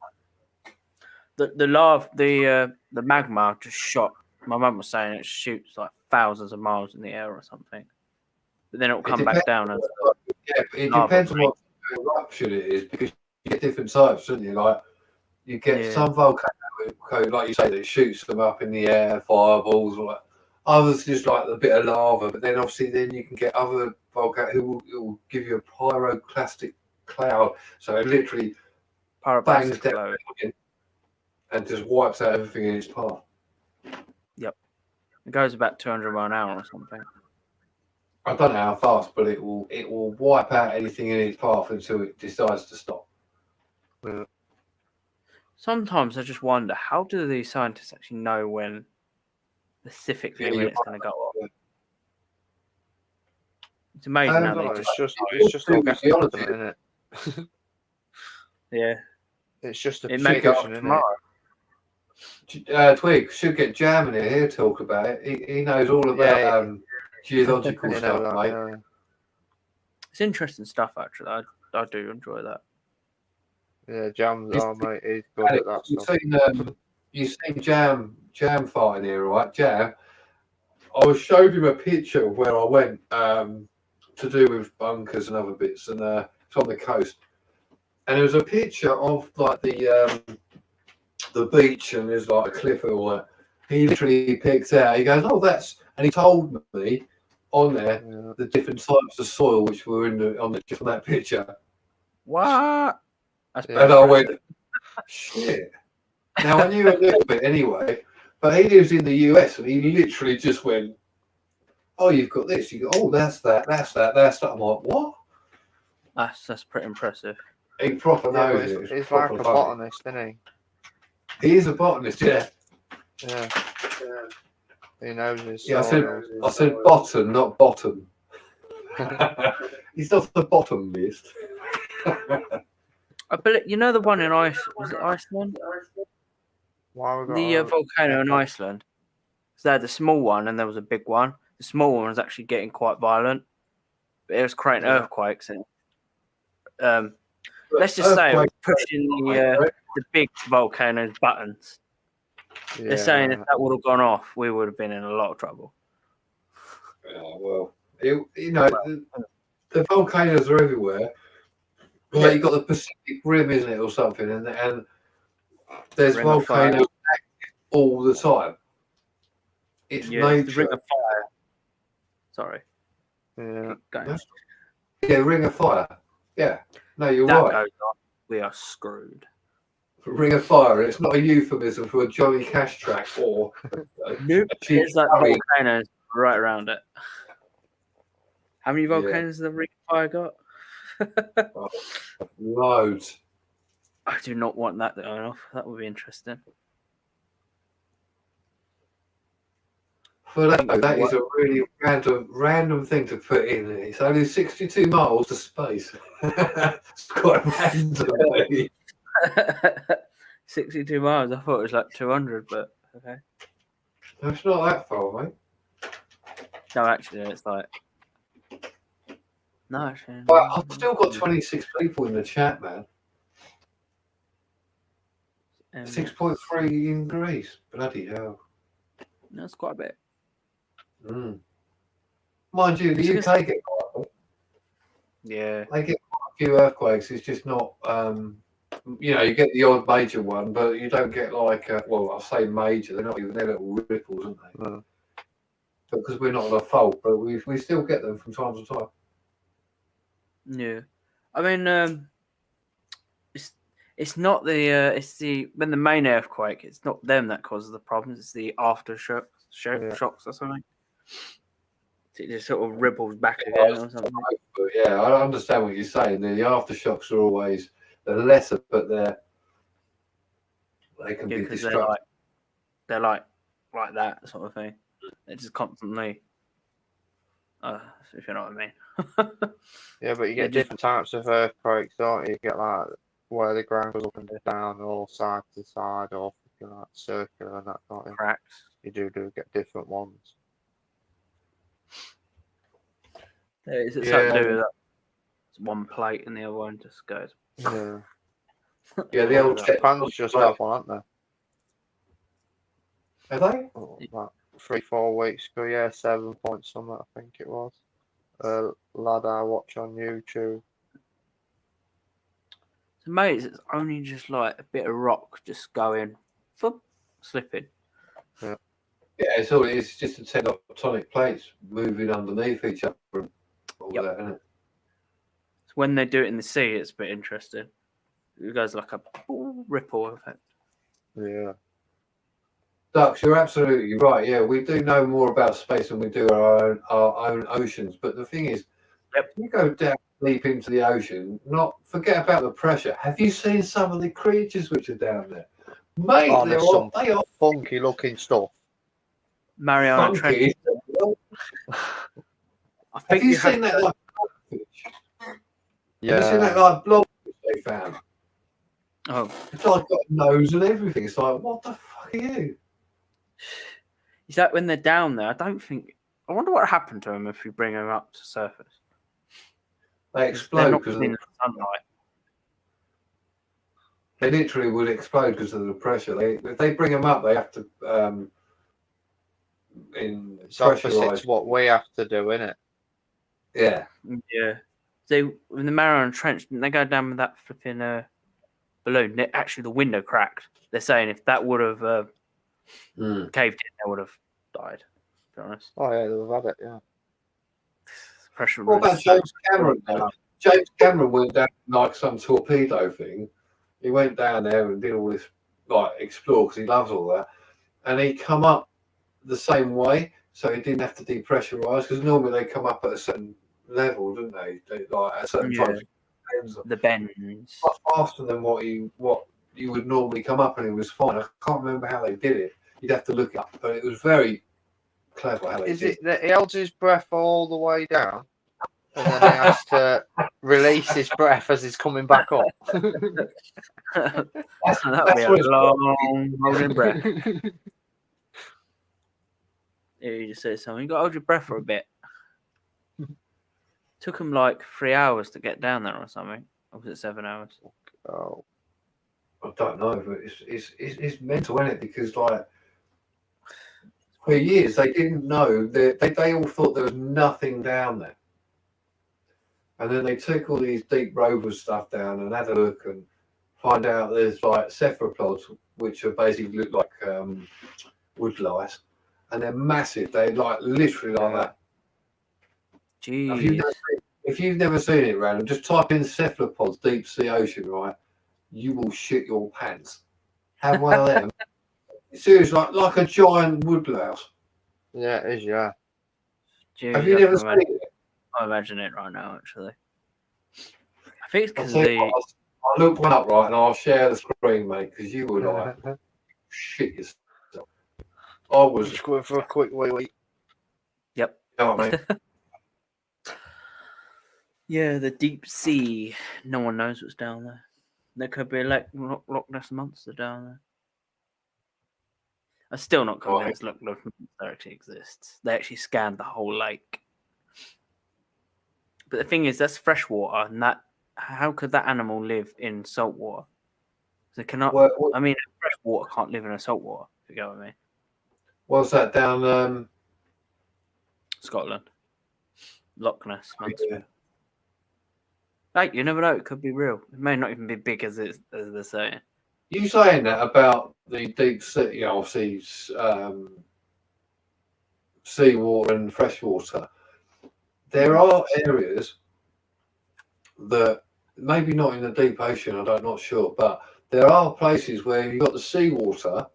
The lava, the magma just shot My mum was saying it shoots like thousands of miles in the air or something, but then it'll come depends back down. And Yeah, but it lava depends on break. what eruption it is because you get different types, don't you? Like you get Yeah. some volcano, like you say, that shoots them up in the air, fireballs, or like others just like a bit of lava. But then obviously, then you can get other volcanoes who will give you a pyroclastic cloud, so it literally bangs Pyroclastic down flow. and just wipes out everything in its path. It goes about 200 miles an hour or something. I don't know how fast, but it will wipe out anything in its path until it decides to stop. Sometimes I just wonder, how do these scientists actually know when specifically when you're it's going to go off? right. It's amazing how No, they it's just just all guessing, geology. isn't it? yeah. It's just a It may go off prediction, isn't it? tomorrow. Twig should get Jam in here to talk about it. He knows all about Yeah, geological You know stuff, that, mate. yeah. It's interesting stuff, actually. I do enjoy that. Yeah, Jam's He's- mate, he's good at that stuff. You've seen Jam fighting here, right? Jam. I showed him a picture of where I went to do with bunkers and other bits, and it's on the coast. And there was a picture of like the beach, and there's like a cliff and all that. He literally picks out. He goes, "Oh, that's," and he told me on there Yeah. the different types of soil which were on that picture. What? That's And I went, shit. Now I knew a little bit anyway, but he lives in the US, and he literally just went, "Oh, you've got this. You go, oh, that's that. That's that. That's that." I'm like, what? That's pretty impressive. He proper Yeah, knows but it. he's proper like a funny. botanist, isn't He is a botanist, yeah. he? Yeah. He knows his Yeah, soils. I said bottom, not bottom. He's not the bottomist. I believe you know the one in was it Iceland? Why we got The volcano in Iceland. So they had the small one and there was a big one. The small one was actually getting quite violent. But it was creating Yeah. earthquakes and let's just say it was pushing the big volcano's buttons. They're saying if that would have gone off, we would have been in a lot of trouble. Well, the volcanoes are everywhere. Well, you've got the Pacific Rim, isn't it, or something, and there's Ring of Fire. volcanoes active all the time. It's Yeah, it's the nature. Ring of Fire. Sorry. Yeah. Going. Yeah, Ring of Fire. Yeah. No, you're That right. goes on. We are screwed. Ring of Fire. It's not a euphemism for a Johnny Cash track or a cheap There's like curry. volcanoes right around it. How many volcanoes has the Ring of Fire got? Loads. I do not want that going off. That would be interesting. For that is a really random thing to put in. It's only 62 miles to space. It's quite random. 62 miles. I thought it was like 200, but okay. It's not that far, mate. No, actually, it's like. No, actually. But I've still got 26 people in the chat, man. 6.3 in Greece. Bloody hell. That's quite a bit. Mm. Mind you, the UK get quite a bit. Yeah. They get quite a few earthquakes. It's just not, you get the odd major one, but you don't get like, I say major, they're not even, they're little ripples, aren't they? No. Because we're not on a fault, but we still get them from time to time. Yeah. I mean, it's not the when the main earthquake, it's not them that causes the problems, it's the aftershock shocks or something. It just sort of ripples back again or something. But yeah, I understand what you're saying. The aftershocks are always they're lesser, but they can be Because destructive. they're like that sort of thing. It's just constantly if you know what I mean. Yeah, but you get different types of earthquakes, don't you? You get like where the ground goes up and down, or side to side, or like circular and that kind of thing. Cracks. You do get different ones. Is it something to do with that? It's one plate and the other one just goes. Yeah. Yeah, the old Japan's just off one, aren't they? Are they? About 3-4 weeks ago, yeah, 7 point something, I think it was. Lad I watch on YouTube. So mate, it's only just like a bit of rock just going, flip, slipping. Yeah, it's just the tectonic plates moving underneath each other and all Yep. that, isn't it? So when they do it in the sea, it's a bit interesting. It goes like a ripple effect. Yeah. Dux, you're absolutely right. Yeah, we do know more about space than we do our own oceans. But the thing is, Yep. you go down deep into the ocean, not forget about the pressure. Have you seen some of the creatures which are down there? Mate, Oh, there's some they are funky looking stuff. Mariana Trench. funky. I Have think you you have seen that to, like blobfish? Have you seen that like blobfish they found? oh, It's like got a nose and everything. It's like, what the fuck are you? is that when they're down there? I don't think. I wonder what happened to them if you bring them up to surface. They They're explode not because in the sunlight. they literally would explode because of the pressure. If they bring them up, they have to It's opposite pressurise. to what we have to do, innit? Yeah, Yeah. They in the Mariana Trench, didn't they go down with that flipping balloon? Actually, the window cracked. They're saying if that would have caved in, they would have died. To be honest, Oh yeah, they've had it, yeah. pressure. What about was so James Cameron? Now? James Cameron went down like some torpedo thing. He went down there and did all this, like explore because he loves all that, and he come up the same way, so he didn't have to depressurize because normally they come up at a certain level, don't they? Like at certain Yeah. times, The bends. much faster than what you would normally come up, and it was fine. I can't remember how they did it. You'd have to look it up, but it was very clever how they Is did it that he holds his breath all the way down and then he has to release his breath as he's coming back up? That'd be That's a what it's long holding breath. Yeah, you just said something. You got to hold your breath for a bit. Took them like 3 hours to get down there or something. Or was it 7 hours? Oh, I don't know, but it's mental, isn't it? Because like for years they didn't know they all thought there was nothing down there, and then they took all these deep rover stuff down and had a look and find out there's like cephalopods which are basically look like wood lice, and they're massive. They're like literally like that. Jeez. If you've never seen it, random, just type in cephalopods, deep sea ocean, right? You will shit your pants. Have one of them. Seriously, like a giant wood louse. yeah, it is, yeah. Jeez, Have you I never can seen imagine, it? I imagine it right now, actually. I think it's I'll because tell you what, I'll look one up, right, and I'll share the screen, mate, because you were like shit yourself. I was. Just going for a quick wee. Yep. You know what I mean? Yeah, the deep sea. No one knows what's down there. There could be like Loch Ness Monster down there. I'm still not convinced Loch Ness Monster actually exists. They actually scanned the whole lake. But the thing is, that's fresh water, and that how could that animal live in salt water? So it cannot. I mean, fresh water can't live in a salt water. If you go with me. What's that down? Scotland. Loch Ness Monster. Yeah. Hey, you never know. It could be real. It may not even be big as they're saying. You saying that about the deep sea, you know, obviously seawater and freshwater. There are areas that maybe not in the deep ocean. I'm not sure, but there are places where you've got the seawater,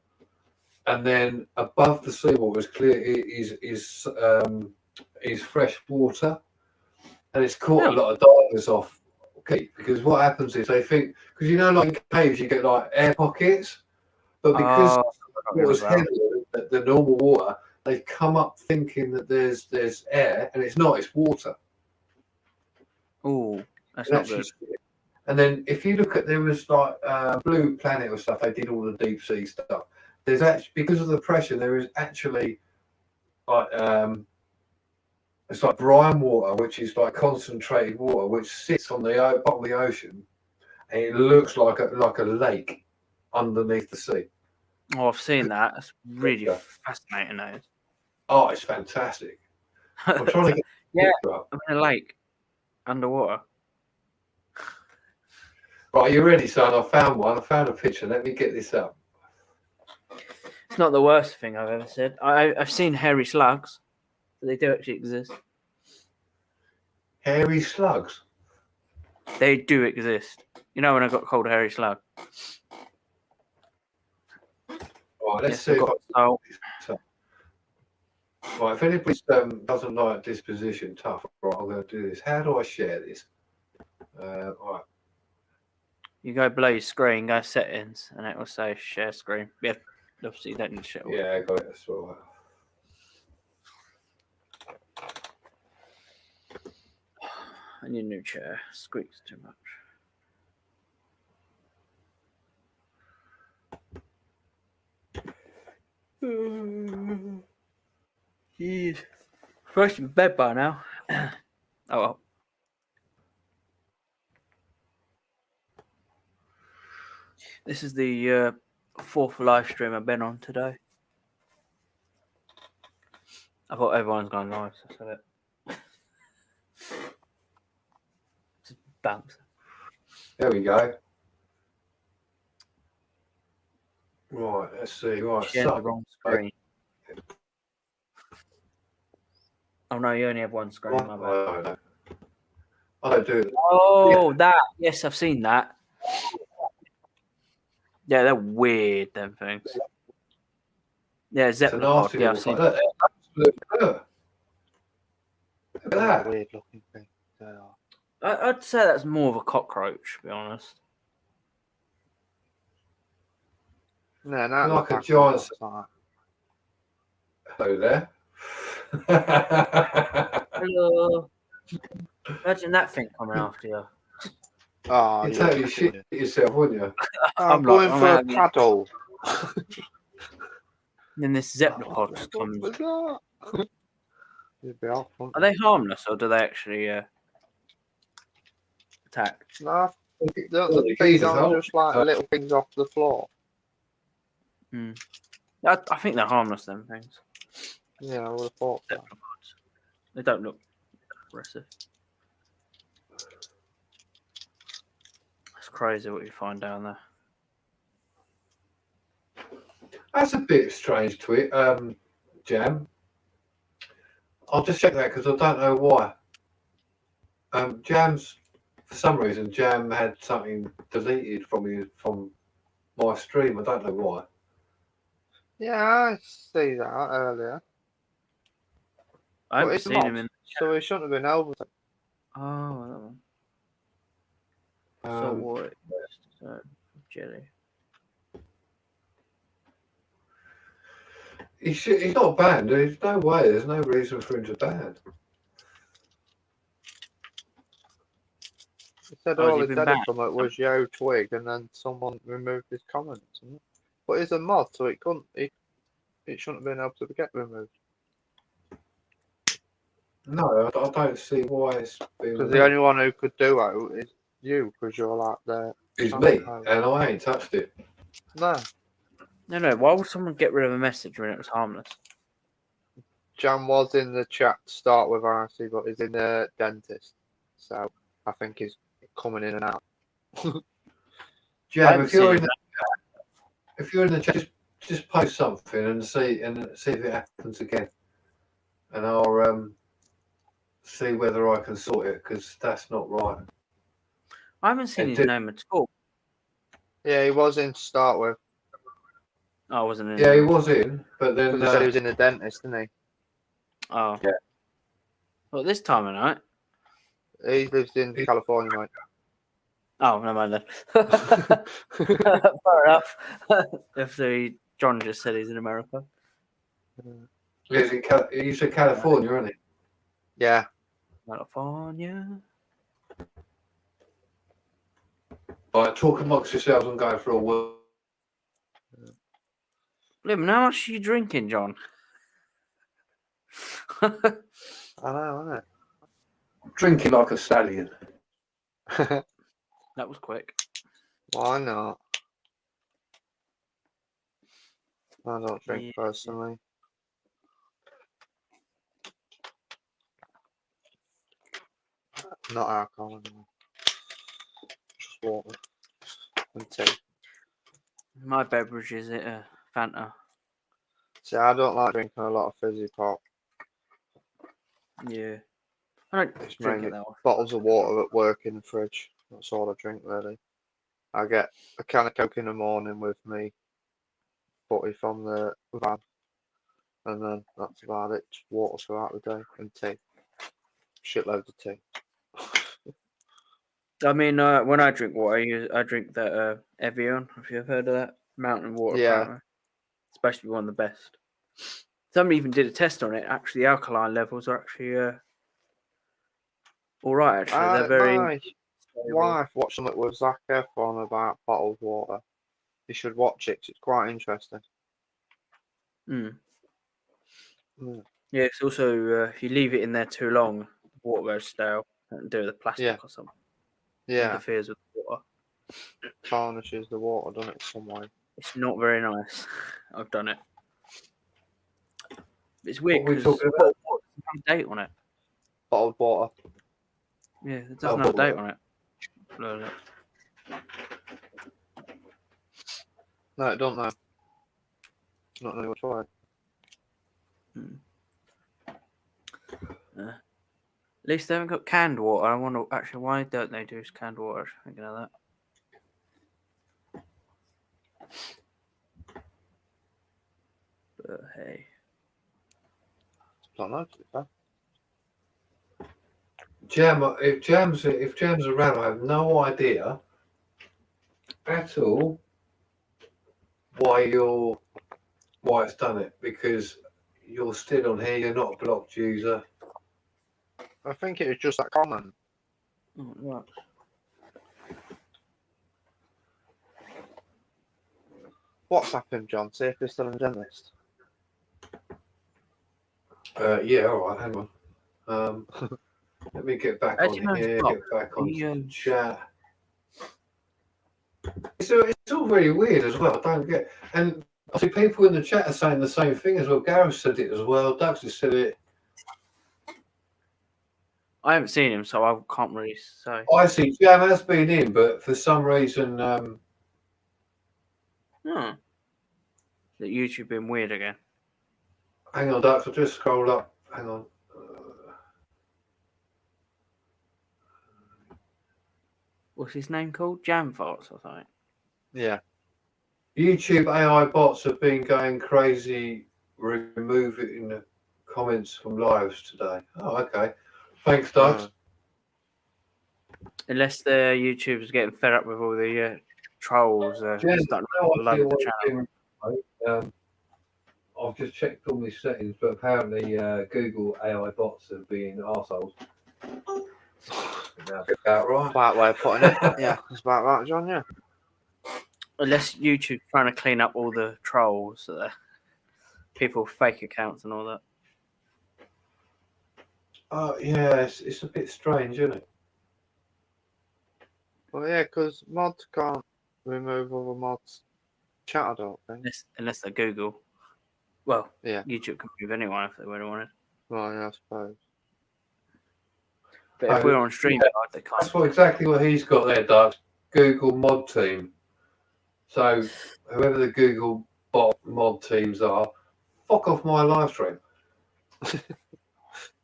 and then above the seawater is clear is fresh water, and it's caught a lot of divers off. Okay, because what happens is they think, because you know, like in caves, you get like air pockets, but because it was heavier than the normal water, they come up thinking that there's air, and it's not; it's water. Oh, that's not good. And then if you look at, there was like Blue Planet or stuff. They did all the deep sea stuff. There's actually, because of the pressure, there is actually like it's like brine water, which is like concentrated water, which sits on the bottom of the ocean, and it looks like a lake underneath the sea. Oh, I've seen that. It's really Yeah. fascinating. That is. Oh, it's fantastic. I'm trying to get the Yeah. picture up. I'm in a lake, underwater. Right, you ready, son? I found one. I found a picture. Let me get this up. It's not the worst thing I've ever said. I've seen hairy slugs. They do actually exist. Hairy slugs. They do exist. You know when I got called a hairy slug? Right, let's Yes, see I if got I so. Right, if anybody doesn't like disposition tough, right, I'm going to do this. How do I share this? Right. You go below your screen, go settings, and it will say share screen. Yeah, obviously you don't need to share. Yeah, I got it. That's all right. I need a new chair. Squeaks too much. Jeez. Supposed to be in bed by now. Oh well. This is the fourth live stream I've been on today. I thought everyone's gone live, so I said it. Just bounce. There we go. Right, let's see. Right, Shared the so wrong screen. Oh no, you only have one screen, my bad. I don't do it. Oh, that. Yes, I've seen that. Yeah, they're weird, them things. Yeah, It's a Zeppelin. nasty Yeah, little I've seen. thing. Look at that. Look at They're that. a weird looking thing. They are. I'd say that's more of a cockroach, to be honest. No, not Like a like giant- like Hello there. Hello. Imagine that thing coming after you. oh, You yeah. totally shit yourself, wouldn't you? I'm I'm going like, for I'm a paddle. Then this Zeppelin just comes. What was that? You'd be off, Are wouldn't they harmless or do they actually attack? you? No, Jesus, the feet aren't oh. just like little things off the floor. I think they're harmless, them things. Yeah, I would have thought so. Cephalopods. They don't look aggressive. It's crazy what you find down there. That's a bit strange to it, Jam. I'll just check that because I don't know why. Jam's, for some reason, Jam had something deleted from my stream. I don't know why. Yeah, I see that earlier. I But haven't it's seen not, him in. so he shouldn't have been over there. Oh, that one. Salt water, jelly. He's not banned. There's no way. There's no reason for him to ban. He said Oh, has all he he been said banned? from it was Yo Twig, and then someone removed his comments. Isn't it? But he's a mod, so it couldn't. It shouldn't have been able to get removed. No, I don't see why it's been. Because the only one who could do it is you, because you're like the. It's me, and I ain't touched it. No, No. Why would someone get rid of a message when it was harmless? Jan was in the chat to start with RC, but he's in the dentist, so I think he's coming in and out. Jam, if you're in the chat, just post something and see if it happens again, and I'll see whether I can sort it because that's not right. I haven't seen It his did- name at all. Yeah, he was in to start with. Oh, I wasn't in. Yeah, he was in, but then Because he said he was in the dentist, didn't he? Oh. Yeah. Well, this time of night. He lives in California, mate. Oh, no mind then. Fair enough. If John just said he's in America. he's in California, isn't he? Yeah. California. Right, talk amongst yourselves and go for a walk. Lim, how much are you drinking, John? I know, Drinking like a stallion. isn't it? That was quick. Why not? I don't drink Yeah. personally. Not alcohol anymore. Just water and tea. My beverage is Fanta. See, I don't like drinking a lot of fizzy pop. Yeah. I don't It's drink mainly it that often. bottles of water at work in the fridge. That's all I drink really. I get a can of Coke in the morning with me, butty from the van, and then that's about it. Just water throughout the day and tea. Shitloads of tea. I mean, when I drink water, I drink that Evian. Have you ever heard of that? Mountain water, Yeah. apparently. It's supposed to be one of the best. Somebody even did a test on it. Actually, the alkaline levels are actually all right. Actually, they're very My stable. wife watched something with Zac Efron about bottled water. You should watch it 'cause it's quite interesting. Mm. Mm. Yeah, it's also if you leave it in there too long, the water goes stale. And do with the plastic Yeah. or something. Yeah, Interferes with the water. tarnishes the water, doesn't it, some way? It's not very nice. I've done it. It's What weird are we because talking about? bottled water doesn't have a date on it. Bottled water. Yeah, it Oh, doesn't have a date bottled on it. Look. No, I don't know. Not really much why. At least they haven't got canned water. I wonder actually why don't they do canned water? Thinking of that. But hey, Don't know, to be fair. If Jam's around, I have no idea at all why it's done it, because you're still on here. You're not a blocked user. I think it was just that comment. oh, right. What's happened, John? See if they're still in the list. Yeah, all right. Hang on. Let me get back As on you know, here. Bob, Get back on the, chat. It's all very weird as well. I don't get. And I see people in the chat are saying the same thing as well. Gareth said it as well. Dux has said it. I haven't seen him, so I can't really say. I see Jam has been in, but for some reason, Hmm. That YouTube been weird again. hang on, Dux. I'll just scroll up. Hang on. What's his name called? Jam Farts or something. Yeah. YouTube AI bots have been going crazy, removing the comments from lives today. Oh, okay. Thanks, Dux. Unless the YouTube's getting fed up with all the trolls Jen, starting no to load idea the what channel. it's doing. I've just checked all my settings, but apparently Google AI bots have been arseholes. That'd be about right. Quiet way of putting it. Yeah, it's about right, John, yeah. Unless YouTube's trying to clean up all the trolls, people with fake accounts and all that. Yeah, it's a bit strange, isn't it? Well, yeah, because mods can't remove other mods' chat, I don't think. Unless they're Google. Well, Yeah. YouTube can remove anyone if they really wanted. Well, yeah, I suppose. But if we're on StreamYard, they can't. That's exactly what he's got there, Doug. Google mod team. So whoever the Google bot mod teams are, fuck off my live stream.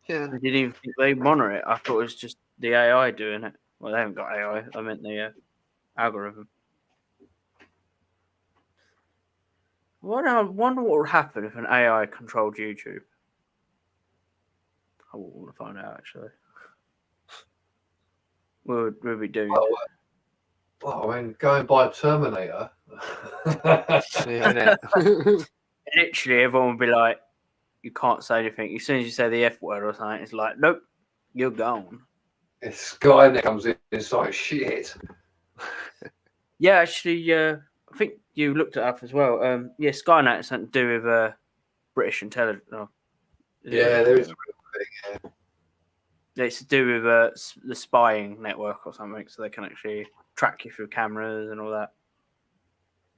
Yeah. I didn't even think they monitor it. I thought it was just the AI doing it. Well, they haven't got AI. I meant the algorithm. I wonder what would happen if an AI controlled YouTube. I want to find out, actually. What would we do? Well, I mean, going by Terminator. Yeah, Literally, everyone would be like, you can't say anything. As soon as you say the F word or something, it's like, nope, you're gone. Skynet comes in, it's like, shit. Yeah, actually, I think you looked it up as well. Yeah, Skynet has something to do with British intelligence. Oh, Yeah, there is a real thing, it's to do with the spying network or something, so they can actually track you through cameras and all that.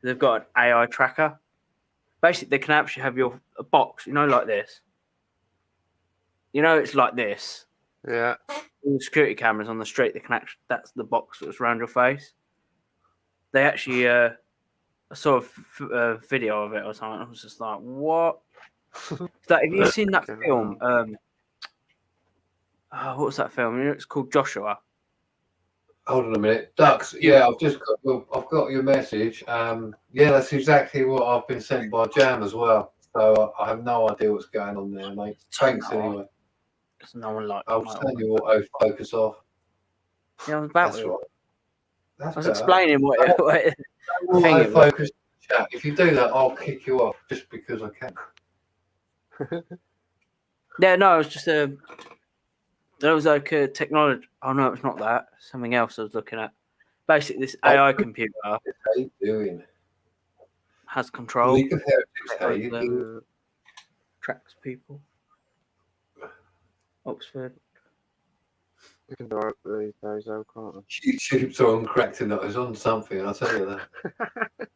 They've got an AI tracker. Basically, they can actually have a box, like this. It's like this. Yeah. All the security cameras on the street, that's the box that's around your face. They actually, I saw a video of it or something. I was just like, what? Have you seen that Okay. film? What was that film? It's called Joshua. Hold on a minute, Ducks. Yeah, I've got your message. Yeah, that's exactly what I've been sent by Jam as well. So I have no idea what's going on there, mate. Thanks anyway. Because no one likes I'll send you auto focus off. Yeah, I was about That's to. right. That's I was better. explaining what thing Auto it was. focus chat. If you do that, I'll kick you off just because I can. Yeah, no, it was just there was like a technology. Oh no, it's not that. Something else I was looking at. Basically, this AI computer How you doing? has control. League of Heretics, how you doing? Tracks people. Oxford. You can do it these days, though, can't YouTube's on cracked and it's on something, I'll tell you that.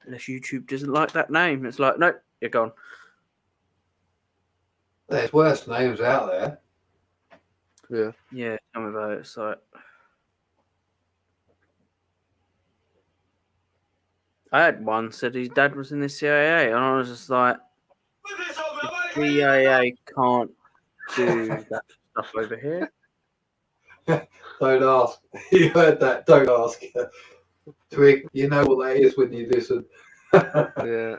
Unless YouTube doesn't like that name, it's like, nope, you're gone. There's worse names out there. Yeah. Yeah, tell me about it. It's like, I had one said his dad was in the CIA, and I was just like, the CIA can't do that stuff over here. Don't ask. You heard that. Don't ask. Twig, you know what that is when you listen. Yeah.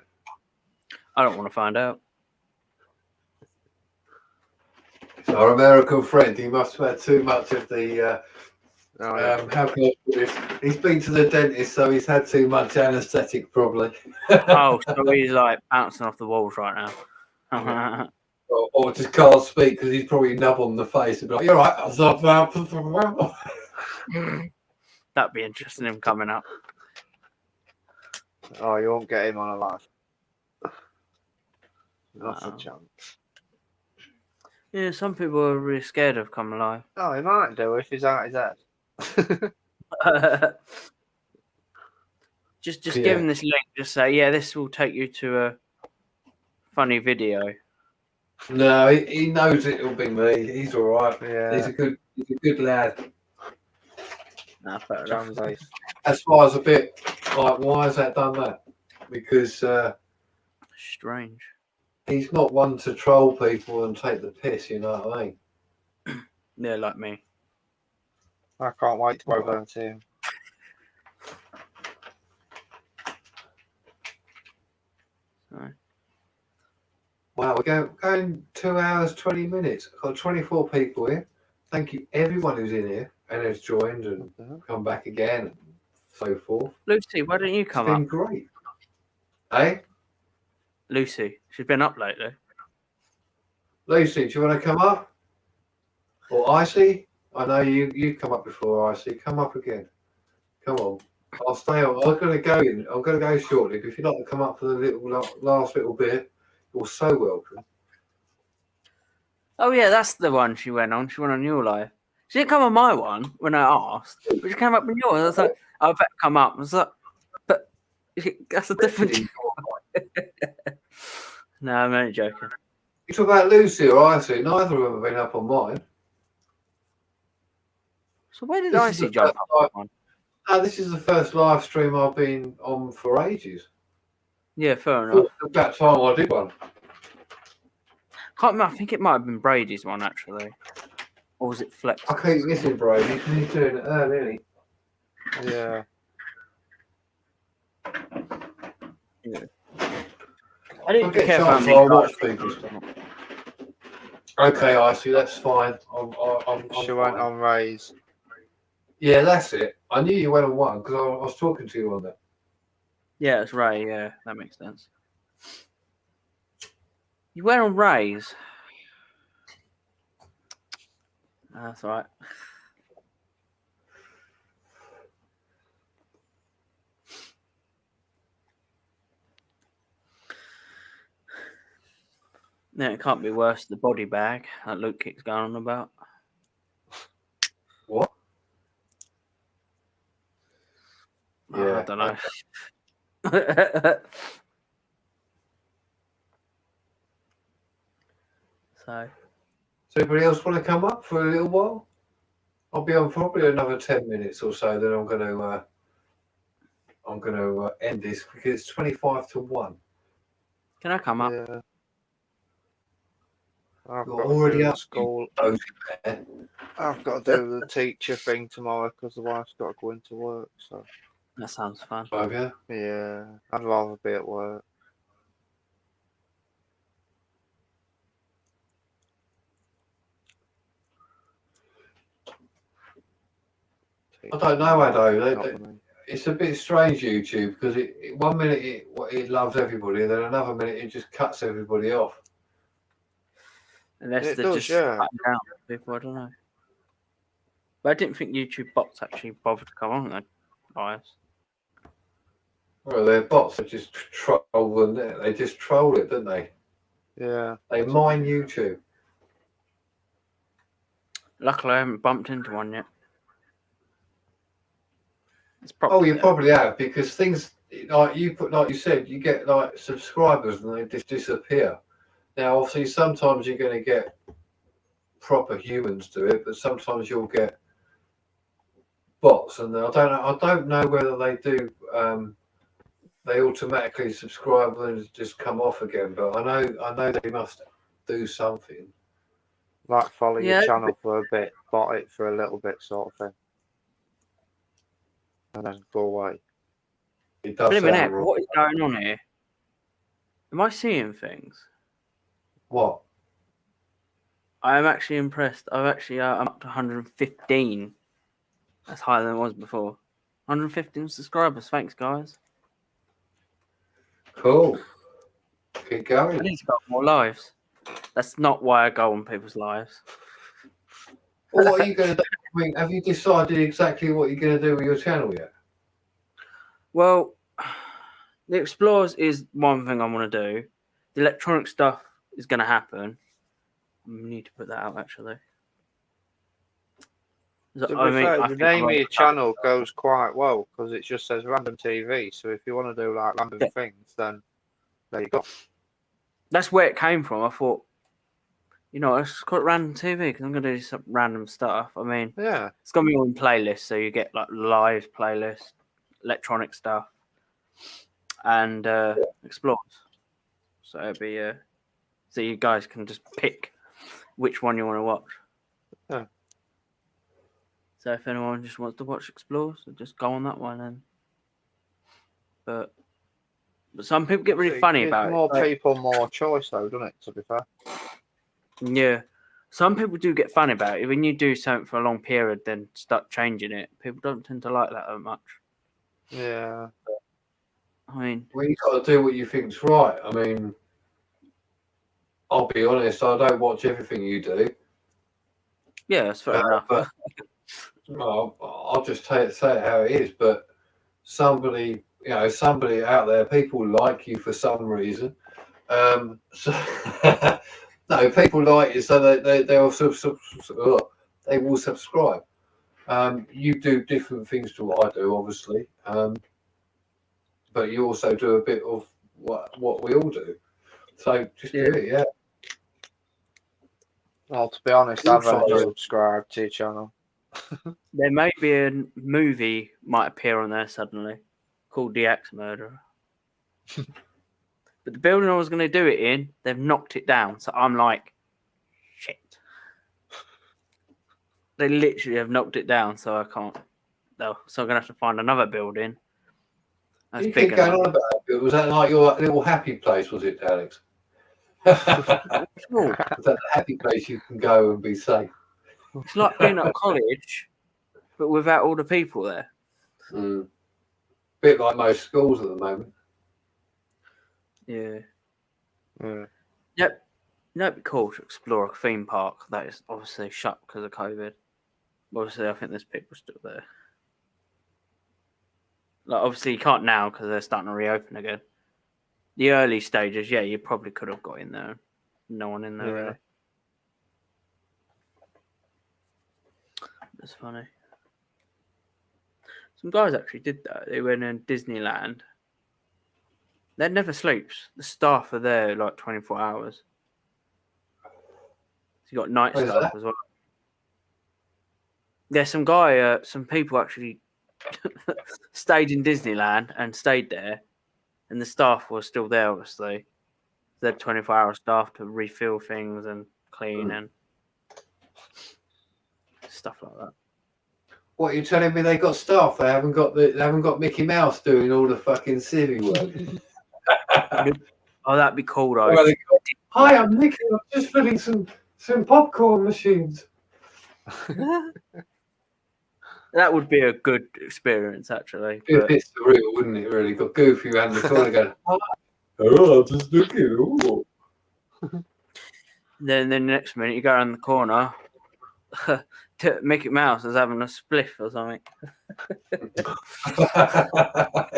I don't want to find out. Our American friend, he must have had too much of the. Oh, yeah. How can I put this? He's been to the dentist, so he's had too much anaesthetic, probably. Oh, so he's like bouncing off the walls right now. Or just can't speak because he's probably nub on the face and be like, "You're right." That'd be interesting, him coming up. Oh, you won't get him on a live. Not a Wow. chance. Yeah, some people are really scared of coming live. Oh, he might do if he's out his head. just Yeah. give him this link. Just say, yeah, this will take you to a funny video. No, he knows it'll be me. He's all right. Yeah. He's a good lad. Nah, fair enough. John's ace. As far as a bit like, why has that done that? Because Strange. he's not one to troll people and take the piss. You know what I mean? Yeah, like me. I can't wait to go over and see him. Sorry. Wow, we're going 2 hours 20 minutes. I've got 24 people here. Thank you everyone who's in here and has joined and come back again and so forth. Lucy, why don't you It's come been up? great. Hey, Lucy, she's been up lately. Lucy, do you want to come up? Or Icy? I know you come up before, Icy. Come up again. Come on. I'll stay on. I'm going to go shortly. But if you'd like to come up for the last little bit, you're so welcome. Oh yeah, that's the one she went on. She went on your live. She didn't come on my one when I asked, but she came up on yours. I was like, I better come up. I was like, but that's a different. No, I'm only joking. You talk about Lucy or Icy. Neither of them have been up on mine. So where did This I is see the jump first up on? This is the first live stream I've been on for ages. Yeah, fair enough. About time I did one. Can't remember. I think it might have been Brady's one actually, or was it Flex? I keep missing Brady. He's doing it early, isn't he? Yeah. I didn't I'll get care chance, if I'll watch people. Okay, Icy, that's fine. I'm She went fine. on Ray's. Yeah, that's it. I knew you went on one because I was talking to you on that. Yeah, it's Ray. Yeah, that makes sense. You went on Ray's. That's all right. No, it can't be worse. The body bag that Luke Kick's going on about. What? Oh, I don't know. So Does anybody else want to come up for a little while? I'll be on probably another 10 minutes or so. Then I'm going to end this because it's 25 to 1. can I come up? Yeah. I've You're got to already do the up. school. Those there. I've got to do the teacher thing tomorrow because the wife's got to go into work. So That sounds fun. Have you? yeah, I'd rather be at work. I don't know, Ado. Not me. It's a bit strange, YouTube, because one minute it loves everybody, then another minute it just cuts everybody off. Unless It they're does, just yeah. cutting down people, I don't know. But I didn't think YouTube bots actually bothered to come on their lives. Well, their bots are just troll them. They just troll it, don't they? Yeah. They mine YouTube. Luckily, I haven't bumped into one yet. It's Oh, probably you there. probably have, because things like you said, you get like subscribers and they just disappear. Now, obviously, sometimes you're going to get proper humans do it, but sometimes you'll get bots, and I don't know whether they do. They automatically subscribe and just come off again, but I know they must do something. Like follow Yeah. your channel for a bit, bot it for a little bit, sort of thing, and then go away. It does Wait a minute, sound wrong. what is going on here? Am I seeing things? What? I am actually impressed. I'm up to 115. That's higher than it was before. 115 subscribers. Thanks, guys. Cool. Keep I going. need to go on more lives. That's not why I go on people's lives. Well, what are you going to do? I mean, have you decided exactly what you're going to do with your channel yet? Well, the Explorers is one thing I want to do. The electronic stuff is going to happen. I need to put that out actually. To be I mean, fair, I the think name I'm of your on- channel goes quite well because it just says Random TV. So if you want to do like random Yeah. things, then there you go. That's where it came from. I thought, let's call it Random TV because I'm going to do some random stuff. I mean, Yeah. it's going to be on playlists, so you get like live playlist, electronic stuff, and Explorers. So it'll be so you guys can just pick which one you want to watch. Yeah. So if anyone just wants to watch Explorers, so just go on that one. And but some people get really funny about it. More Like, people, more choice, though, doesn't it? To be fair. yeah, some people do get funny about it. When you do something for a long period, then start changing it. People don't tend to like that that much. Yeah. I mean, Well, you got to do what you think's right. I mean, I'll be honest. I don't watch everything you do. yeah, that's fair enough. But I'll just say it how it is. But somebody out there, people like you for some reason. So no, people like you, so they will subscribe. You do different things to what I do, obviously, but you also do a bit of what we all do. So just do it, yeah. Well, to be honest, I've only subscribed to your channel. There may be a movie might appear on there suddenly called The Axe Murderer. But the building I was going to do it in, they've knocked it down. So I'm like, shit. They literally have knocked it down, so I can't. No, so I'm going to have to find another building. That's You big keep going enough. on about it. Was that like your little happy place, was it, Alex? Cool. Was that the happy place you can go and be safe? It's like being at college, but without all the people there. Bit like most schools at the moment. Yeah. Yeah. Yep. It'd be cool to explore a theme park that is obviously shut because of COVID. Obviously, I think there's people still there. Like, obviously, you can't now because they're starting to reopen again. The early stages, yeah, you probably could have got in there. No one in there, Yeah. really. That's funny. Some guys actually did that. They went in Disneyland That never sleeps. The staff are there like 24 hours. You got night Where's staff that? as well. Yeah, some guy, some people actually stayed in Disneyland and stayed there, and the staff was still there. Obviously, they had 24-hour staff to refill things and clean and stuff like that. What, you telling me they got staff? They haven't got Mickey Mouse doing all the fucking civvy work. Oh, that'd be cool though. Well, they go, hi, I'm Mickey. I'm just filling some popcorn machines. That would be a good experience, actually. Be a But bit surreal, wouldn't it? Really, got Goofy around the corner going, "Oh, I'm just looking." Ooh. then the next minute you go around the corner, Mickey Mouse is having a spliff or something.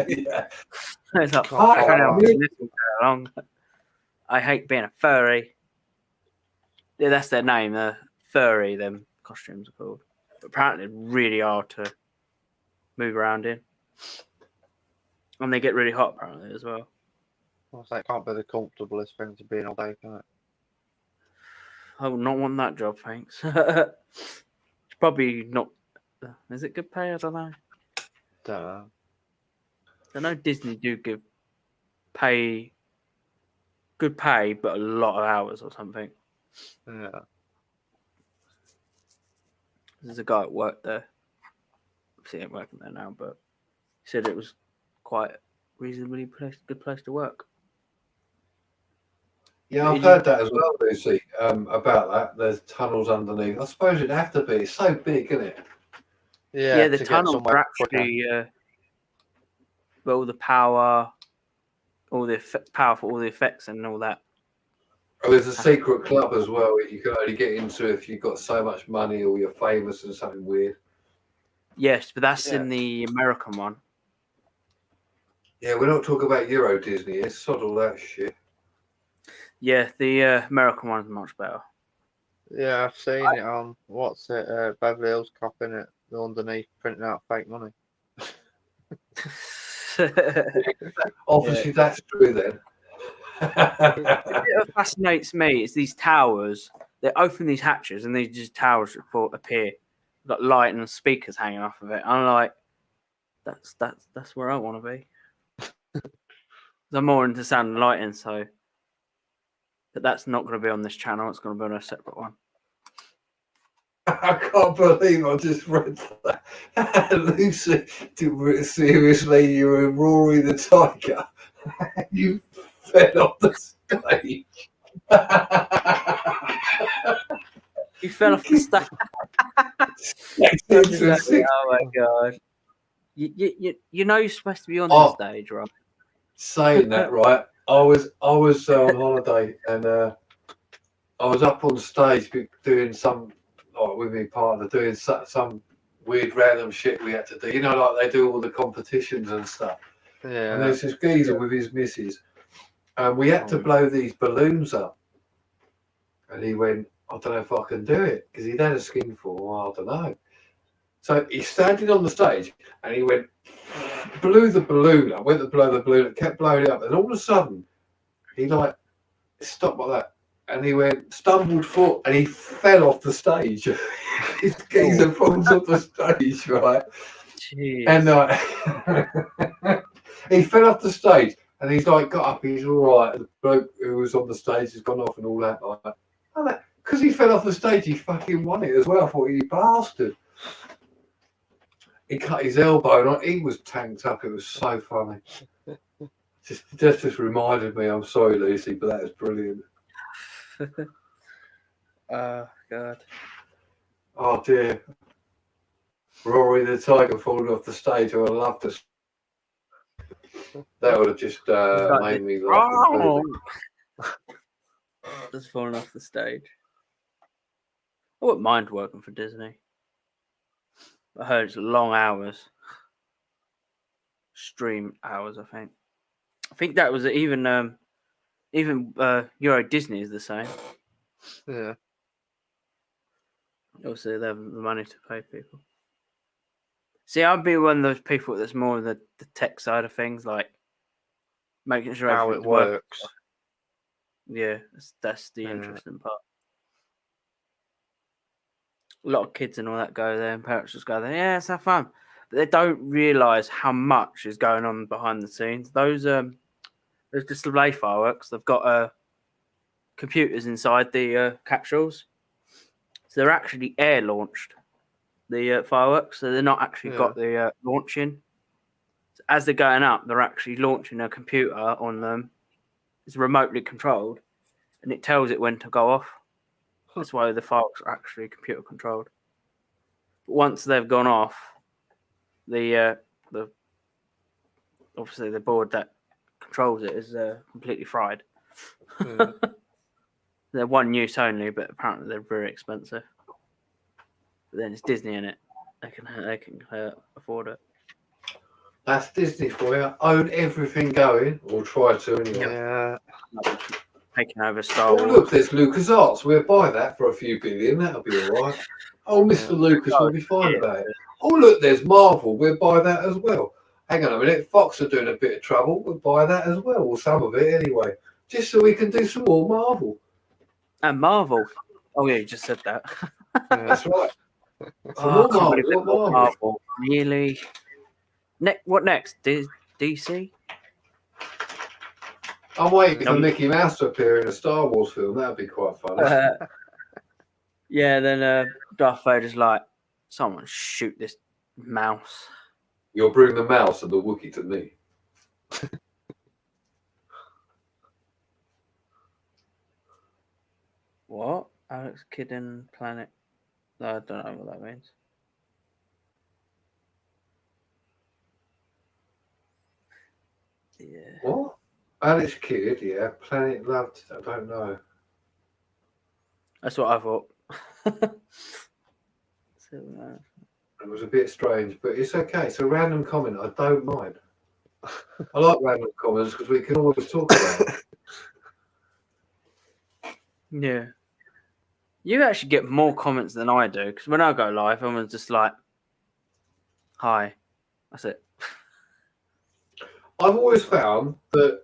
Yeah. It's like, Oh, fucking hell, I'm this is going along. I hate being a furry. Yeah, that's their name, furry, them costumes are called. But apparently really hard to move around in. And they get really hot apparently as well. Well, so it can't be the comfortablest thing to be in all day, can it? I would not want that job, thanks. It's probably not. Is it good pay? I don't know. Don't know. I know Disney do give good pay, but a lot of hours or something. Yeah. There's a guy at work there. Obviously, he ain't working there now, but he said it was quite reasonably good place to work. Yeah, I've heard that as well, Lucy, about that. There's tunnels underneath. I suppose it'd have to be. It's so big, isn't it? Yeah, the to get tunnels somewhere are quicker. actually all the power, all the power for all the effects and all that. Oh, there's a secret club as well that you can only get into if you've got so much money or you're famous and something weird. Yes, but that's Yeah. in the American one. Yeah, we're not talking about Euro Disney. It's sod all that shit. Yeah, the American one's much better. Yeah, I've seen it on what's it? Beverly Hills Cop in it. Underneath printing out fake money. Obviously, that's true then. What fascinates me is these towers. They open these hatches and these just towers appear. We've got light and speakers hanging off of it. I'm like, that's where I want to be. I'm more into sound and lighting, so but that's not going to be on this channel. It's going to be on a separate one. I can't believe I just read that. Lucy, seriously, you were Rory the Tiger. You fell off the stage. You fell off the stage. Oh my god! You know you're supposed to be on the stage, right? Saying that, right? I was on holiday and I was up on stage doing some, like with my partner, doing some weird random shit we had to do. You know, like they do all the competitions and stuff. Yeah. And there's this geezer with his missus, and we had to blow these balloons up. And he went, I don't know if I can do it, because he'd had a skin fall. I don't know. So he's standing on the stage, and he went, blew the balloon up, went to blow the balloon up, kept blowing it up, and all of a sudden, he like stopped like that, and he went, stumbled foot, and he fell off the stage. His geezer falls off the stage, right? Jeez. And he fell off the stage, and he's like got up, he's all right. The bloke who was on the stage has gone off and all that. Like, because he fell off the stage, he fucking won it as well. I thought, you bastard. He cut his elbow, and he was tanked up. It was so funny. Just reminded me. I'm sorry, Lucy, but that was brilliant. Oh god. Oh dear. Rory the Tiger falling off the stage. I would have loved to. That would have just made me laugh. Oh. Just falling off the stage. I wouldn't mind working for Disney. I heard it's long hours. Stream hours, I think. I think that was even Euro Disney is the same. Yeah. Also, they have the money to pay people. See, I'd be one of those people that's more the tech side of things. Like, making sure how it everything's working. works. Yeah, that's the Yeah. interesting part. A lot of kids and all that go there, and parents just go there. Yeah, it's have fun, but they don't realise how much is going on behind the scenes. Those display fireworks, they've got computers inside the capsules, so they're actually air launched. The fireworks, so they're not actually got the launching. So as they're going up, they're actually launching a computer on them. It's remotely controlled, and it tells it when to go off. That's why the fireworks are actually computer controlled. But once they've gone off, the obviously the board that controls it is completely fried. Yeah. They're one use only, but apparently they're very expensive. But then it's Disney in it; they can afford it. That's Disney for you. Own everything going, or try to anyway. Yeah. Taking over Star Oh, Wars. look, there's LucasArts. We'll buy that for a few billion. That'll be all right. Oh, Mr. Lucas will be fine about it. Oh, look, there's Marvel. We'll buy that as well. Hang on a minute. Fox are doing a bit of trouble. We'll buy that as well, or some of it anyway, just so we can do some more Marvel. And Marvel. Oh yeah, you just said that. That's right. Oh, I can't believe More they've got Marvel. Marvel. Really? What next? DC? I'm waiting for Mickey Mouse to appear in a Star Wars film. That'd be quite funny. Yeah, then Darth Vader's like, someone shoot this mouse. You'll bring the mouse and the Wookiee to me. What? Alex Kidd and Planet? I don't know what that means. Yeah. What? Alex Kidd, yeah. Planet Loved. I don't know. That's what I thought. It was a bit strange, but it's okay. It's a random comment. I don't mind. I like random comments because we can always talk about it. Yeah. You actually get more comments than I do because when I go live, everyone's just like, hi. That's it. I've always found that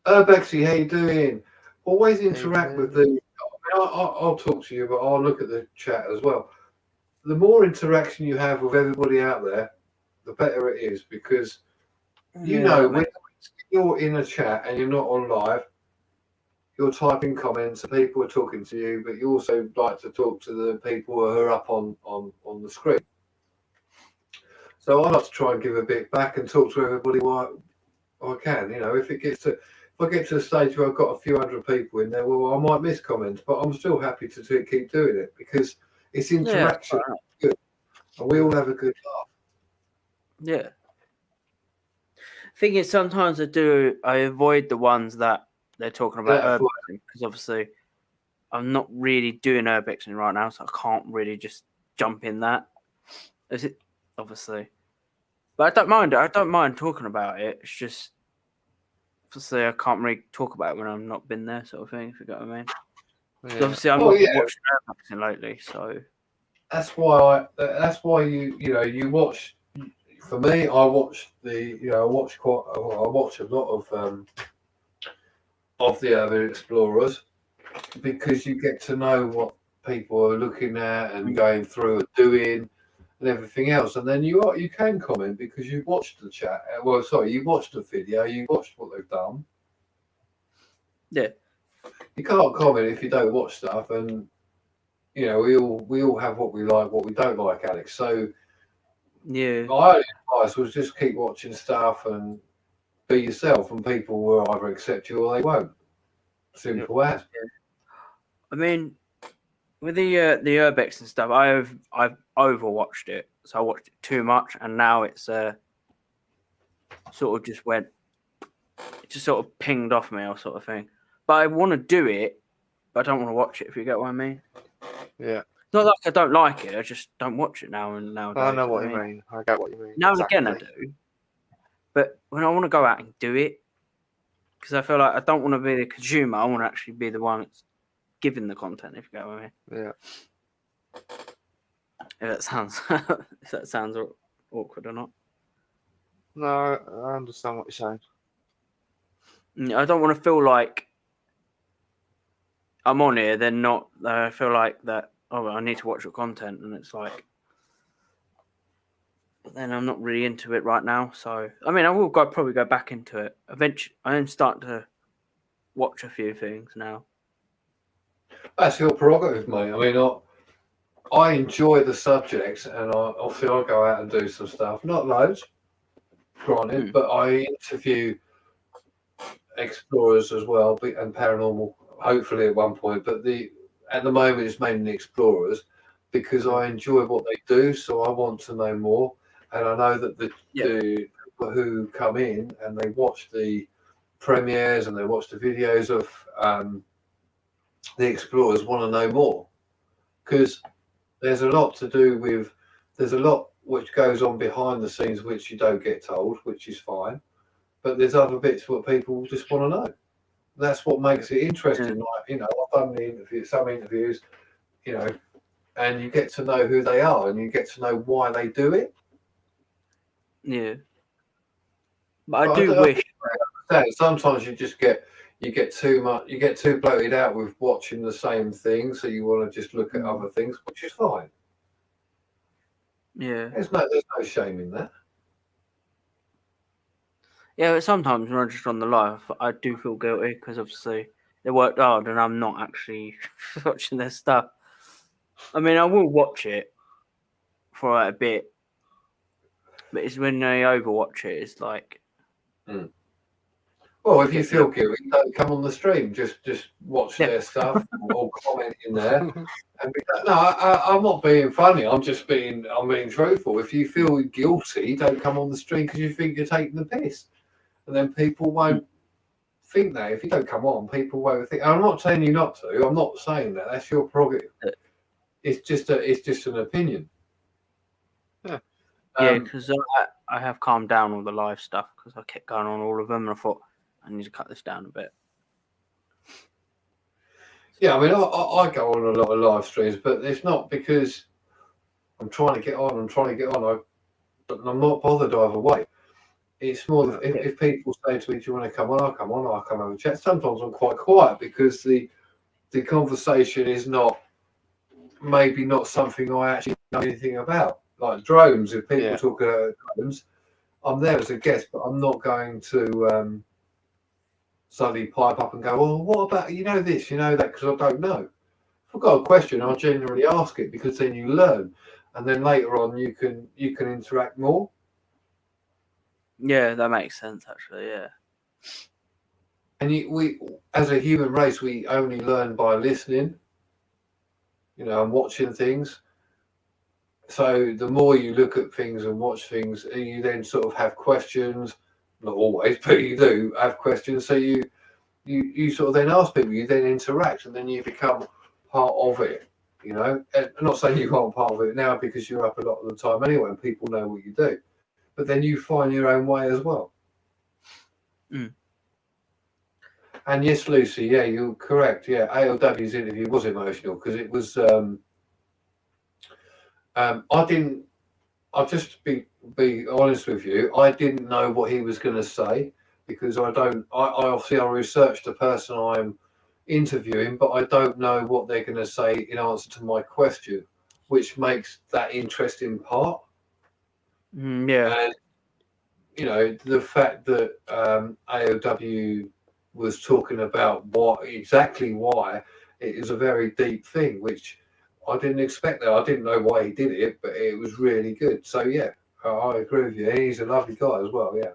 Urbexy, how you doing? Always interact with the. I'll talk to you, but I'll look at the chat as well. The more interaction you have with everybody out there, the better it is because you know when you're in a chat and you're not on live, you're typing comments and people are talking to you, but you also like to talk to the people who are up on the screen. So I like to try and give a bit back and talk to everybody while I can. You know, if I get to a stage where I've got a few hundred people in there, well, I might miss comments, but I'm still happy to keep doing it because it's interaction. Yeah. Good. And we all have a good laugh. Yeah. Thing is, sometimes I avoid the ones that they're talking about urbexing because obviously I'm not really doing urbexing right now, so I can't really just jump in that. Is it obviously? But I don't mind it. I don't mind talking about it. It's just obviously I can't really talk about it when I've not been there, sort of thing. If you get what I mean. Yeah. Obviously, I'm not watching urbexing lately, so that's why you watch. For me, I watch I watch a lot of the urban explorers because you get to know what people are looking at and going through and doing and everything else, and then you can comment because you've watched the chat. Well, sorry, you watched the video, you watched what they've done. Yeah, you can't comment if you don't watch stuff, and you know we all have what we like, what we don't like, Alex. So yeah, my only advice was just keep watching stuff and be yourself, and people will either accept you or they won't. Simple as. I mean, with the urbex and stuff, I've overwatched it, so I watched it too much, and now it's sort of just sort of pinged off me or sort of thing. But I want to do it, but I don't want to watch it. If you get what I mean. Yeah. It's not like I don't like it. I just don't watch it now and nowadays. I know what you mean. I get what you mean. Now and again I do, but when I want to go out and do it, because I feel like I don't want to be the consumer. I want to actually be the one that's giving the content. If you get what I mean. Yeah. If that sounds awkward or not. No, I understand what you're saying. I don't want to feel like I'm on here, then not. I feel like that. Oh, I need to watch your content, and it's like. But then I'm not really into it right now. So I mean, I will probably go back into it eventually. I am starting to watch a few things now. That's your prerogative, mate. I mean, I enjoy the subjects, and obviously I go out and do some stuff. Not loads, granted, but I interview explorers as well, and paranormal. Hopefully at one point, but at the moment it's mainly explorers because I enjoy what they do, so I want to know more. And I know that the people who come in and they watch the premieres and they watch the videos of the explorers want to know more because there's a lot to do with. There's a lot which goes on behind the scenes which you don't get told, which is fine. But there's other bits what people just want to know. That's what makes it interesting. Like, I've done some interviews, and you get to know who they are and you get to know why they do it. Yeah. But I do wish. Sometimes you get too much, you get too bloated out with watching the same thing, so you want to just look at other things, which is fine. Yeah. There's no shame in that. Yeah, but sometimes when I'm just on the live, I do feel guilty because obviously they worked hard and I'm not actually watching their stuff. I mean, I will watch it for a bit, but it's when they overwatch it, it's like. Well, if you feel guilty, don't come on the stream. Just watch their stuff or comment in there. And I'm not being funny. I'm being truthful. If you feel guilty, don't come on the stream because you think you're taking the piss, and then people won't think that. If you don't come on, people won't think. I'm not telling you not to. I'm not saying that. That's your prerogative. It's just an opinion. Yeah, because I have calmed down all the live stuff because I kept going on all of them, and I thought I need to cut this down a bit. Yeah, I mean, I go on a lot of live streams, but it's not because I'm trying to get on. I'm not bothered either way. It's more that if people say to me, "Do you want to come on?" I'll come on. I'll come over and chat. Sometimes I'm quite quiet because the conversation is maybe not something I actually know anything about. Like drones, if people talk about drones, I'm there as a guest, but I'm not going to suddenly pipe up and go, "Well, what about this, that?" Because I don't know. If I've got a question, I'll generally ask it because then you learn, and then later on you can interact more. Yeah, that makes sense actually. Yeah. And we, as a human race, we only learn by listening, and watching things. So the more you look at things and watch things, you then sort of have questions. Not always, but you do have questions. So you sort of then ask people, you then interact, and then you become part of it. And I'm not saying you aren't part of it now because you're up a lot of the time anyway, and people know what you do. But then you find your own way as well. And yes, Lucy, yeah, you're correct. Yeah, ALW's interview was emotional because it was. I'll just be honest with you. I didn't know what he was going to say because I obviously I researched the person I'm interviewing, but I don't know what they're going to say in answer to my question, which makes that interesting part. Yeah. And the fact that ALW was talking about exactly why it is a very deep thing, which I didn't expect that. I didn't know why he did it, but it was really good. So yeah, I agree with you. He's a lovely guy as well. Yeah.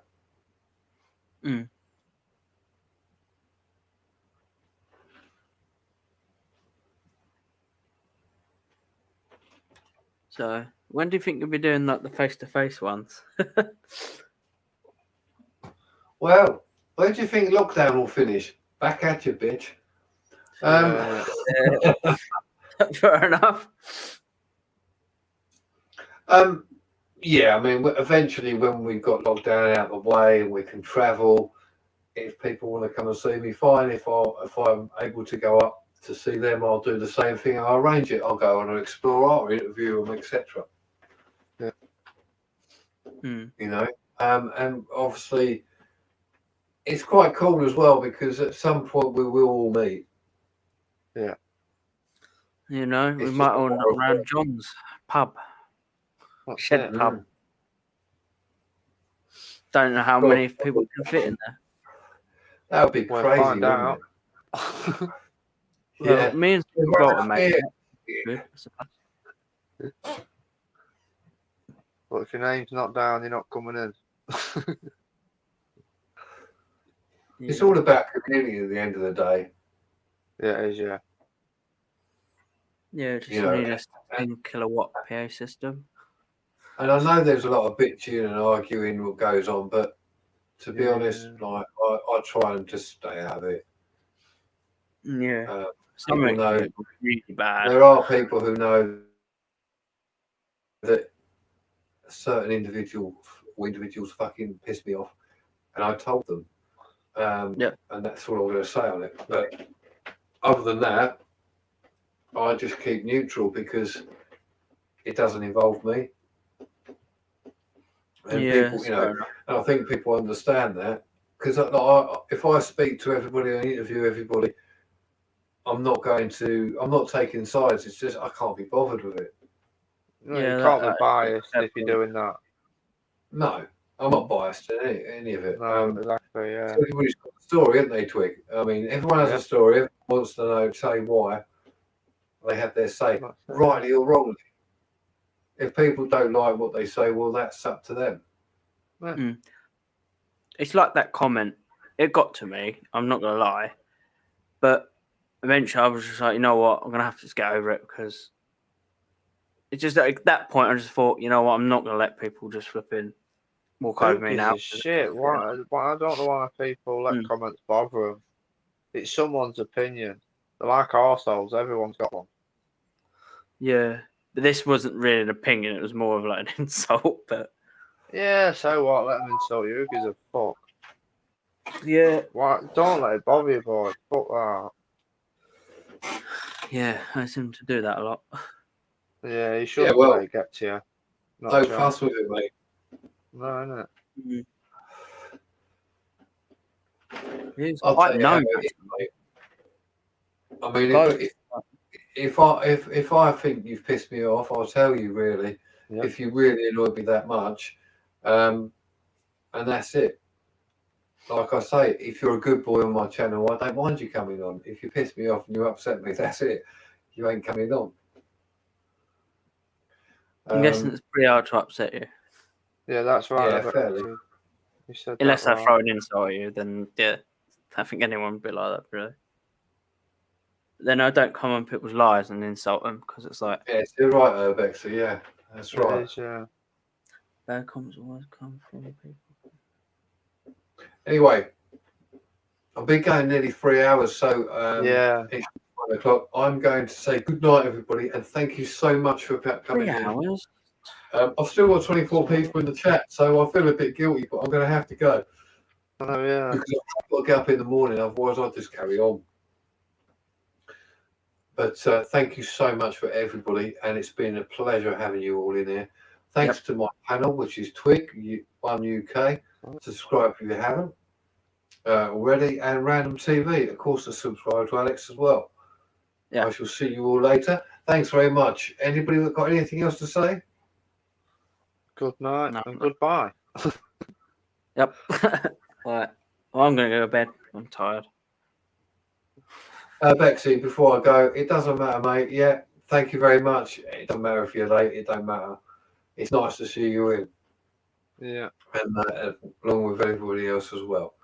So when do you think you'll be doing like the face-to-face ones? Well, where do you think lockdown will finish? Back at you, bitch. Fair enough. Yeah, I mean, eventually when we've got lockdown out of the way and we can travel, if people want to come and see me, fine. If I'm able to go up to see them, I'll do the same thing. I'll arrange it. I'll go on and explore, I'll interview them, etc. Yeah. And obviously it's quite cool as well because at some point we will all meet. You know, we It's might just a all matter knock of around John's pub. That's Shed it. pub. Don't know how Well, many people can fit in there. That would be We'll crazy, find wouldn't out. it? Well, Yeah. me and Yeah, Steve got a right, mate. yeah. Good, I suppose. But if your name's not down, you're not coming in. It's Yeah. all about community at the end of the day. Yeah, it is, yeah. Yeah, just You know, need a 10 kilowatt PA system. And I know there's a lot of bitching and arguing what goes on, but to be honest, like I try and just stay out of it. Yeah. People Some of it know can get really bad. there are people who know that certain individuals fucking piss me off, and I told them. Yep. And that's all I'm going to say on it. But other than that, I just keep neutral because it doesn't involve me. And Yeah, people, that's you fair know, enough. and I think people understand that because if I speak to everybody and interview everybody, I'm not taking sides. It's just I can't be bothered with it. No, Yeah, you can't be that- biased fair if you're point. doing that. No, I'm not biased in any of it. No, exactly, yeah. Everybody's got a story, haven't they, Twig? I mean, everyone has Yeah. a story. Everyone wants to know, say why they have their say, That's it. rightly or wrongly. If people don't like what they say, well, that's up to them. It's like that comment. It got to me. I'm not going to lie. But eventually I was just like, you know what? I'm going to have to just get over it because it's just at that point I just thought, you know what? I'm not going to let people just flipping walk over me Who now. gives a shit? Why, I don't know why people let comments bother them. It's someone's opinion. They're like arseholes. Everyone's got one. Yeah. But this wasn't really an opinion. It was more of like an insult. But Yeah, so what? Let them insult you. Who gives a fuck? yeah. Why? Don't let it bother you, boy. Fuck that. Yeah, I seem to do that a lot. Yeah, you shouldn't well, let it get to you. Not No a chance. fuss with it, mate. No, innit? It's I'll quite tell you how known. it is, mate. I mean, Guys- if I think you've pissed me off, I'll tell you really. Yep. If you really annoyed me that much, and that's it. Like I say, if you're a good boy on my channel, I don't mind you coming on. If you piss me off and you upset me, that's it. You ain't coming on. I'm guessing it's pretty hard to upset you. Yeah, that's right. Yeah, I bet fairly. you said Unless that they right. throw an insult at you, then yeah, I think anyone would be like that, really. Then I don't come on people's lives and insult them because it's like Yes, you're right, Urbex. Yeah, that's It right. is, yeah. bad comments always come from people. Anyway, I've been going nearly 3 hours, so Yeah. it's 1 o'clock. I'm going to say good night, everybody, and thank you so much for coming 3 in. hours? I've still got 24 people in the chat, so I feel a bit guilty, but I'm going to have to go Oh, yeah. because I've got to get up in the morning. Otherwise, I'll just carry on. But thank you so much for everybody, and it's been a pleasure having you all in here. Thanks to my panel, which is Twig, One UK. Subscribe if you haven't already, and Random TV. Of course, subscribe to Alex as well. Yeah. I shall see you all later. Thanks very much. Anybody that got anything else to say? Good night No. and goodbye. Yep. Right. Well, I'm going to go to bed. I'm tired. Bexy, before I go, it doesn't matter, mate. Yeah, thank you very much. It doesn't matter if you're late. It don't matter. It's nice to see you in, Yeah. and along with everybody else as well.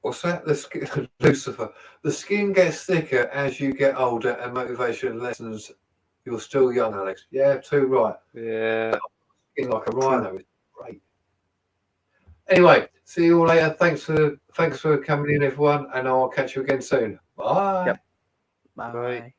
What's that? The skin, Lucifer. The skin gets thicker as you get older, and motivation lessens. You're still young, Alex. Yeah, too right. Yeah. Skin like a rhino. It's great. Anyway, see you all later. Thanks for coming in, everyone, and I'll catch you again soon. Bye. Yep. Bye. Bye.